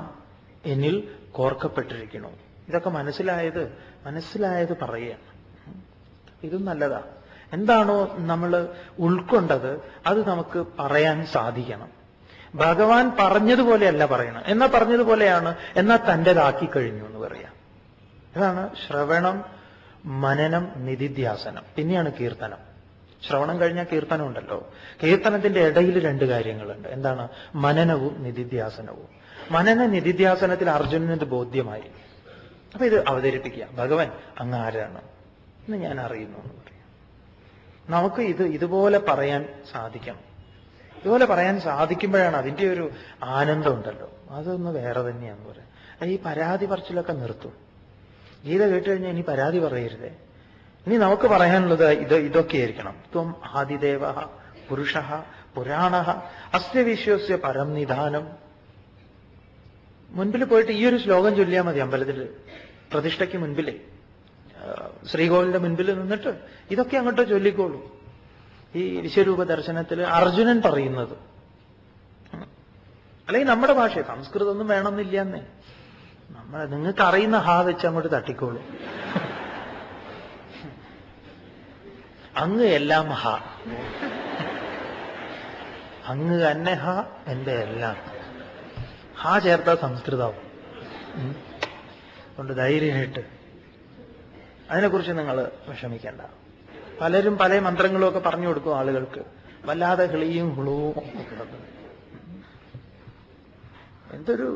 എന്നിൽ കോർക്കപ്പെട്ടിരിക്കുന്നു. ഇതൊക്കെ മനസ്സിലായത് പറയുകയാണ്. ഇതും നല്ലതാ. എന്താണോ നമ്മൾ ഉൾക്കൊണ്ടത് അത് നമുക്ക് പറയാൻ സാധിക്കണം. ഭഗവാൻ പറഞ്ഞതുപോലെയല്ല പറയണം. എന്നാ പറഞ്ഞതുപോലെയാണ്, എന്നാ തൻ്റെതാക്കി കഴിഞ്ഞു എന്ന് പറയാം. ഇതാണ് ശ്രവണം, മനനം, നിധിധ്യാസനം. പിന്നെയാണ് കീർത്തനം. ശ്രവണം കഴിഞ്ഞാൽ കീർത്തനം ഉണ്ടല്ലോ. കീർത്തനത്തിന്റെ ഇടയിൽ രണ്ട് കാര്യങ്ങളുണ്ട്. എന്താണ്? മനനവും നിധിധ്യാസനവും. മനന നിധിധ്യാസനത്തിൽ അർജുനന് ബോധ്യമായി. അപ്പൊ ഇത് അവതരിപ്പിക്കുക. ഭഗവാൻ അങ്ങ് ആരാണ് എന്ന് ഞാൻ അറിയുന്നു എന്ന് പറയാം. നമുക്ക് ഇതുപോലെ പറയാൻ സാധിക്കണം. ഇതുപോലെ പറയാൻ സാധിക്കുമ്പോഴാണ് അതിൻ്റെ ഒരു ആനന്ദം ഉണ്ടല്ലോ, അതൊന്ന് വേറെ തന്നെയാന്ന് പറയാം. ഈ പരാതി പറച്ചിലൊക്കെ നിർത്തും. ഗീത കേട്ട് കഴിഞ്ഞാൽ ഇനി പരാതി പറയരുതേ. ഇനി നമുക്ക് പറയാനുള്ളത് ഇതൊക്കെയായിരിക്കണം. ത്വം ആദിദേവ പുരുഷ പുരാണഃ അസ്യ വിശ്വസ്യ പരം നിധാനം. മുൻപിൽ പോയിട്ട് ഈ ഒരു ശ്ലോകം ചൊല്ലിയാൽ മതി. അമ്പലത്തിൽ പ്രതിഷ്ഠയ്ക്ക് മുൻപിലേ ശ്രീകോവിലിന്റെ മുൻപിൽ നിന്നിട്ട് ഇതൊക്കെ അങ്ങോട്ട് ചൊല്ലിക്കോളൂ. ഈ വിശ്വരൂപ ദർശനത്തിൽ അർജുനൻ പറയുന്നത്, അല്ലെങ്കിൽ നമ്മുടെ ഭാഷ, സംസ്കൃതം ഒന്നും വേണമെന്നില്ല എന്നേ, നിങ്ങൾക്ക് അറിയുന്ന ഹാ വെച്ച് അങ്ങോട്ട് തട്ടിക്കോളൂ. അങ്ങ് എല്ലാം ഹ, അങ്ങ് തന്നെ ഹ, എന്റെ എല്ലാം ഹാ ചേർത്ത സംസ്കൃതവും. അതുകൊണ്ട് ധൈര്യമായിട്ട് അതിനെക്കുറിച്ച് നിങ്ങൾ വിഷമിക്കേണ്ട. പലരും പല മന്ത്രങ്ങളും ഒക്കെ പറഞ്ഞു കൊടുക്കും ആളുകൾക്ക്, വല്ലാതെ കിളിയും ഹുളവും ഒക്കെ. എന്തൊരു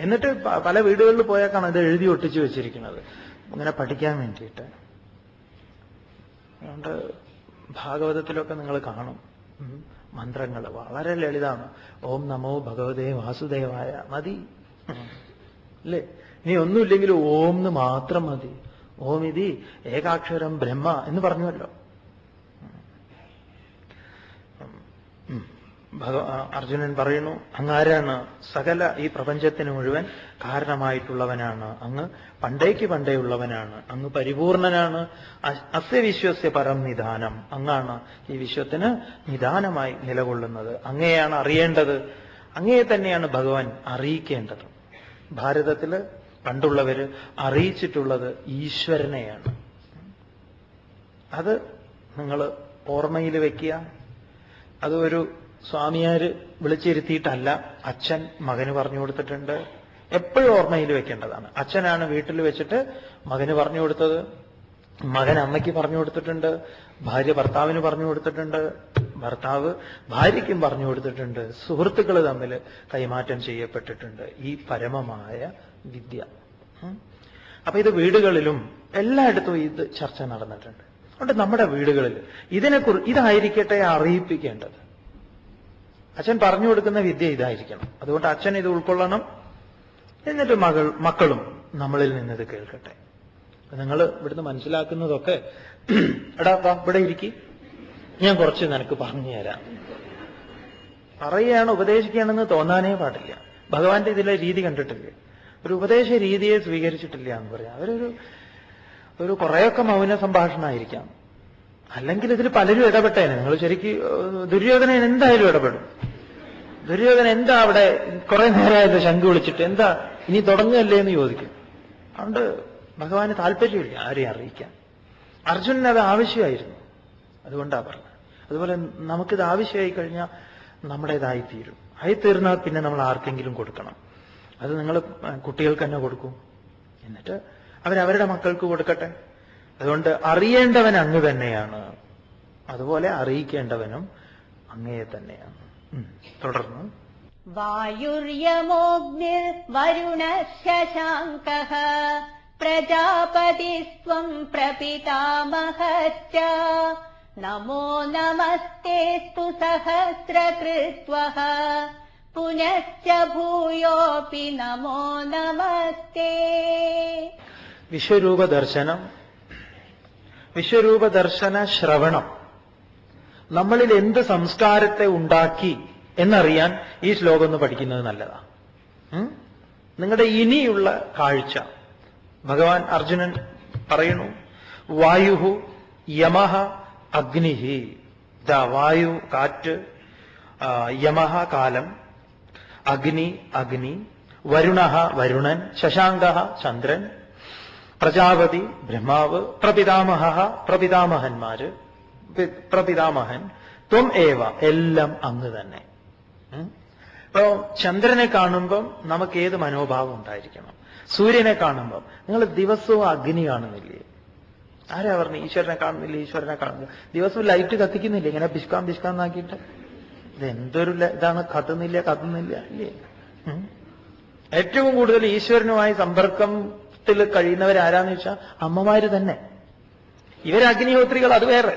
എന്നിട്ട് പല വീടുകളിൽ പോയേക്കാണ് ഇത് എഴുതി ഒട്ടിച്ചു വെച്ചിരിക്കുന്നത് ഇങ്ങനെ പഠിക്കാൻ വേണ്ടിയിട്ട്. അതുകൊണ്ട് ഭാഗവതത്തിലൊക്കെ നിങ്ങൾ കാണും മന്ത്രങ്ങൾ വളരെ ലളിതമാണ്. ഓം നമോ ഭഗവതേ വാസുദേവായ മതി അല്ലേ? ഇനി ഒന്നുമില്ലെങ്കിലും ഓം എന്ന് മാത്രം മതി. ഓം ഇതി ഏകാക്ഷരം ബ്രഹ്മ എന്ന് പറഞ്ഞുവല്ലോ. അർജുനൻ പറയുന്നു, അങ്ങാരാണ് സകല ഈ പ്രപഞ്ചത്തിന് മുഴുവൻ കാരണമായിട്ടുള്ളവനാണ്, അങ്ങ് പണ്ടേക്ക് പണ്ടേ ഉള്ളവനാണ്, അങ്ങ് പരിപൂർണനാണ്. അസ്യ വിശ്വസ്യ പരം നിദാനം, അങ്ങാണ് ഈ വിശ്വത്തിന് നിദാനമായി നിലകൊള്ളുന്നത്. അങ്ങയെയാണ് അറിയേണ്ടത്, അങ്ങയെ തന്നെയാണ് ഭഗവാൻ അറിയിക്കേണ്ടത്. ഭാരതത്തിൽ പണ്ടുള്ളവര് അറിയിച്ചിട്ടുള്ളത് ഈശ്വരനെയാണ്. അത് നിങ്ങൾ ഓർമ്മയിൽ വെക്കുക. അത് ഒരു സ്വാമിയാര് വിളിച്ചിരുത്തിയിട്ടല്ല, അച്ഛൻ മകന് പറഞ്ഞു കൊടുത്തിട്ടുണ്ട്. എപ്പോഴും ഓർമ്മയിൽ വെക്കേണ്ടതാണ്. അച്ഛനാണ് വീട്ടിൽ വെച്ചിട്ട് മകന് പറഞ്ഞു കൊടുത്തത്, മകൻ അമ്മയ്ക്ക് പറഞ്ഞു കൊടുത്തിട്ടുണ്ട്, ഭാര്യ ഭർത്താവിന് പറഞ്ഞു കൊടുത്തിട്ടുണ്ട്, ഭർത്താവ് ഭാര്യയ്ക്കും പറഞ്ഞു കൊടുത്തിട്ടുണ്ട്, സുഹൃത്തുക്കൾ തമ്മിൽ കൈമാറ്റം ചെയ്യപ്പെട്ടിട്ടുണ്ട് ഈ പരമമായ വിദ്യ. അപ്പൊ ഇത് വീടുകളിലും എല്ലായിടത്തും ഇത് ചർച്ച നടന്നിട്ടുണ്ട്. അതുകൊണ്ട് നമ്മുടെ വീടുകളിൽ ഇതായിരിക്കട്ടെ അറിയിപ്പിക്കേണ്ടത്. അച്ഛൻ പറഞ്ഞു കൊടുക്കുന്ന വിദ്യ ഇതായിരിക്കണം. അതുകൊണ്ട് അച്ഛൻ ഇത് ഉൾക്കൊള്ളണം. എന്നിട്ട് മക്കളും നമ്മളിൽ നിന്നിത് കേൾക്കട്ടെ. നിങ്ങൾ ഇവിടുന്ന് മനസ്സിലാക്കുന്നതൊക്കെ എടാ ഇവിടെ ഇരിക്കി, ഞാൻ കുറച്ച് നിനക്ക് പറഞ്ഞു തരാം, പറയുകയാണ് ഉപദേശിക്കുകയാണെന്ന് തോന്നാനേ പാടില്ല. ഭഗവാന്റെ ഇതിലെ രീതി കണ്ടിട്ടില്ലേ? ഒരു ഉപദേശ രീതിയെ സ്വീകരിച്ചിട്ടില്ല എന്ന് പറയാം. ഒരു കുറേയൊക്കെ മൗന സംഭാഷണമായിരിക്കാം. അല്ലെങ്കിൽ ഇതിൽ പലരും ഇടപെട്ടേനെ. നിങ്ങൾ ശരിക്ക് ദുര്യോധനൻ എന്തായാലും ഇടപെടും. ദുര്യോധനൻ എന്താ അവിടെ കുറെ നേരമായിട്ട് ശംഖ് വിളിച്ചിട്ട് എന്താ ഇനി തുടങ്ങുകയല്ലേ എന്ന് ചോദിക്കും. അതുകൊണ്ട് ഭഗവാന് താല്പര്യമില്ല ആരെയും അറിയിക്കാൻ. അർജുനന് അത് ആവശ്യമായിരുന്നു, അതുകൊണ്ടാ പറഞ്ഞത്. അതുപോലെ നമുക്കിത് ആവശ്യമായി കഴിഞ്ഞാൽ നമ്മുടേതായിത്തീരും. ആയിത്തീർന്നാൽ പിന്നെ നമ്മൾ ആർക്കെങ്കിലും കൊടുക്കണം. അത് നിങ്ങൾ കുട്ടികൾക്ക് തന്നെ കൊടുക്കും, എന്നിട്ട് അവരവരുടെ മക്കൾക്ക് കൊടുക്കട്ടെ. അതുകൊണ്ട് അറിയേണ്ടവൻ അങ്ങ് തന്നെയാണ്, അതുപോലെ അറിയിക്കേണ്ടവനും അങ്ങയെ തന്നെയാണ്. തുടർന്ന് വായുര്യമോഗ്നിർ വരുണഃ ശശാങ്കഃ പ്രജാപതിസ്ത്വം പ്രപിതാമഹശ്ച നമോ നമസ്തേസ്തു സഹസ്രകൃത്വഃ പുനശ്ച ഭൂയോപി നമോ നമസ്തേ. വിശ്വരൂപ ദർശനം, വിശ്വരൂപ ദർശന ശ്രവണം നമ്മളിൽ എന്ത് സംസ്കാരത്തെ ഉണ്ടാക്കി എന്നറിയാൻ ഈ ശ്ലോകം ഒന്ന് പഠിക്കുന്നത് നല്ലതാണ്. നിങ്ങളുടെ ഇനിയുള്ള കാഴ്ച ഭഗവാൻ അർജുനൻ പറയുന്നു, വായുഹു യമഹ അഗ്നിഹി. വായു കാറ്റ്, യമഹ കാലം, അഗ്നി അഗ്നി, വരുണഃ വരുണൻ, ശശാങ്കഃ ചന്ദ്രൻ, പ്രജാപതി ബ്രഹ്മാവ്, പ്രപിതാമഹ പ്രപിതാമഹന്മാര്, പ്രപിതാമഹൻ, ത്വം ഏവ എല്ലാം അങ്ങ് തന്നെ. ഇപ്പോ ചന്ദ്രനെ കാണുമ്പം നമുക്ക് ഏത് മനോഭാവം ഉണ്ടായിരിക്കണം? സൂര്യനെ കാണുമ്പം നിങ്ങൾ ദിവസവും അഗ്നി കാണുന്നില്ലേ? ആരാ പറഞ്ഞു ഈശ്വരനെ കാണുന്നില്ല, ഈശ്വരനെ കാണുന്നില്ല? ദിവസവും ലൈറ്റ് കത്തിക്കുന്നില്ല ഇങ്ങനെ പിഷ്കാന്നാക്കിയിട്ട്? ഇതെന്തൊരു ഇതാണ്, കത്തുന്നില്ല ഇല്ലേ? ഏറ്റവും കൂടുതൽ ഈശ്വരനുമായി സമ്പർക്കത്തിൽ കഴിയുന്നവരാരാന്ന് വെച്ചാൽ അമ്മമാര് തന്നെ. ഇവരഗ്നിഹോത്രികൾ അത് വേറെ.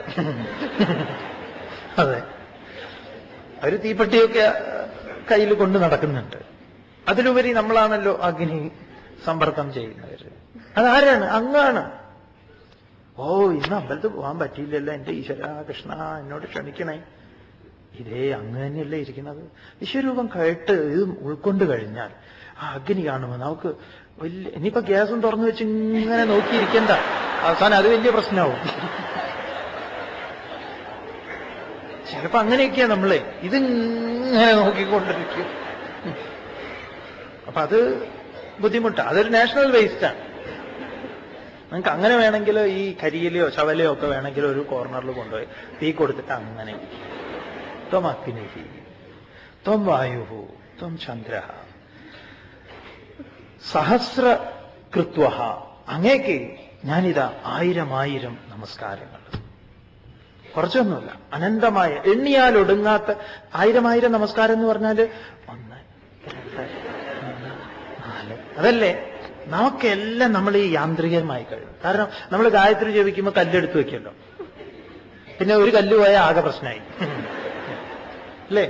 അതെ, അവര് തീപ്പെട്ടിയൊക്കെ കയ്യിൽ കൊണ്ട് നടക്കുന്നുണ്ട്. അതിലുപരി നമ്മളാണല്ലോ അഗ്നി സമ്പർക്കം ചെയ്യുന്നവര്. അതാരാണ്? അങ്ങാണ്. ഓ ഇന്ന് അമ്പലത്തിൽ പോകാൻ പറ്റിയില്ലല്ലോ, എന്റെ ഈശ്വര കൃഷ്ണ എന്നോട് ക്ഷമിക്കണേ. ഇതേ അങ്ങ് തന്നെയല്ലേ ഇരിക്കുന്നത്. വിശ്വരൂപം കേട്ട് ഇത് ഉൾക്കൊണ്ട് കഴിഞ്ഞാൽ ആ അഗ്നി കാണുമ്പോൾ നമുക്ക് വലിയ, ഇനിയിപ്പോ ഗ്യാസും തുറന്നു വെച്ച് ഇങ്ങനെ നോക്കിയിരിക്കണ്ട, അവസാനം അത് വലിയ പ്രശ്നമാവും. ചിലപ്പോ അങ്ങനെയൊക്കെയാ നമ്മളെ, ഇതിങ്ങനെ നോക്കിക്കൊണ്ടിരിക്കും. അപ്പൊ അത് ബുദ്ധിമുട്ടാണ്, അതൊരു നാഷണൽ വേസ്റ്റാണ്. നിങ്ങൾക്ക് അങ്ങനെ വേണമെങ്കിൽ ഈ കരിയിലയോ ശവലയോ ഒക്കെ വേണമെങ്കിൽ ഒരു കോർണറിൽ കൊണ്ടുപോയി തീ കൊടുത്തിട്ട് അങ്ങനെ ത്വം അഗ്നിഹി ത്വം വായുഹു ത്വം ചന്ദ്രഃ സഹസ്ര കൃത്വഃ, അങ്ങേക്ക് ഞാനിതാ 1000 നമസ്കാരങ്ങൾ. കുറച്ചൊന്നുമില്ല, അനന്തമായ എണ്ണിയാൽ ഒടുങ്ങാത്ത 1000 നമസ്കാരം എന്ന് പറഞ്ഞാല് 1, 2, 3, 4 അതല്ലേ. നമുക്കെല്ലാം നമ്മൾ ഈ യാന്ത്രികമായി കഴിയും. കാരണം നമ്മൾ ഗായത്രി ജപിക്കുമ്പോൾ കല്ലെടുത്ത് വെക്കുമല്ലോ, പിന്നെ ഒരു കല്ല് പോയാൽ ആകെ പ്രശ്നമായി അല്ലേ.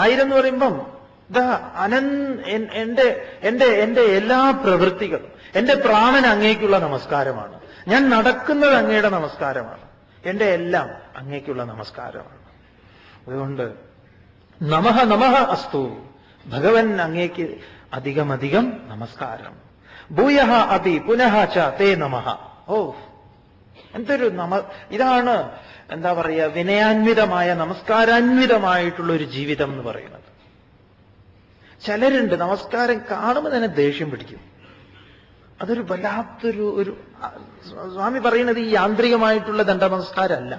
1000 എന്ന് പറയുമ്പം ഇതാ എന്റെ എല്ലാ പ്രവൃത്തികളും, എന്റെ പ്രാണൻ അങ്ങേക്കുള്ള നമസ്കാരമാണ്, ഞാൻ നടക്കുന്നത് അങ്ങയുടെ നമസ്കാരമാണ്, എന്റെ എല്ലാം അങ്ങേക്കുള്ള നമസ്കാരമാണ്. അതുകൊണ്ട് നമഃ നമഃ അസ്തു, ഭഗവൻ അങ്ങേക്ക് അധികം നമസ്കാരം. ഭൂയഃ അപി പുനഃ ച തേ നമഃ. ഓ, എന്തൊരു ഇതാണ് എന്താ പറയുക, വിനയാന്വിതമായ നമസ്കാരാന്വിതമായിട്ടുള്ള ഒരു ജീവിതം എന്ന് പറയുന്നത്. ചിലരുണ്ട് നമസ്കാരം കാണുമ്പോൾ തന്നെ ദേഷ്യം പിടിക്കും. അതൊരു വല്ലാത്തൊരു സ്വാമി പറയുന്നത് ഈ യാന്ത്രികമായിട്ടുള്ള ദണ്ഡ നമസ്കാരമല്ല,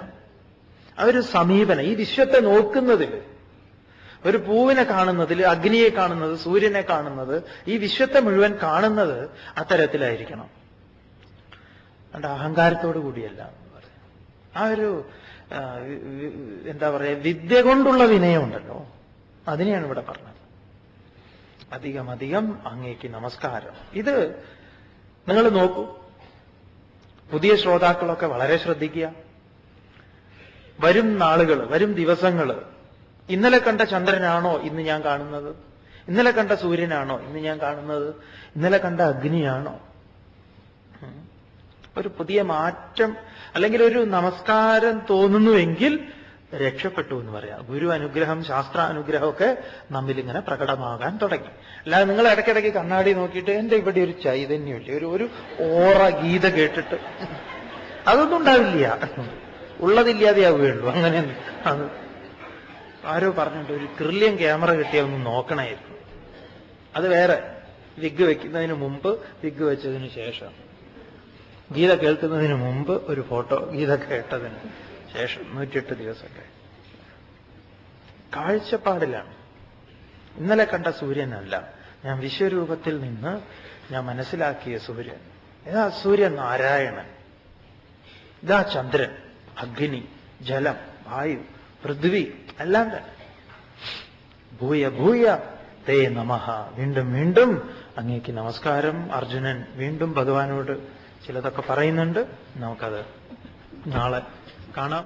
അതൊരു സമീപനം. ഈ വിശ്വത്തെ നോക്കുന്നതിൽ, ഒരു പൂവിനെ കാണുന്നതിൽ, അഗ്നിയെ കാണുന്നത്, സൂര്യനെ കാണുന്നത്, ഈ വിശ്വത്തെ മുഴുവൻ കാണുന്നത് അത്തരത്തിലായിരിക്കണം. അതുകൊണ്ട് അഹങ്കാരത്തോടു കൂടിയല്ല എന്ന് പറയും. ആ ഒരു എന്താ പറയുക, വിദ്യ കൊണ്ടുള്ള വിനയമുണ്ടല്ലോ, അതിനെയാണ് ഇവിടെ പറഞ്ഞത്. അധികം അങ്ങേക്ക് നമസ്കാരം. ഇത് നിങ്ങൾ നോക്കൂ, പുതിയ ശ്രോതാക്കളൊക്കെ വളരെ ശ്രദ്ധിക്കുക. വരും നാളുകൾ, വരും ദിവസങ്ങൾ, ഇന്നലെ കണ്ട ചന്ദ്രനാണോ ഇന്ന് ഞാൻ കാണുന്നത്? ഇന്നലെ കണ്ട സൂര്യനാണോ ഇന്ന് ഞാൻ കാണുന്നത്? ഇന്നലെ കണ്ട അഗ്നിയാണോ? ഒരു പുതിയ മാറ്റം അല്ലെങ്കിൽ ഒരു നമസ്കാരം തോന്നുന്നുവെങ്കിൽ രക്ഷപ്പെട്ടു എന്ന് പറയാം. ഗുരു അനുഗ്രഹം, ശാസ്ത്ര അനുഗ്രഹമൊക്കെ നമ്മിലിങ്ങനെ പ്രകടമാകാൻ തുടങ്ങി. അല്ലാതെ നിങ്ങൾ ഇടയ്ക്കിടയ്ക്ക് കണ്ണാടി നോക്കിയിട്ട് എന്റെ ഇവിടെ ഒരു ചൈതന്യമില്ല, ഒരു ഓറ ഗീത കേട്ടിട്ട് അതൊന്നും ഉണ്ടാവില്ല, ഉള്ളതില്ലാതെയാവുകയുള്ളൂ. അങ്ങനെ ആരോ പറഞ്ഞിട്ട് ഒരു ട്രില്യൺ ക്യാമറ കിട്ടിയാൽ ഒന്ന് നോക്കണമായിരുന്നു. അത് വേറെ, വിഗ് വെക്കുന്നതിന് മുമ്പ്, വിഗ് വെച്ചതിന് ശേഷം, ഗീത കേൾക്കുന്നതിന് മുമ്പ് ഒരു ഫോട്ടോ, ഗീത കേട്ടതിന് ശേഷം 108 ദിവസമൊക്കെ കാഴ്ചപ്പാടിലാണ്. ഇന്നലെ കണ്ട സൂര്യനല്ല, ഞാൻ വിശ്വരൂപത്തിൽ നിന്ന് ഞാൻ മനസ്സിലാക്കിയ സൂര്യൻ. ഇതാ സൂര്യൻ നാരായണൻ, ഇതാ ചന്ദ്രൻ, അഗ്നി, ജലം, വായു, പൃഥ്വി, എല്ലാം തന്നെ. ഭൂയ ഭൂയ തേ നമഃ, വീണ്ടും വീണ്ടും അങ്ങേക്ക് നമസ്കാരം. അർജുനൻ വീണ്ടും ഭഗവാനോട് ചിലതൊക്കെ പറയുന്നുണ്ട്. നമുക്കത് നാളെ കാണാം.